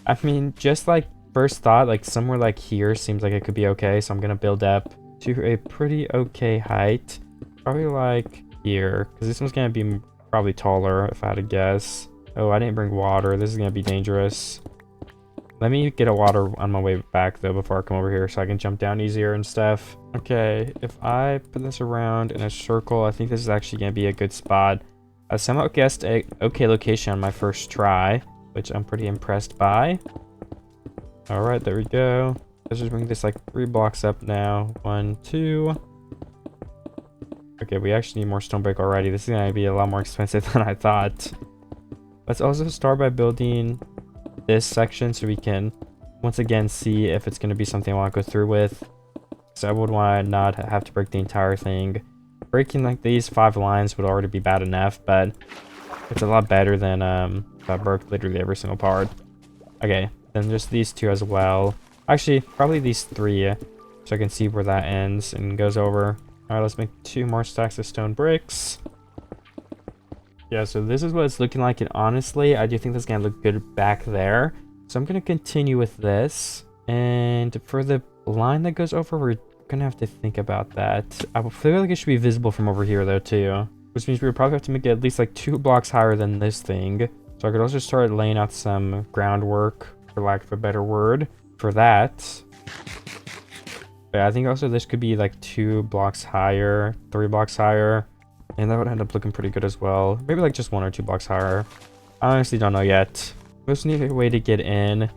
I mean, just like first thought, like somewhere like here seems like it could be okay. So I'm going to build up to a pretty okay height. Probably like here, because this one's going to be probably taller if I had to guess. Oh, I didn't bring water. This is going to be dangerous. Let me get a water on my way back though before I come over here so I can jump down easier and stuff. Okay, if I put this around in a circle, I think this is actually going to be a good spot. I somehow guessed a okay location on my first try, which I'm pretty impressed by. Alright, there we go. Let's just bring this like 3 blocks up now. 1, 2. Okay, we actually need more stone brick already. This is going to be a lot more expensive than I thought. Let's also start by building this section so we can once again see if it's going to be something I want to go through with. So I would want to not have to break the entire thing. Breaking like these 5 lines would already be bad enough, but it's a lot better than if I broke literally every single part. Okay, then just these 2 as well. Actually, probably these 3 so I can see where that ends and goes over. Alright, let's make 2 more stacks of stone bricks. Yeah, so this is what it's looking like, and honestly, I do think this is going to look good back there. So I'm going to continue with this, and for the line that goes over, we're going to have to think about that. I feel like it should be visible from over here, though, too. Which means we would probably have to make it at least, like, 2 blocks higher than this thing. So I could also start laying out some groundwork, for lack of a better word, for that. Yeah, I think also this could be, like, 2 blocks higher, 3 blocks higher. And that would end up looking pretty good as well. Maybe like just 1 or 2 blocks higher. I honestly don't know yet. We also need a way to get in.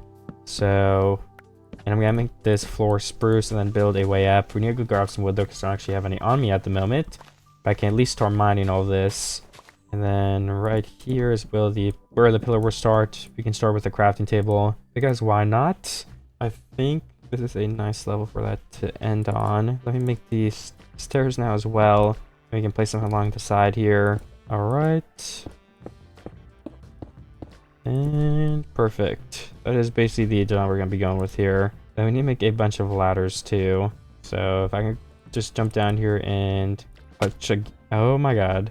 So, and I'm gonna make this floor spruce and then build a way up. We need to go grab some wood though, because I don't actually have any on me at the moment. But I can at least start mining all this. And then right here is where the pillar will start. We can start with the crafting table. Because why not? I think this is a nice level for that to end on. Let me make these stairs now as well. We can place them along the side here. Alright. And perfect. That is basically the design we're going to be going with here. Then we need to make a bunch of ladders too. So if I can just jump down here and... oh my god.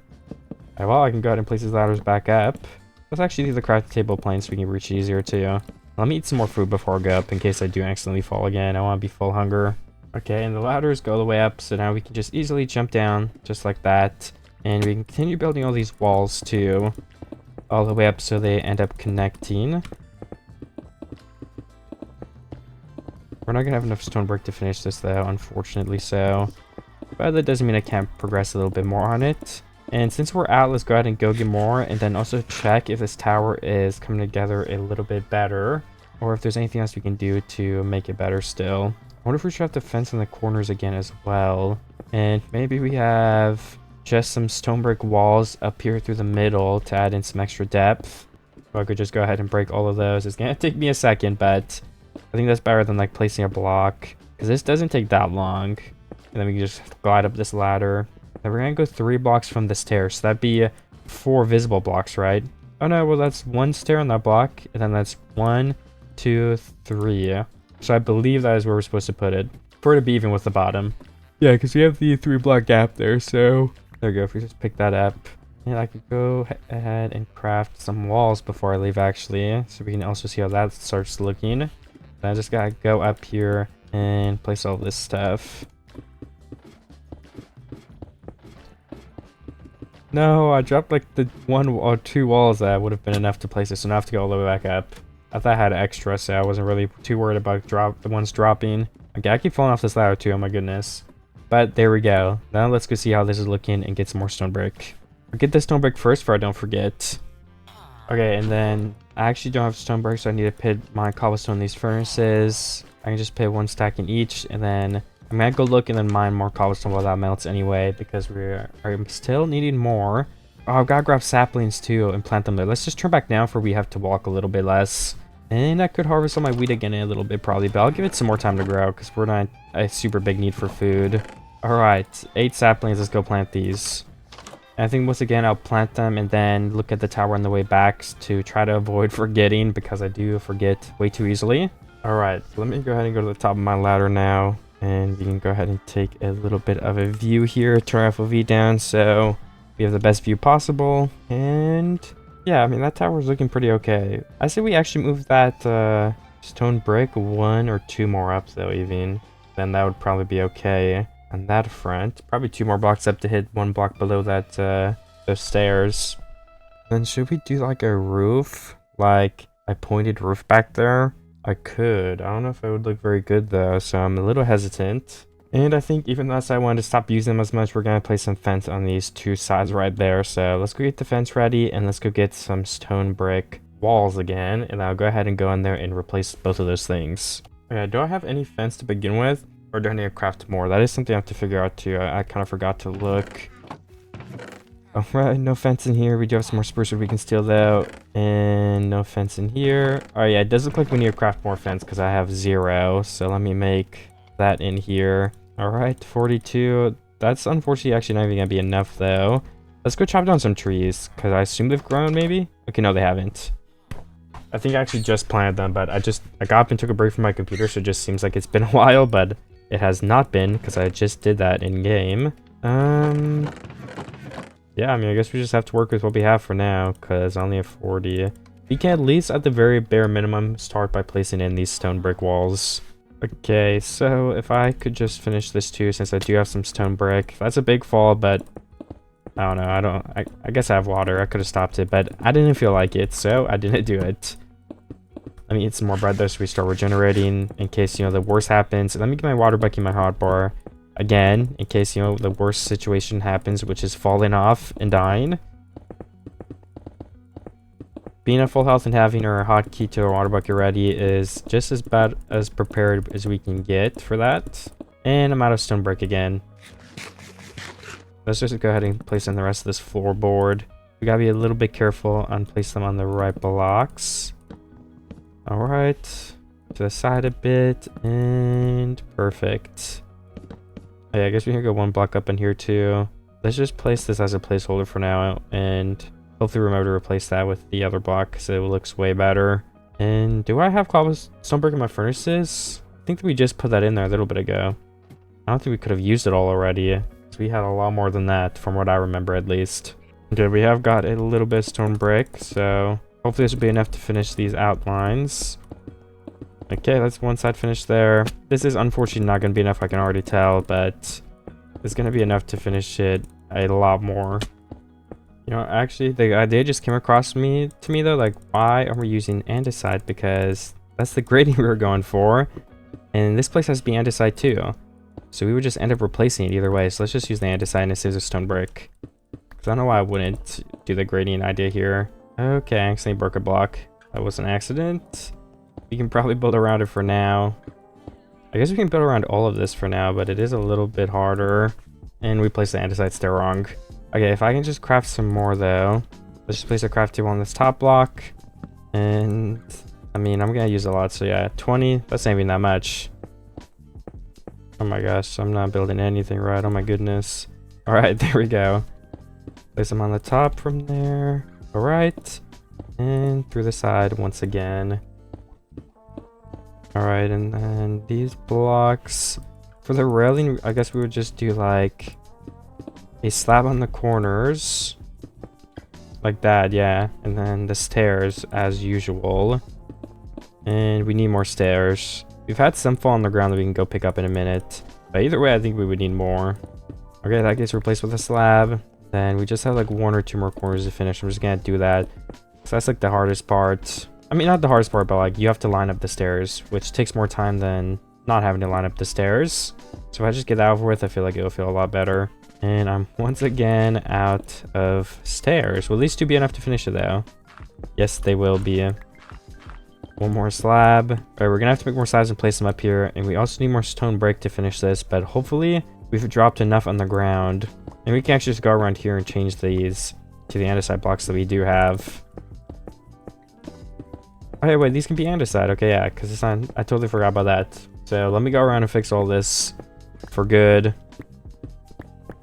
Right, well, I can go ahead and place these ladders back up. Let's actually do the crafting table plane so we can reach easier too. Let me eat some more food before I go up in case I do accidentally fall again. I want to be full hunger. Okay, and the ladders go all the way up, so now we can just easily jump down just like that. And we can continue building all these walls too. All the way up so they end up connecting. We're not gonna have enough stone brick to finish this though, unfortunately so. But that doesn't mean I can't progress a little bit more on it. And since we're out, let's go ahead and go get more and then also check if this tower is coming together a little bit better. Or if there's anything else we can do to make it better still. I wonder if we should have the fence in the corners again as well. And maybe we have just some stone brick walls up here through the middle to add in some extra depth. So I could just go ahead and break all of those. It's gonna take me a second, but I think that's better than like placing a block. Because this doesn't take that long. And then we can just glide up this ladder. Then we're gonna go 3 blocks from the stairs. So that'd be 4 visible blocks, right? Oh no, well that's 1 stair on that block. And then that's 1, 2, 3. So I believe that is where we're supposed to put it. For it to be even with the bottom. Yeah, because we have the 3 block gap there, so... There we go, if we just pick that up. And I could go ahead and craft some walls before I leave actually. So we can also see how that starts looking. Then I just gotta go up here and place all this stuff. No, I dropped like the 1 or 2 walls that would have been enough to place it, so now I have to go all the way back up. I thought I had extra, so I wasn't really too worried about the ones dropping. Okay, I keep falling off this ladder too, oh my goodness. But there we go. Now let's go see how this is looking and get some more stone brick. I'll get this stone brick first before I don't forget. Okay, and then I actually don't have stone brick, so I need to put my cobblestone in these furnaces. I can just put 1 stack in each, and then I'm gonna go look and then mine more cobblestone while that melts anyway, because we're still needing more. Oh, I've gotta grab saplings too and plant them there. Let's just turn back now for we have to walk a little bit less. And I could harvest all my wheat again in a little bit probably, but I'll give it some more time to grow because we're not a super big need for food. Alright, 8 saplings, let's go plant these. And I think once again I'll plant them and then look at the tower on the way back to try to avoid forgetting, because I do forget way too easily. Alright, let me go ahead and go to the top of my ladder now. And we can go ahead and take a little bit of a view here, turn FOV down so we have the best view possible. And yeah, I mean, that tower is looking pretty okay. I say we actually move that stone brick 1 or 2 more up though even. Then that would probably be okay on that front. Probably 2 more blocks up to hit 1 block below that those stairs. Then should we do like a roof? Like a pointed roof back there? I could. I don't know if it would look very good though, so I'm a little hesitant. And I think even though I wanted to stop using them as much, we're going to place some fence on these 2 sides right there. So let's go get the fence ready and let's go get some stone brick walls again. And I'll go ahead and go in there and replace both of those things. Okay, do I have any fence to begin with? Or do I need to craft more? That is something I have to figure out too. I kind of forgot to look. Alright, no fence in here. We do have some more spruce wood we can steal though. And no fence in here. Oh yeah, it does look like we need to craft more fence because I have 0. So let me make that in here. Alright, 42. That's unfortunately actually not even going to be enough though. Let's go chop down some trees because I assume they've grown maybe? Okay, no they haven't. I think I actually just planted them, but I got up and took a break from my computer, so it just seems like it's been a while, but it has not been because I just did that in game. Yeah, I mean, I guess we just have to work with what we have for now, because I only have 40. We can at least, at the very bare minimum, start by placing in these stone brick walls. Okay, so if I could just finish this too, since I do have some stone brick. That's a big fall, but I don't know. I guess I have water. I could have stopped it, but I didn't feel like it, so I didn't do it. Let me eat some more bread though, so we start regenerating in case, you know, the worst happens. Let me get my water back in my hotbar. Again, in case, you know, the worst situation happens, which is falling off and dying. being at full health and having our hotkey to our water bucket ready is just as bad as prepared as we can get for that. And I'm out of stone brick again. Let's just go ahead and place in the rest of this floorboard. We gotta be a little bit careful and place them on the right blocks. Alright. To the side a bit, and perfect. Yeah, I guess we can go one block up in here too. Let's just place this as a placeholder for now, and hopefully remember to replace that with the other block because it looks way better. And do I have cobblestone brick in my furnaces? I think that we just put that in there a little bit ago. I don't think we could have used it all already. So we had a lot more than that, from what I remember at least. Okay, we have got a little bit of stone brick, so hopefully this will be enough to finish these outlines. Okay, that's one side finished there. This is unfortunately not going to be enough, I can already tell, but it's going to be enough to finish it a lot more. You know, actually, the idea just came across to me though, like, why are we using andesite? Because that's the grading we were going for, and this place has to be andesite too. So we would just end up replacing it either way, so let's just use the andesite and it saves a stone brick. Because I don't know why I wouldn't do the gradient idea here. Okay, I accidentally broke a block. That was an accident. We can probably build around it for now. I guess we can build around all of this for now, but it is a little bit harder. And we placed the andesite still wrong. Okay, if I can just craft some more though. Let's just place a craft table on this top block. And I mean, I'm gonna use a lot, so yeah, 20, that's not even that much. Oh my gosh, I'm not building anything right, oh my goodness. All right, there we go. Place them on the top from there. All right, and through the side once again. All right, and then these blocks for the railing, I guess we would just do like a slab on the corners like that, yeah, and then the stairs as usual. And we need more stairs. We've had some fall on the ground that we can go pick up in a minute, but either way I think we would need more. Okay, that gets replaced with a slab. Then we just have like one or two more corners to finish. I'm just gonna do that, so that's like the hardest part. I mean, not the hardest part, but like you have to line up the stairs, which takes more time than not having to line up the stairs. So if I just get that over with, I feel like it'll feel a lot better. And I'm once again out of stairs. Will these two be enough to finish it though? Yes, they will be. One more slab. All right, we're gonna have to make more slabs and place them up here. And we also need more stone brick to finish this, but hopefully we've dropped enough on the ground. And we can actually just go around here and change these to the andesite blocks that we do have. Okay, wait, these can be andesite. Okay, yeah, because it's not, I totally forgot about that. So let me go around and fix all this for good.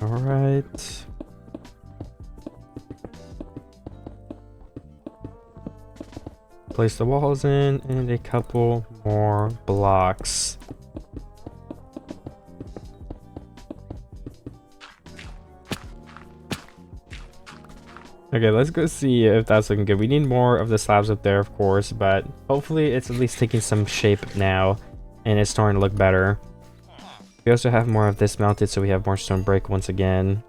All right. Place the walls in and a couple more blocks. Okay, let's go see if that's looking good. We need more of the slabs up there, of course, but hopefully it's at least taking some shape now and it's starting to look better. We also have more of this mounted, so we have more stone brick once again.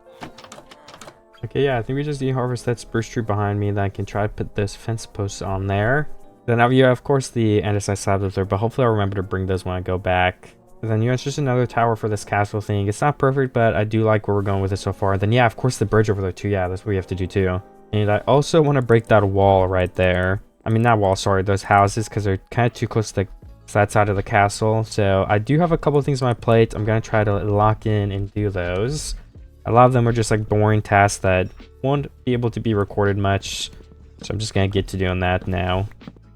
Okay, yeah, I think we just need to harvest that spruce tree behind me, then I can try to put this fence post on there. Then now you have, of course, the andesite slabs up there, but hopefully I'll remember to bring those when I go back. And then, you know, it's just another tower for this castle thing. It's not perfect, but I do like where we're going with it so far. Then, yeah, of course, the bridge over there, too. Yeah, that's what we have to do, too. And I also want to break that wall right there. I mean, not wall, sorry, those houses, because they're kind of too close to that side of the castle. So I do have a couple of things on my plate. I'm going to try to lock in and do those. A lot of them are just like boring tasks that won't be able to be recorded much. So I'm just going to get to doing that now.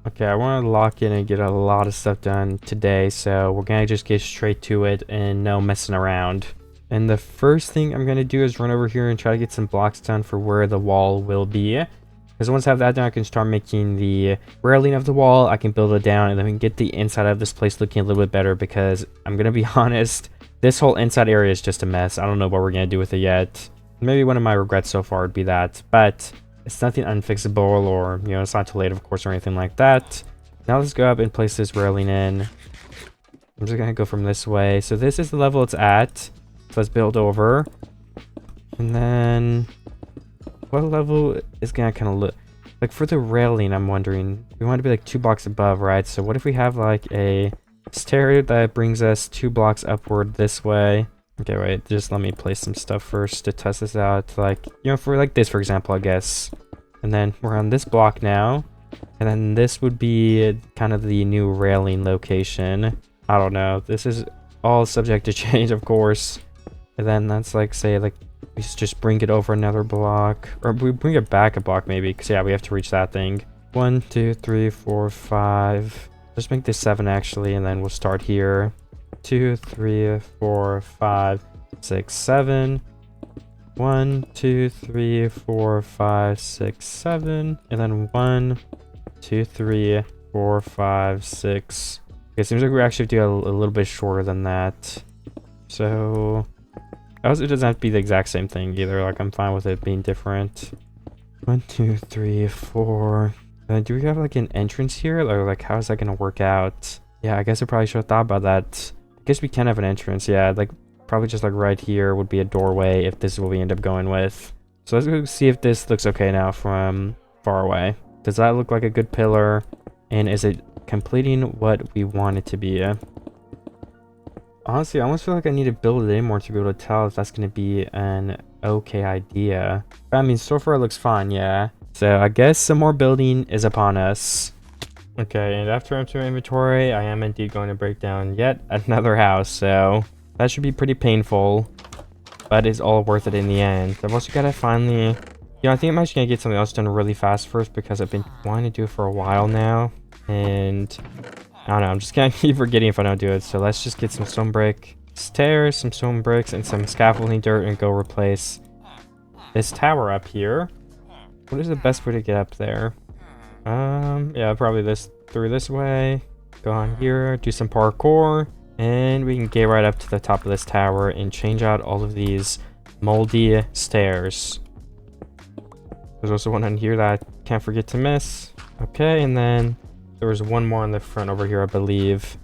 Okay, I want to lock in and get a lot of stuff done today. So we're going to just get straight to it and no messing around. And the first thing I'm going to do is run over here and try to get some blocks done for where the wall will be. Because once I have that done, I can start making the railing of the wall. I can build it down and then we can get the inside of this place looking a little bit better, because I'm going to be honest, this whole inside area is just a mess. I don't know what we're going to do with it yet. Maybe one of my regrets so far would be that, but it's nothing unfixable, or, you know, it's not too late, of course, or anything like that. Now let's go up and place this railing in. I'm just going to go from this way. So this is the level it's at. So let's build over. And then what level is going to kind of look like for the railing? I'm wondering, we want to be like 2 blocks above, right? So what if we have like a stair that brings us 2 blocks upward this way? Okay, wait, just let me place some stuff first to test this out. Like, you know, for like this, for example, I guess. And then we're on this block now. And then this would be kind of the new railing location. I don't know. This is all subject to change, of course. And then that's like, say, like, we just bring it over another block. Or we bring it back a block, maybe. Because, yeah, we have to reach that thing. 1, 2, 3, 4, 5. Let's make this 7, actually. And then we'll start here. 2, 3, 4, 5, 6, 7. 1, 2, 3, 4, 5, 6, 7. And then 1, 2, 3, 4, 5, 6. Okay, seems like we actually do a little bit shorter than that. So it doesn't have to be the exact same thing either. Like, I'm fine with it being different. 1, 2, 3, 4. Do we have like an entrance here? Or like, how is that gonna work out? Yeah, I guess I probably should have thought about that. I guess we can have an entrance. Yeah, like probably just like right here would be a doorway if this is what we end up going with. So let's go see if this looks okay now from far away. Does that look like a good pillar? And is it completing what we want it to be? Honestly, I almost feel like I need to build it in more to be able to tell if that's going to be an okay idea. But I mean, so far it looks fine, yeah. So I guess some more building is upon us. Okay, and after emptying my inventory, I am indeed going to break down yet another house. So that should be pretty painful, but it's all worth it in the end. I've also got to finally... You know, I think I'm actually going to get something else done really fast first because I've been wanting to do it for a while now. And I don't know, I'm just going to keep forgetting if I don't do it. So let's just get some stone brick stairs, some stone bricks, and some scaffolding dirt and go replace this tower up here. What is the best way to get up there? Yeah, probably through this way. Go on here, do some parkour, and we can get right up to the top of this tower and change out all of these moldy stairs. There's also one on here that I can't forget to miss. Okay, and then there was one more on the front over here, I believe.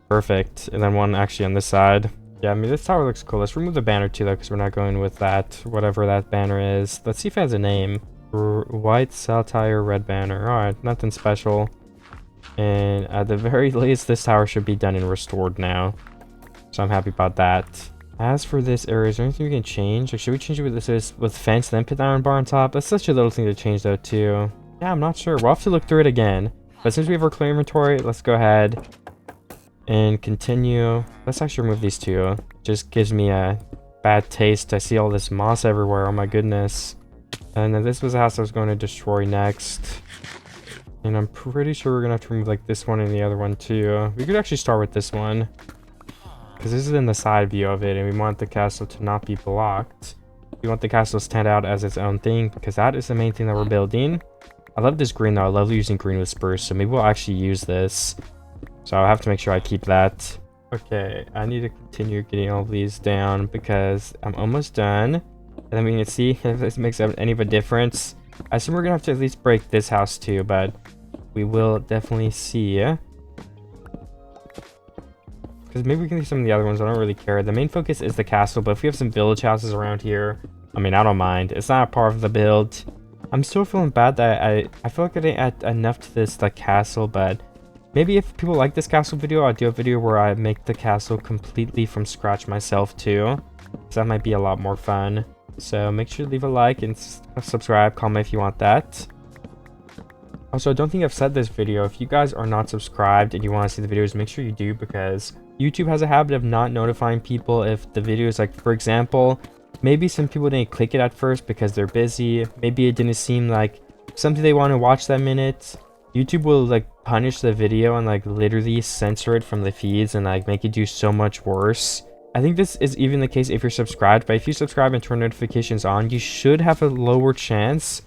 Perfect. And then one actually on this side. Yeah, I mean, this tower looks cool. Let's remove the banner too, though, because we're not going with that, whatever that banner is. Let's see if it has a name. White satire red banner. Alright, nothing special. And at the very least, this tower should be done and restored now. So I'm happy about that. As for this area, is there anything we can change? Or should we change it with this with fence, then put the iron bar on top? That's such a little thing to change, though, too. Yeah, I'm not sure. We'll have to look through it again. But since we have our clear inventory, let's go ahead and continue. Let's actually remove these two. Just gives me a bad taste. I see all this moss everywhere. Oh my goodness. And then this was the house I was going to destroy next. And I'm pretty sure we're going to have to remove like this one and the other one too. We could actually start with this one, because this is in the side view of it, and we want the castle to not be blocked. We want the castle to stand out as its own thing, because that is the main thing that we're building. I love this green though. I love using green with spruce, so maybe we'll actually use this. So I'll have to make sure I keep that. Okay, I need to continue getting all these down because I'm almost done. And then we can see if this makes any of a difference. I assume we're gonna have to at least break this house too, but we will definitely see. Because maybe we can do some of the other ones. I don't really care. The main focus is the castle, but if we have some village houses around here, I mean, I don't mind. It's not a part of the build. I'm still feeling bad that I feel like I didn't add enough to this castle, but maybe if people like this castle video, I'll do a video where I make the castle completely from scratch myself too. So that might be a lot more fun. So make sure to leave a like and subscribe, comment if you want that. Also, I don't think I've said this video. If you guys are not subscribed and you want to see the videos, make sure you do, because YouTube has a habit of not notifying people if the video is like, for example, maybe some people didn't click it at first because they're busy. Maybe it didn't seem like something they want to watch that minute. YouTube will like punish the video and like literally censor it from the feeds and like make it do so much worse. I think this is even the case if you're subscribed, but if you subscribe and turn notifications on, you should have a lower chance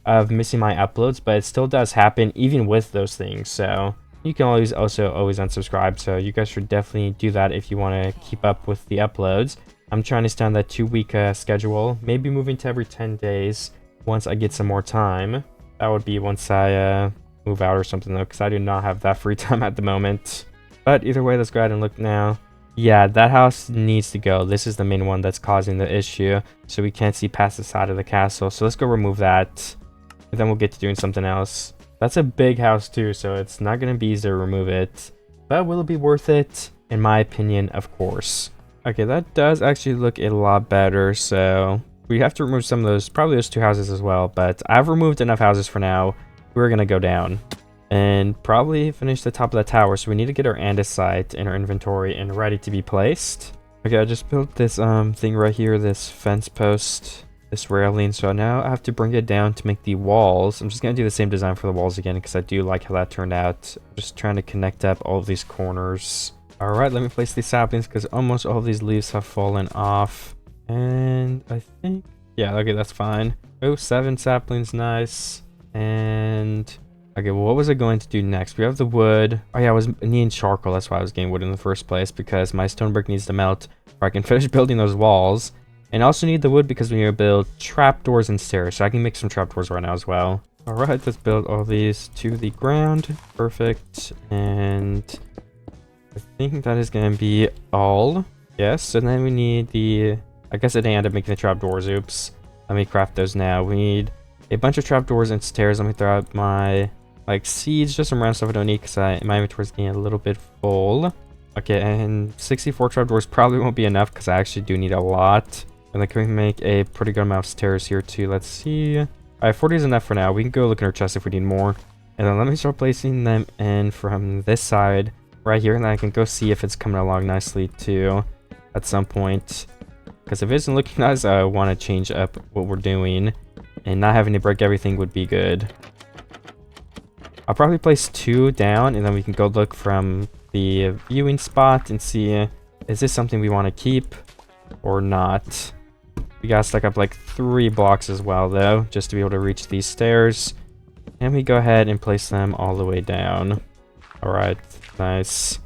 of missing my uploads, but it still does happen even with those things. So you can always unsubscribe. So you guys should definitely do that if you want to keep up with the uploads. I'm trying to stay on that 2-week schedule, maybe moving to every 10 days once I get some more time. That would be once I move out or something though, because I do not have that free time at the moment. But either way, let's go ahead and look now. Yeah, that house needs to go. This is the main one that's causing the issue, so we can't see past the side of the castle. So let's go remove that, and then we'll get to doing something else. That's a big house too, so it's not going to be easy to remove it, but will it be worth it? In my opinion, of course. Okay, that does actually look a lot better, so we have to remove some of those, probably those 2 houses as well, but I've removed enough houses for now. We're going to go down. and probably finish the top of the tower. So we need to get our andesite in our inventory and ready to be placed. Okay, I just built this thing right here, this fence post, this railing. So now I have to bring it down to make the walls. I'm just gonna do the same design for the walls again because I do like how that turned out. I'm just trying to connect up all of these corners. All right, let me place these saplings because almost all of these leaves have fallen off. And I think, yeah, okay, that's fine. Oh, 7 saplings, nice. And okay, well, what was I going to do next? We have the wood. Oh yeah, I was needing charcoal. That's why I was getting wood in the first place, because my stone brick needs to melt before I can finish building those walls. And I also need the wood because we need to build trapdoors and stairs, so I can make some trapdoors right now as well. All right, let's build all these to the ground. Perfect. And I think that is going to be all. Yes, and then we need the... I guess I didn't end up making the trapdoors. Oops. Let me craft those now. We need a bunch of trapdoors and stairs. Let me throw out my like seeds, just some random stuff I don't need because my inventory is getting a little bit full. Okay, and 64 trapdoors probably won't be enough because I actually do need a lot. And then can we make a pretty good amount of stairs here too? Let's see. All right, 40 is enough for now. We can go look in our chest if we need more. And then let me start placing them in from this side right here, and then I can go see if it's coming along nicely too at some point. Because if it isn't looking nice, I want to change up what we're doing, and not having to break everything would be good. I'll probably place 2 down, and then we can go look from the viewing spot and see, is this something we want to keep or not? We gotta stack up like 3 blocks as well though, just to be able to reach these stairs. And we go ahead and place them all the way down. Alright, nice.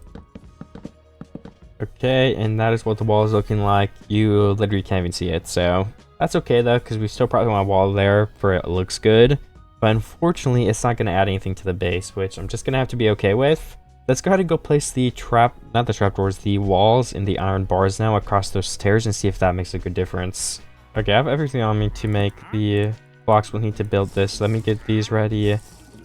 Okay, and that is what the wall is looking like. You literally can't even see it, so that's okay though, because we still probably want a wall there for it looks good. But unfortunately, it's not going to add anything to the base, which I'm just going to have to be okay with. Let's go ahead and go place the the walls and the iron bars now across those stairs and see if that makes a good difference. Okay, I have everything on me to make the blocks we'll need to build this. Let me get these ready.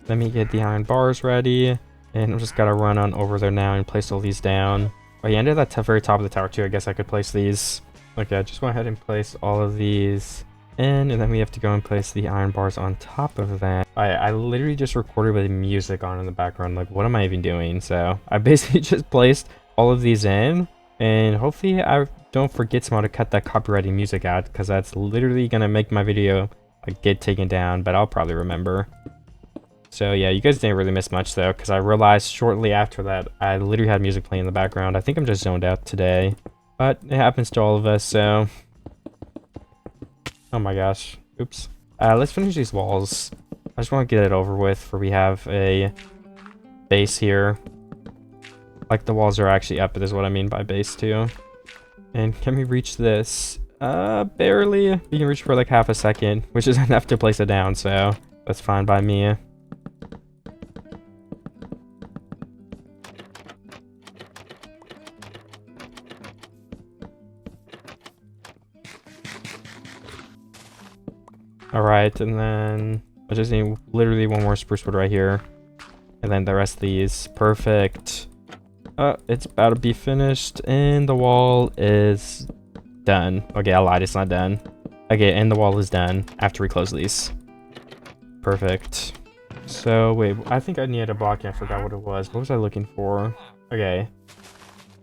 Let me get the iron bars ready. And I'm just got to run on over there now and place all these down. Oh yeah, and at the very top of the tower too, I guess I could place these. Okay, I just went ahead and place all of these in, and then we have to go and place the iron bars on top of that. I literally just recorded with music on in the background. Like, what am I even doing? So I basically just placed all of these in, and hopefully I don't forget somehow to cut that copyrighted music out, because that's literally gonna make my video like get taken down, but I'll probably remember. So yeah, you guys didn't really miss much though, because I realized shortly after that I literally had music playing in the background. I think I'm just zoned out today, but it happens to all of us, so... Oh my gosh. Oops. Let's finish these walls. I just want to get it over with, for we have a base here. Like, the walls are actually up, is what I mean by base too. And can we reach this? Barely. We can reach for like half a second, which is enough to place it down, so that's fine by me. Alright, and then I just need literally 1 more spruce wood right here. And then the rest of these. Perfect. It's about to be finished, and the wall is done. Okay, I lied, it's not done. Okay, and the wall is done after we close these. Perfect. So, wait, I think I needed a block and I forgot what it was. What was I looking for? Okay.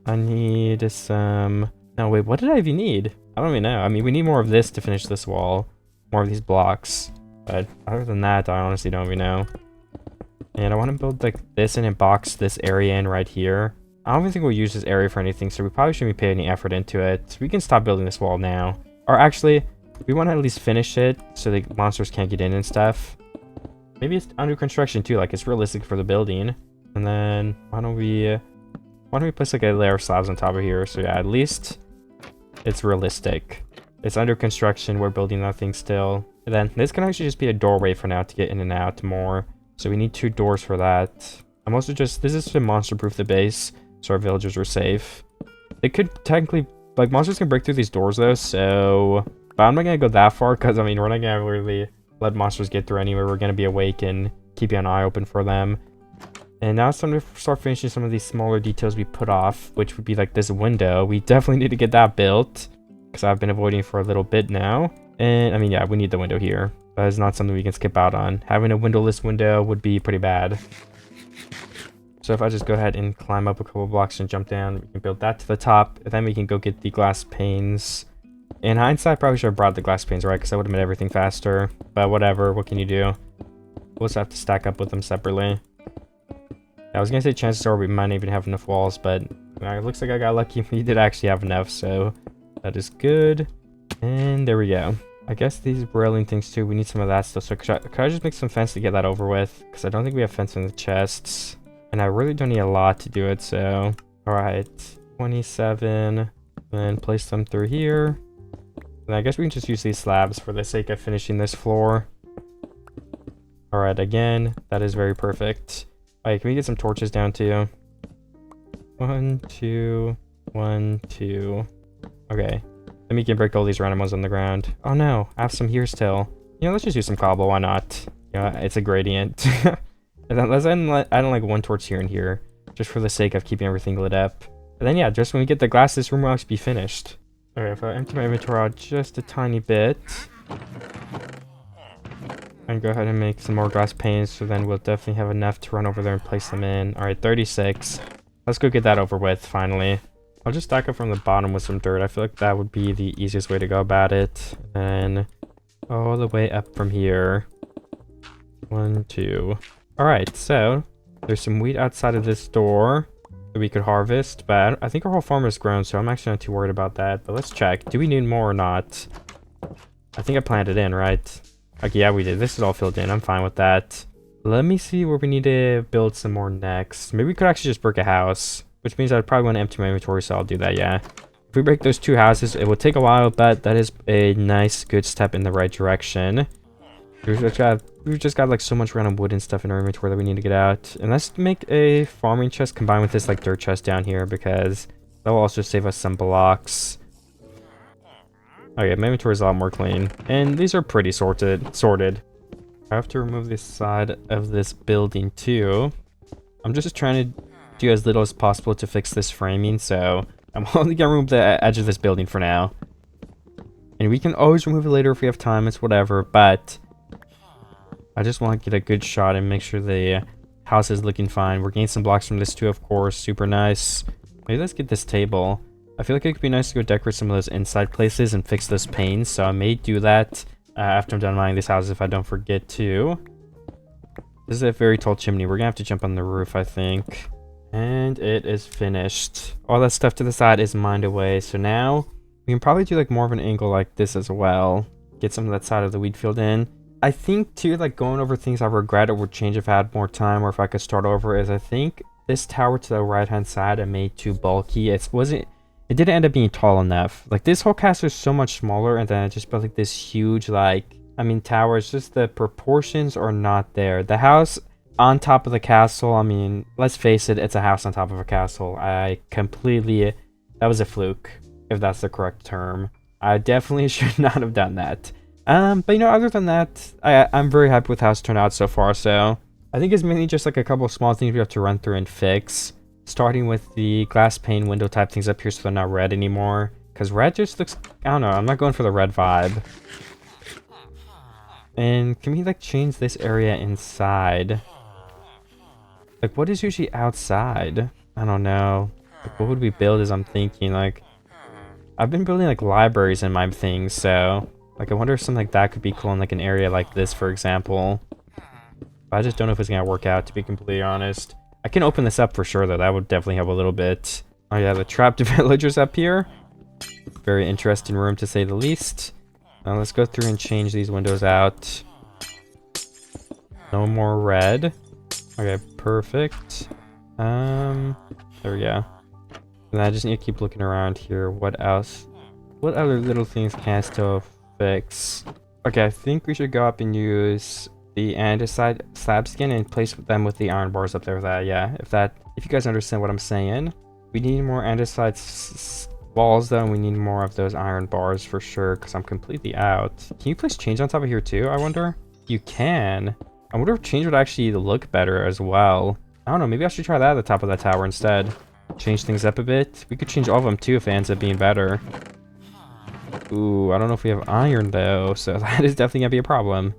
I need some... No, wait, what did I even need? I don't even know. I mean, we need more of this to finish this wall. More of these blocks. But other than that, I honestly don't even know. And I want to build like this and then box this area in right here. I don't even think we'll use this area for anything, so we probably shouldn't be putting any effort into it. So we can stop building this wall now. Or actually, we want to at least finish it so the monsters can't get in and stuff. Maybe it's under construction too, like it's realistic for the building. And then why don't we place like a layer of slabs on top of here, so yeah, at least it's realistic. It's under construction, we're building nothing still. And then this can actually just be a doorway for now to get in and out more. So we need 2 doors for that. I'm also just, this is to monster-proof the base, so our villagers are safe. They could technically, like, monsters can break through these doors though, so... But I'm not gonna go that far, because, I mean, we're not gonna really let monsters get through anyway. We're gonna be awake and keeping an eye open for them. And now it's time to start finishing some of these smaller details we put off, which would be like this window. We definitely need to get that built, because I've been avoiding for a little bit now. And, I mean, yeah, we need the window here. That is not something we can skip out on. Having a windowless window would be pretty bad. So if I just go ahead and climb up a couple blocks and jump down, we can build that to the top, and then we can go get the glass panes. In hindsight, probably should have brought the glass panes, right? Because that would have made everything faster. But whatever, what can you do? We'll just have to stack up with them separately. I was gonna say chances are we might even have enough walls, but it looks like I got lucky. We did actually have enough, so that is good. And there we go. I guess these railing things too, we need some of that stuff. So could I just make some fence to get that over with? Because I don't think we have fence in the chests. And I really don't need a lot to do it, so... Alright, 27. Then place them through here. And I guess we can just use these slabs for the sake of finishing this floor. Alright, again, that is very perfect. Alright, can we get some torches down too? 1, 2, 1, 2. Okay. Then we can break all these random ones on the ground. Oh no, I have some here still. You know, let's just use some cobble, why not? Yeah, it's a gradient. And then let's add like one torch here and here, just for the sake of keeping everything lit up. And then yeah, just when we get the glass, this room will actually be finished. Okay, if I empty my inventory out just a tiny bit, and go ahead and make some more glass panes, so then we'll definitely have enough to run over there and place them in. Alright, 36. Let's go get that over with, finally. I'll just stack up from the bottom with some dirt. I feel like that would be the easiest way to go about it. And then all the way up from here. 1, 2. Alright, so there's some wheat outside of this door that we could harvest, but I think our whole farm is grown, so I'm actually not too worried about that. But let's check. Do we need more or not? I think I planted in, right? Okay, yeah, we did. This is all filled in. I'm fine with that. Let me see where we need to build some more next. Maybe we could actually just brick a house, which means I'd probably want to empty my inventory, so I'll do that, yeah. If we break those 2 houses, it will take a while, but that is a nice, good step in the right direction. We've just got like so much random wood and stuff in our inventory that we need to get out. And let's make a farming chest combined with this like dirt chest down here, because that will also save us some blocks. Okay, my inventory is a lot more clean. And these are pretty sorted. I have to remove this side of this building too. I'm just trying to do as little as possible to fix this framing, so I'm only gonna remove the edge of this building for now. And we can always remove it later if we have time, it's whatever, but I just want to get a good shot and make sure the house is looking fine. We're getting some blocks from this too, of course. Super nice. Maybe let's get this table. I feel like it could be nice to go decorate some of those inside places and fix those panes. So I may do that after I'm done mining these houses if I don't forget to. This is a very tall chimney. We're going to have to jump on the roof, I think. And it is finished. All that stuff to the side is mined away. So now we can probably do like more of an angle like this as well. Get some of that side of the wheat field in. I think too, like going over things I regret or would change if I had more time, or if I could start over, is I think this tower to the right hand side I made too bulky. It didn't end up being tall enough. Like this whole castle is so much smaller, and then I just built like this huge tower. It's just the proportions are not there. The house on top of the castle, I mean, let's face it, it's a house on top of a castle. That was a fluke, if that's the correct term. I definitely should not have done that. But you know, other than that, I'm very happy with how it's turned out so far. So I think it's mainly just like a couple of small things we have to run through and fix. Starting with the glass pane window type things up here so they're not red anymore. Because red just looks, I don't know, I'm not going for the red vibe. And can we like change this area inside? Like what is usually outside? I don't know. Like what would we build as I'm thinking? Like I've been building like libraries in my things, so like I wonder if something like that could be cool in like an area like this, for example. But I just don't know if it's gonna work out, to be completely honest. I can open this up for sure though, that would definitely help a little bit. Oh yeah, the trapped villagers up here. Very interesting room to say the least. Now let's go through and change these windows out. No more red. Okay, perfect. There we go. And I just need to keep looking around here. What else? What other little things can I still fix? Okay, I think we should go up and use the andesite slab skin and place them with the iron bars up there. If you guys understand what I'm saying. We need more andesite walls though, and we need more of those iron bars for sure, because I'm completely out. Can you place chains on top of here too, I wonder? You can. I wonder if chains would actually look better as well. I don't know, maybe I should try that at the top of that tower instead. Change things up a bit. We could change all of them too if it ends up being better. Ooh, I don't know if we have iron though, so that is definitely gonna be a problem.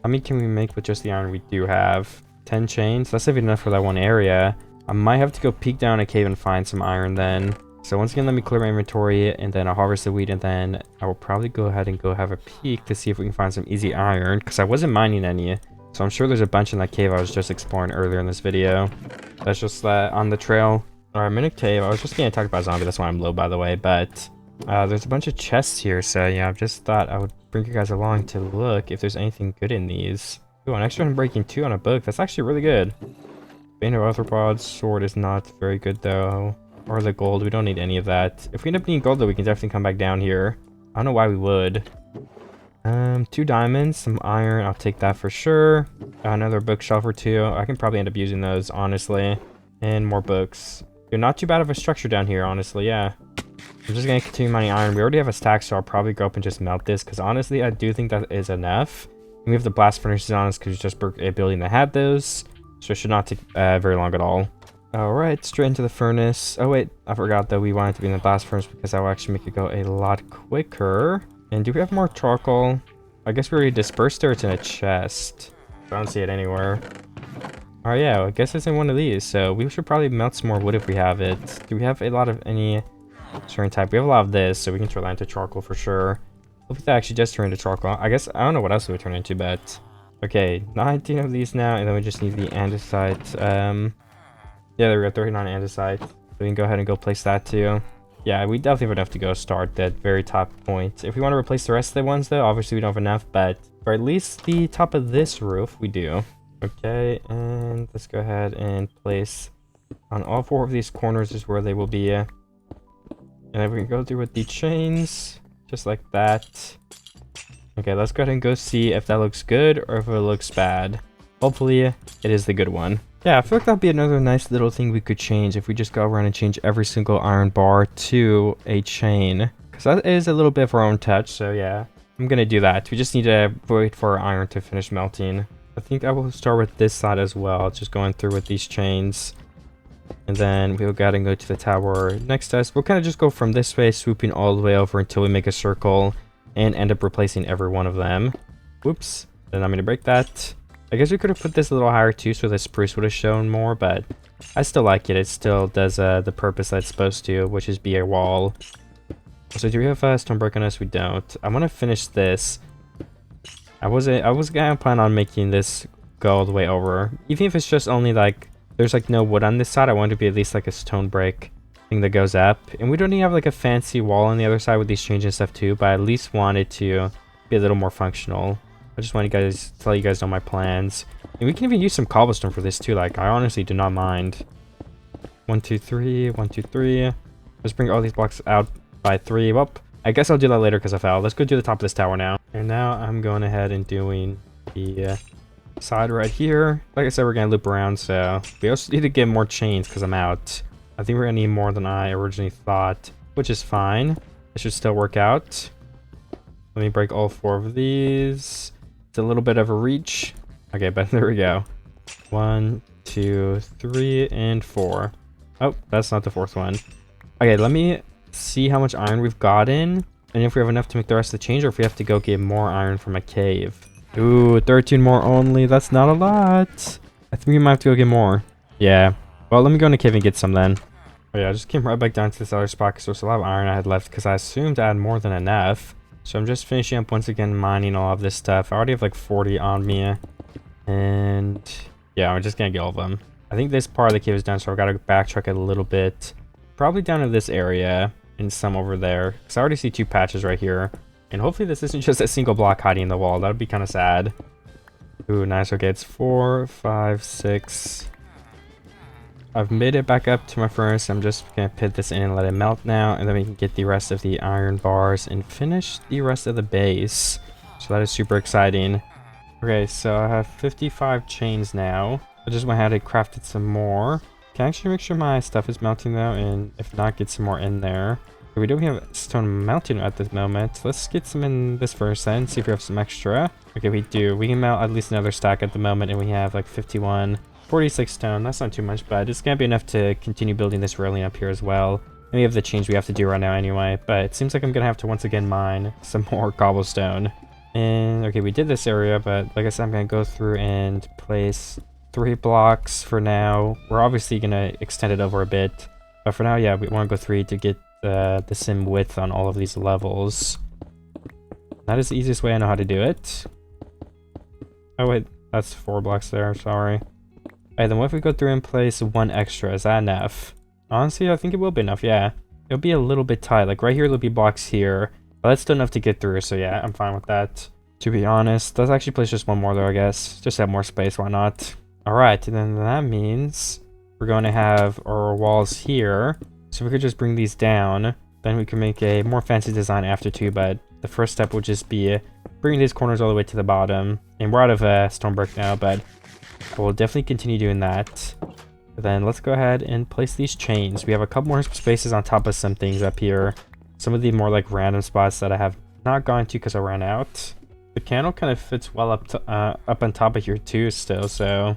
How many can we make with just the iron we do have? 10 chains. That's even enough for that one area. I might have to go peek down a cave and find some iron then. So once again, let me clear my inventory and then I'll harvest the wheat, and then I will probably go ahead and go have a peek to see if we can find some easy iron, because I wasn't mining any. So I'm sure there's a bunch in that cave I was just exploring earlier in this video. That's just on the trail. Alright, I'm in a cave. I was just getting attacked by a zombie, that's why I'm low, by the way, but there's a bunch of chests here, so yeah, I've just thought I would bring you guys along to look if there's anything good in these. Ooh, an extra Unbreaking 2 on a book. That's actually really good. Bane of Arthropods sword is not very good though. Or the gold, we don't need any of that. If we end up needing gold though, we can definitely come back down here. I don't know why we would. 2 diamonds, some iron, I'll take that for sure. Another bookshelf or 2. I can probably end up using those, honestly. And more books. Dude, not too bad of a structure down here, honestly, yeah. I'm just gonna continue mining iron. We already have a stack, so I'll probably go up and just melt this, because honestly, I do think that is enough. And we have the blast furnaces on us, because we just broke a building that had those. So it should not take very long at all. Alright, straight into the furnace. Oh wait, I forgot that we wanted to be in the blast furnace, because that will actually make it go a lot quicker. And do we have more charcoal? I guess we already dispersed it, or it's in a chest. I don't see it anywhere. Alright, yeah, I guess it's in one of these. So we should probably melt some more wood if we have it. Do we have a lot of any certain type? We have a lot of this, so we can turn that into charcoal for sure. Hopefully that actually does turn into charcoal. I guess, I don't know what else it would turn into, but... Okay, 19 of these now, and then we just need the andesite. Yeah, there we go, 39 andesite. So we can go ahead and go place that too. Yeah, we definitely have enough to go start that very top point. If we want to replace the rest of the ones though, obviously we don't have enough, but for at least the top of this roof, we do. Okay, and let's go ahead and place on all 4 of these corners is where they will be. And then we can go through with the chains, just like that. Okay, let's go ahead and go see if that looks good or if it looks bad. Hopefully, it is the good one. Yeah, I feel like that'd be another nice little thing we could change if we just go around and change every single iron bar to a chain. Because that is a little bit of our own touch, so yeah. I'm gonna do that. We just need to wait for our iron to finish melting. I think I will start with this side as well, just going through with these chains. And then we'll go ahead and go to the tower next to us. We'll kind of just go from this way, swooping all the way over until we make a circle and end up replacing every one of them. Whoops. Then I'm going to break that. I guess we could have put this a little higher too, so the spruce would have shown more, but I still like it. It still does the purpose that it's supposed to, which is be a wall. So do we have stone brick on us? We don't. I want to finish this. I was gonna plan on making this go all the way over. Even if it's just only like, there's like no wood on this side, I want it to be at least like a stone brick thing that goes up. And we don't even have like a fancy wall on the other side with these chains and stuff too, but I at least want it to be a little more functional. I just want you guys to let you guys know my plans. And we can even use some cobblestone for this too, like I honestly do not mind. 1 2 3 1 2 3. Let's bring all these blocks out by 3. Well, I guess I'll do that later because I fell. Let's go to the top of this tower now. And now I'm going ahead and doing the side right here. Like I said, we're gonna loop around, so we also need to get more chains because I'm out. I think we're gonna need more than I originally thought, which is fine. It should still work out. Let me break all 4 of these. It's a little bit of a reach. Okay, but there we go. 1 2 3 and 4. Oh, that's not the 4th one. Okay, let me see how much iron we've gotten and if we have enough to make the rest of the change, or if we have to go get more iron from a cave. Ooh, 13 more only. That's not a lot. I think we might have to go get more. Yeah. Well, let me go in the cave and get some then. Oh yeah, I just came right back down to this other spot because there's a lot of iron I had left because I assumed I had more than enough. So I'm just finishing up once again mining all of this stuff. I already have like 40 on me. And yeah, I'm just gonna get all of them. I think this part of the cave is done, so I've got to backtrack a little bit. Probably down to this area and some over there. Because I already see 2 patches right here. And hopefully this isn't just a single block hiding in the wall. That would be kind of sad. Ooh, nice. Okay, it's 4, 5, 6. I've made it back up to my furnace. I'm just going to put this in and let it melt now. And then we can get the rest of the iron bars and finish the rest of the base. So that is super exciting. Okay, so I have 55 chains now. I just went ahead and crafted some more. Can I actually make sure my stuff is melting though? And if not, get some more in there. We don't have stone melting at this moment. Let's get some in this first then, see if we have some extra. Okay, we do. We can melt at least another stack at the moment, and we have like 51, 46 stone. That's not too much, but it's gonna be enough to continue building this railing up here as well. And we have the change we have to do right now anyway, but it seems like I'm gonna have to once again mine some more cobblestone. And okay, we did this area, but like I said, I'm gonna go through and place 3 blocks for now. We're obviously gonna extend it over a bit, but for now, yeah, we want to go 3 to get the sim width on all of these levels. That is the easiest way I know how to do it. Oh wait, that's 4 blocks there, sorry. Alright, then what if we go through and place 1 extra? Is that enough? Honestly, I think it will be enough, yeah. It'll be a little bit tight, like right here there'll be blocks here, but that's still enough to get through, so yeah, I'm fine with that. To be honest, let's actually place just 1 more though, I guess. Just have more space, why not? Alright, and then that means we're going to have our walls here. So we could just bring these down. Then we can make a more fancy design after too, but the first step will just be bringing these corners all the way to the bottom. And we're out of stone brick now, but we'll definitely continue doing that. Then let's go ahead and place these chains. We have a couple more spaces on top of some things up here. Some of the more like random spots that I have not gone to because I ran out. The candle kind of fits well up on top of here too still, so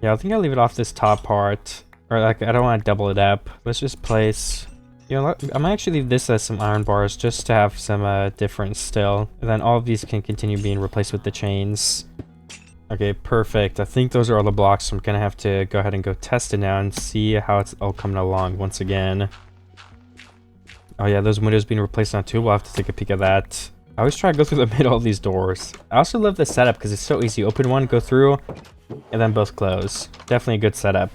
yeah, I think I'll leave it off this top part. Or like, I don't want to double it up. Let's just place, you know, I might actually leave this as some iron bars just to have some difference still. And then all of these can continue being replaced with the chains. Okay, perfect. I think those are all the blocks, so I'm gonna have to go ahead and go test it now and see how it's all coming along once again. Oh yeah, those windows being replaced now too. We'll have to take a peek at that. I always try to go through the middle of these doors. I also love the setup because it's so easy. Open one, go through, and then both close. Definitely a good setup.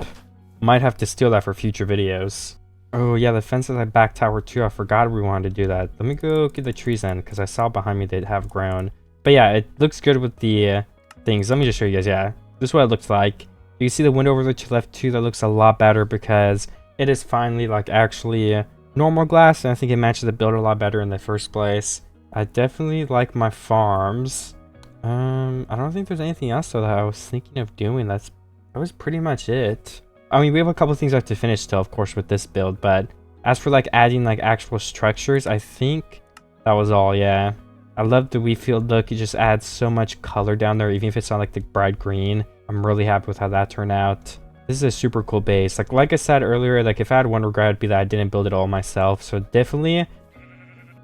Might have to steal that for future videos. Oh yeah, the fence at the back tower too. I forgot we wanted to do that. Let me go get the trees in because I saw behind me they'd have grown. But yeah, it looks good with the things. Let me just show you guys. Yeah, this is what it looks like. You can see the window over there to the left too. That looks a lot better because it is finally like actually normal glass, and I think it matches the build a lot better in the first place. I definitely like my farms. I don't think there's anything else though that I was thinking of doing. That was pretty much it. I mean, we have a couple things I have to finish still, of course, with this build, but as for like adding like actual structures, I think that was all. Yeah, I love the Wii Field look. It just adds so much color down there, even if it's not like the bright green. I'm really happy with how that turned out. This is a super cool base. Like I said earlier, like if I had one regret, it'd be that I didn't build it all myself. So definitely,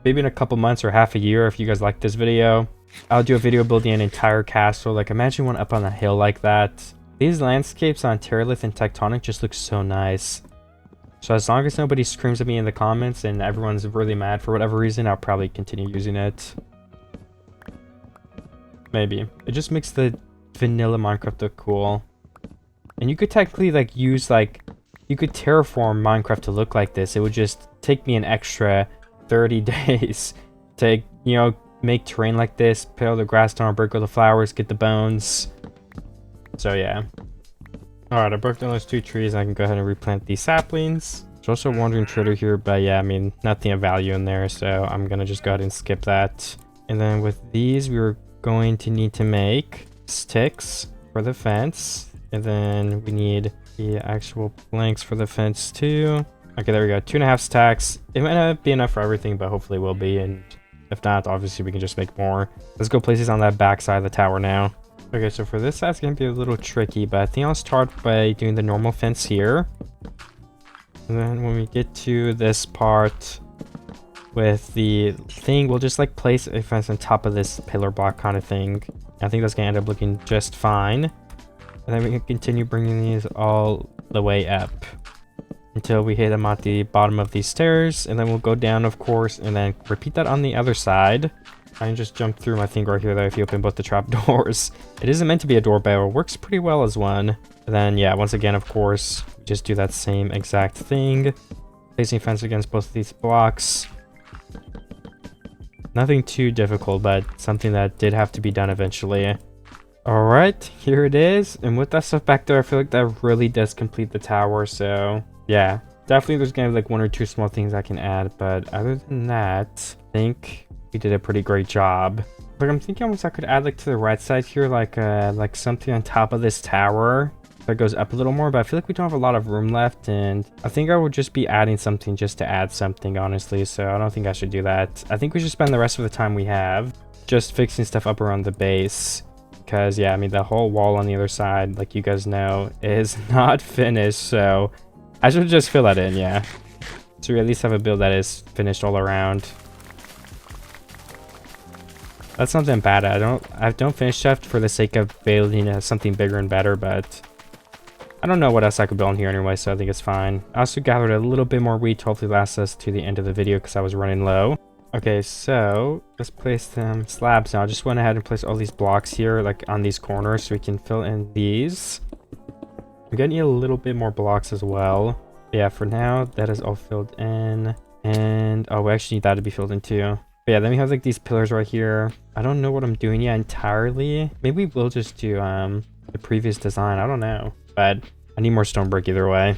maybe in a couple months or half a year, if you guys like this video, I'll do a video building an entire castle. Like imagine one up on a hill like that. These landscapes on Terralith and Tectonic just look so nice. So as long as nobody screams at me in the comments and everyone's really mad for whatever reason, I'll probably continue using it. Maybe. It just makes the vanilla Minecraft look cool. And you could technically like use like, you could terraform Minecraft to look like this. It would just take me an extra 30 days to, you know, make terrain like this, put all the grass down, break all the flowers, get the bones. So yeah. Alright, I broke down those 2 trees. I can go ahead and replant these saplings. There's also a wandering trader here, but yeah, I mean, nothing of value in there, so I'm gonna just go ahead and skip that. And then with these, we were going to need to make sticks for the fence. And then we need the actual planks for the fence too. Okay, there we go. 2.5 stacks. It might not be enough for everything, but hopefully it will be. And if not, obviously we can just make more. Let's go place these on that back side of the tower now. Okay, so for this side, it's going to be a little tricky, but I think I'll start by doing the normal fence here. And then when we get to this part with the thing, we'll just like place a fence on top of this pillar block kind of thing. I think that's going to end up looking just fine. And then we can continue bringing these all the way up until we hit them at the bottom of these stairs. And then we'll go down, of course, and then repeat that on the other side. I can just jump through my thing right here though if you open both the trap doors. It isn't meant to be a doorbell. It works pretty well as one. And then yeah, once again, of course, just do that same exact thing. Placing fence against both of these blocks. Nothing too difficult, but something that did have to be done eventually. Alright, here it is. And with that stuff back there, I feel like that really does complete the tower. So yeah, definitely there's gonna be like 1 or 2 small things I can add. But other than that, I think we did a pretty great job. Like I'm thinking almost I could add like to the right side here, like something on top of this tower that goes up a little more, but I feel like we don't have a lot of room left, and I think I would just be adding something just to add something, honestly, so I don't think I should do that. I think we should spend the rest of the time we have just fixing stuff up around the base, because yeah, I mean the whole wall on the other side, like you guys know, is not finished, so I should just fill that in. Yeah, so we at least have a build that is finished all around. That's not that bad. I don't finish stuff for the sake of building something bigger and better, but I don't know what else I could build in here anyway, so I think it's fine. I also gathered a little bit more wheat to hopefully last us to the end of the video because I was running low. Okay, so let's place them slabs now. I just went ahead and placed all these blocks here, like on these corners, so we can fill in these. We're gonna need a little bit more blocks as well. Yeah, for now, that is all filled in. And, oh, we actually need that to be filled in too. But yeah, then we have like these pillars right here. I don't know what I'm doing yet entirely. Maybe we'll just do the previous design. I don't know. But I need more stone brick either way.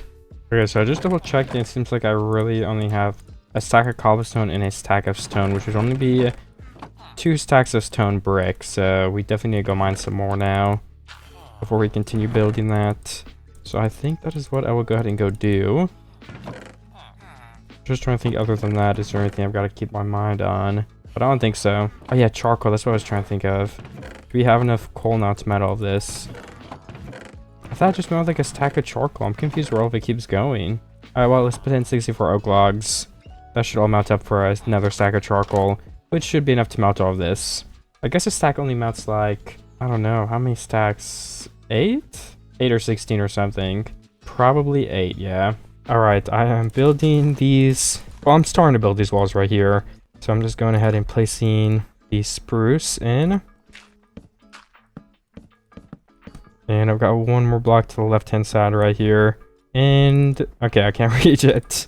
Okay, so I just double checked and it seems like I really only have a stack of cobblestone and a stack of stone, which would only be 2 stacks of stone brick. So we definitely need to go mine some more now before we continue building that. So I think that is what I will go ahead and go do. Just trying to think other than that, is there anything I've got to keep my mind on? But I don't think so. Oh yeah, charcoal, that's what I was trying to think of. Do we have enough coal now to melt all of this? I thought I just melted like a stack of charcoal. I'm confused where all of it keeps going. Alright, well, let's put in 64 oak logs. That should all melt up for another stack of charcoal, which should be enough to melt all of this. I guess a stack only melts like, I don't know, how many stacks? 8? 8 or 16 or something. Probably 8, yeah. Alright, I am building these. Well, I'm starting to build these walls right here. So I'm just going ahead and placing the spruce in. And I've got one more block to the left-hand side right here. And, okay, I can't reach it.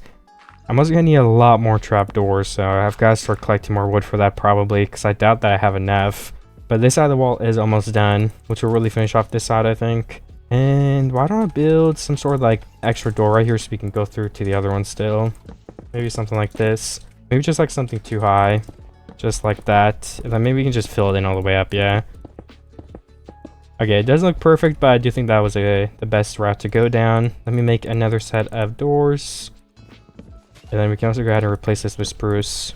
I'm also going to need a lot more trapdoors, so I've got to start collecting more wood for that probably, because I doubt that I have enough. But this side of the wall is almost done, which will really finish off this side, I think. And why don't I build some sort of like extra door right here so we can go through to the other one still? Maybe something like this. Maybe just like something too high. Just like that. And then maybe we can just fill it in all the way up, yeah. Okay, it doesn't look perfect, but I do think that was the best route to go down. Let me make another set of doors. And then we can also go ahead and replace this with spruce.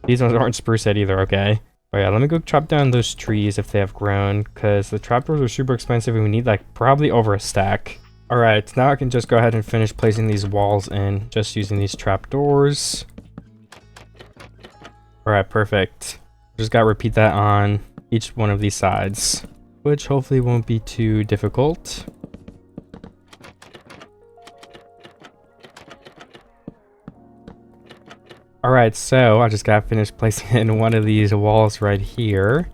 These ones aren't spruce yet either, okay. Oh yeah, let me go chop down those trees if they have grown, because the trapdoors are super expensive and we need like probably over a stack. Alright, now I can just go ahead and finish placing these walls in, just using these trapdoors. Alright, perfect. Just gotta repeat that on each one of these sides, which hopefully won't be too difficult. Alright, so I just got finished placing in one of these walls right here.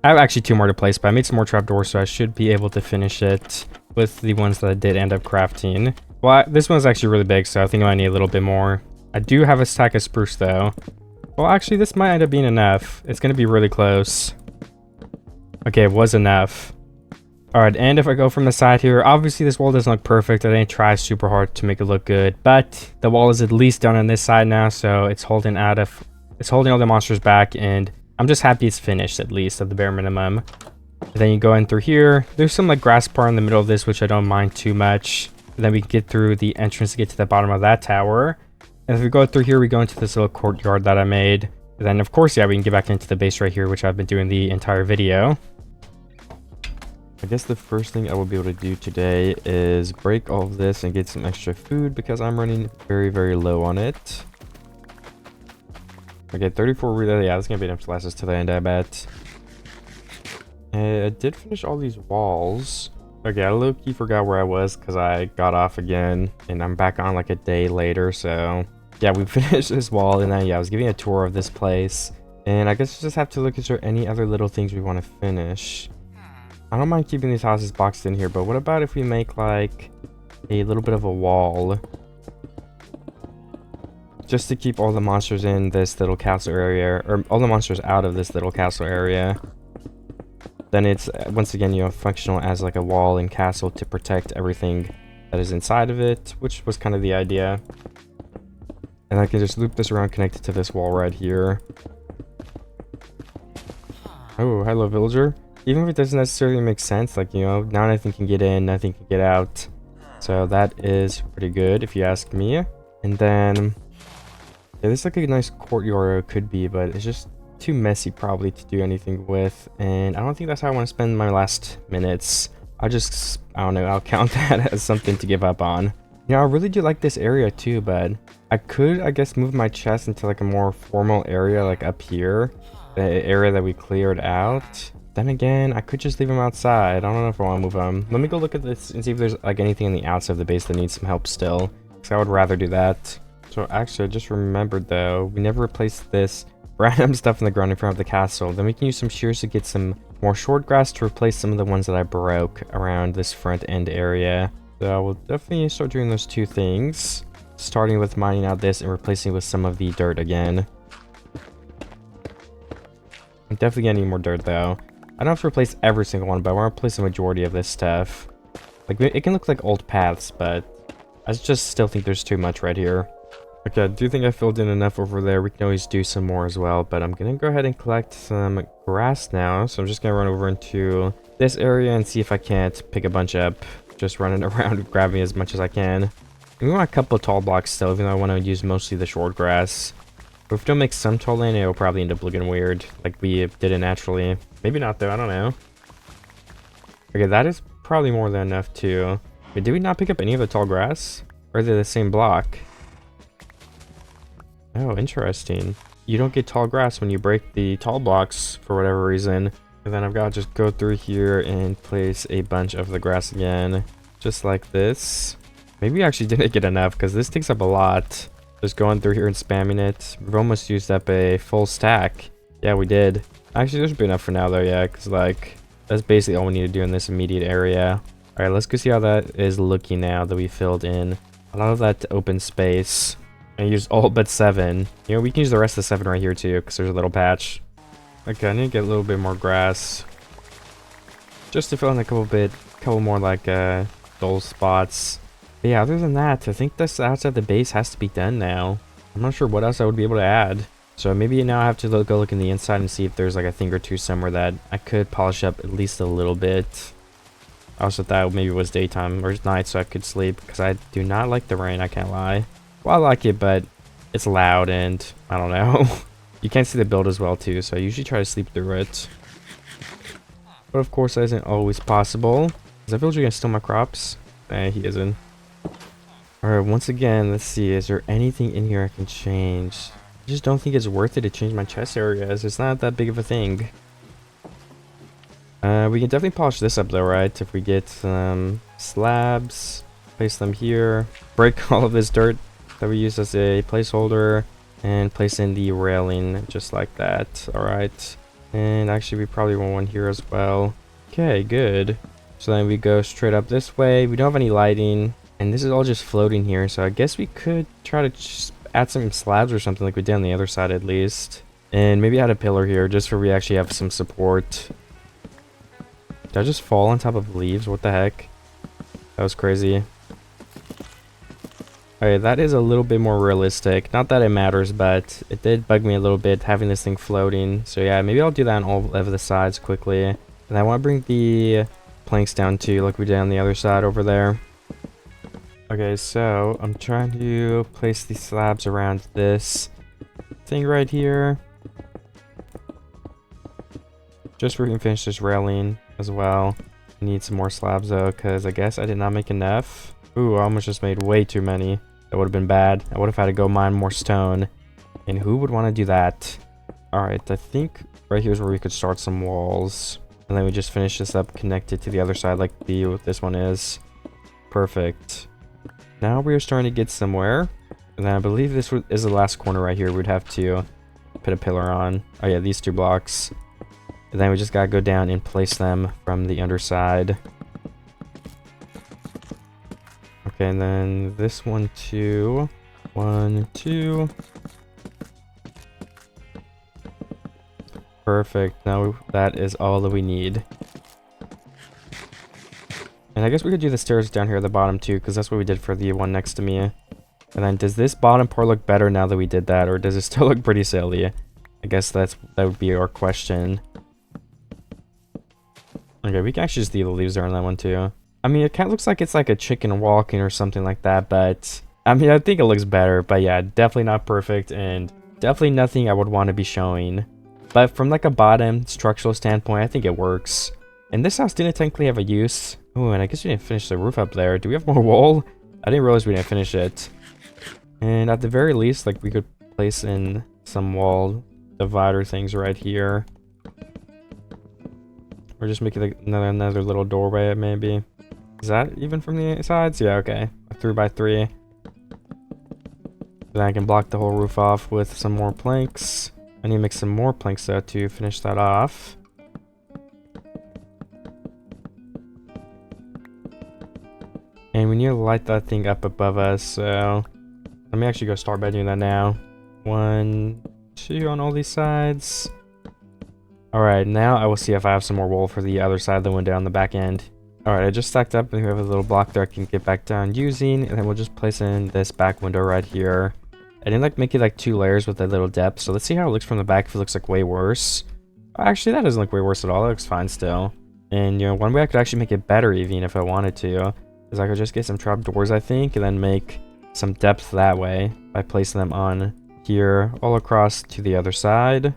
I have actually 2 more to place, but I made some more trapdoors, so I should be able to finish it with the ones that I did end up crafting. Well, this one's actually really big, so I think I might need a little bit more. I do have a stack of spruce, though. Well, actually, this might end up being enough. It's going to be really close. Okay, it was enough. Alright, and if I go from the side here, obviously this wall doesn't look perfect. I didn't try super hard to make it look good, but the wall is at least done on this side now, so it's holding all the monsters back, and I'm just happy it's finished at least at the bare minimum. And then you go in through here. There's some like grass part in the middle of this, which I don't mind too much. And then we can get through the entrance to get to the bottom of that tower. And if we go through here, we go into this little courtyard that I made. And then of course, yeah, we can get back into the base right here, which I've been doing the entire video. I guess the first thing I will be able to do today is break all of this and get some extra food because I'm running very, very low on it. Okay, 34 relay. Yeah, that's going to be enough to last us to the end, I bet. I did finish all these walls. Okay, I low-key forgot where I was because I got off again. And I'm back on like a day later, so... Yeah, we finished this wall and then, yeah, I was giving a tour of this place. And I guess we just have to look at there any other little things we want to finish. I don't mind keeping these houses boxed in here, but what about if we make like a little bit of a wall? Just to keep all the monsters in this little castle area, or all the monsters out of this little castle area. Then it's, once again, you know, functional as like a wall and castle to protect everything that is inside of it, which was kind of the idea. And I can just loop this around, connect it to this wall right here. Oh, hello, villager. Even if it doesn't necessarily make sense, like, you know, now nothing can get in, nothing can get out. So that is pretty good, if you ask me. And then, yeah, this is like a nice courtyard it could be, but it's just too messy probably to do anything with. And I don't think that's how I want to spend my last minutes. I don't know, I'll count that as something to give up on. You know, I really do like this area too, but I could, I guess, move my chest into like a more formal area, like up here. the area that we cleared out. Then again, I could just leave them outside. I don't know if I want to move them. Let me go look at this and see if there's like anything on the outside of the base that needs some help still. Because I would rather do that. So actually, I just remembered though, we never replaced this random stuff in the ground in front of the castle. Then we can use some shears to get some more short grass to replace some of the ones that I broke around this front end area. So I will definitely start doing those two things. Starting with mining out this and replacing it with some of the dirt again. I'm definitely gonna need more dirt though. I don't have to replace every single one, but I want to replace the majority of this stuff. Like, it can look like old paths, but I just still think there's too much right here. Okay, I do think I filled in enough over there. We can always do some more as well, but I'm gonna go ahead and collect some grass now. So I'm just gonna run over into this area and see if I can't pick a bunch up. Just running around grabbing as much as I can. And we want a couple of tall blocks still, even though I want to use mostly the short grass. But if we don't make some tall land, it'll probably end up looking weird, like we did it naturally. Maybe not though, I don't know. Okay, that is probably more than enough too. But did we not pick up any of the tall grass? Or are they the same block? Oh, interesting. You don't get tall grass when you break the tall blocks for whatever reason. And then I've got to just go through here and place a bunch of the grass again. Just like this. Maybe we actually didn't get enough because this takes up a lot. Just going through here and spamming it. We've almost used up a full stack. Yeah, we did. Actually, there should be enough for now though, yeah, because like, that's basically all we need to do in this immediate area. Alright, let's go see how that is looking now that we filled in a lot of that open space. I used all but 7. You know, we can use the rest of the 7 right here too, because there's a little patch. Okay, I need to get a little bit more grass. Just to fill in a couple more like dull spots. But yeah, other than that, I think this outside the base has to be done now. I'm not sure what else I would be able to add. So maybe now I have to go look in the inside and see if there's like a thing or two somewhere that I could polish up at least a little bit. I also thought maybe it was daytime or night so I could sleep, because I do not like the rain, I can't lie. Well, I like it, but it's loud and I don't know. You can't see the build as well too, so I usually try to sleep through it. But of course that isn't always possible. Is that villager gonna steal my crops? Nah, he isn't. Alright, once again, let's see, is there anything in here I can change? I just don't think it's worth it to change my chest areas. It's not that big of a thing. We can definitely polish this up though, right? If we get some slabs, place them here, break all of this dirt that we use as a placeholder, and place in the railing just like that. Alright. And actually we probably want one here as well. Okay, good. So then we go straight up this way. We don't have any lighting, and this is all just floating here, so I guess we could try to just add some slabs or something like we did on the other side at least. And maybe add a pillar here just so we actually have some support. Did I just fall on top of leaves? What the heck? That was crazy. Alright, that is a little bit more realistic. Not that it matters, but it did bug me a little bit having this thing floating. So yeah, maybe I'll do that on all of the sides quickly. And I want to bring the planks down too, like we did on the other side over there. Okay, so I'm trying to place these slabs around this thing right here. Just so we can finish this railing as well. Need some more slabs though, because I guess I did not make enough. Ooh, I almost just made way too many. That would have been bad. I would have had to go mine more stone. And who would want to do that? Alright, I think right here is where we could start some walls. And then we just finish this up connected to the other side like this one is. Perfect. Now we are starting to get somewhere. And then I believe this is the last corner right here. We'd have to put a pillar on. Oh yeah, these 2 blocks. And then we just gotta go down and place them from the underside. Okay, and then this one too. 1, 2. Perfect. Now that is all that we need. And I guess we could do the stairs down here at the bottom too, because that's what we did for the one next to me. And then does this bottom part look better now that we did that, or does it still look pretty silly? I guess that would be our question. Okay, we can actually just leave the leaves there on that one too. I mean, it kind of looks like it's like a chicken walking or something like that, but I mean, I think it looks better. But yeah, definitely not perfect, and definitely nothing I would want to be showing. But from like a bottom structural standpoint, I think it works. And this house didn't technically have a use. Oh, and I guess we didn't finish the roof up there. Do we have more wall? I didn't realize we didn't finish it. And at the very least, like, we could place in some wall divider things right here. Or just make it like another little doorway, maybe. Is that even from the sides? Yeah, okay. A 3x3. Then I can block the whole roof off with some more planks. I need to make some more planks though to finish that off. And we need to light that thing up above us, so let me actually go start by doing that now. 1, 2 on all these sides. Alright, now I will see if I have some more wool for the other side of the window on the back end. Alright, I just stacked up and we have a little block there I can get back down using, and then we'll just place in this back window right here. I didn't like make it like 2 layers with a little depth, so let's see how it looks from the back if it looks like way worse. Actually, that doesn't look way worse at all, it looks fine still. And you know, one way I could actually make it better even if I wanted to, is I could just get some trap doors I think, and then make some depth that way by placing them on here all across to the other side.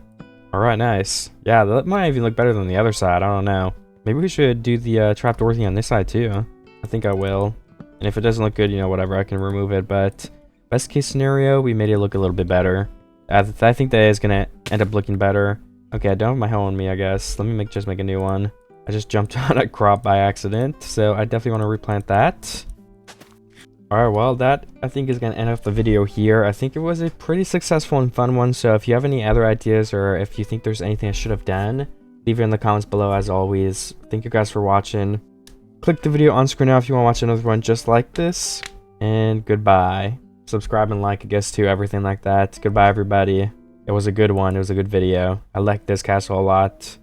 Alright, nice. Yeah, that might even look better than the other side, I don't know. Maybe we should do the trapdoor thing on this side too. I think I will. And if it doesn't look good, you know, whatever, I can remove it. But best case scenario, we made it look a little bit better. I think that is going to end up looking better. Okay, I don't have my helm on me, I guess. Let me just make a new one. I just jumped on a crop by accident, so I definitely want to replant that. Alright, well, that I think is going to end up the video here. I think it was a pretty successful and fun one, so if you have any other ideas or if you think there's anything I should have done, leave it in the comments below as always. Thank you guys for watching. Click the video on screen now if you want to watch another one just like this, and goodbye. Subscribe and like, I guess, too, everything like that. Goodbye, everybody. It was a good one. It was a good video. I liked this castle a lot.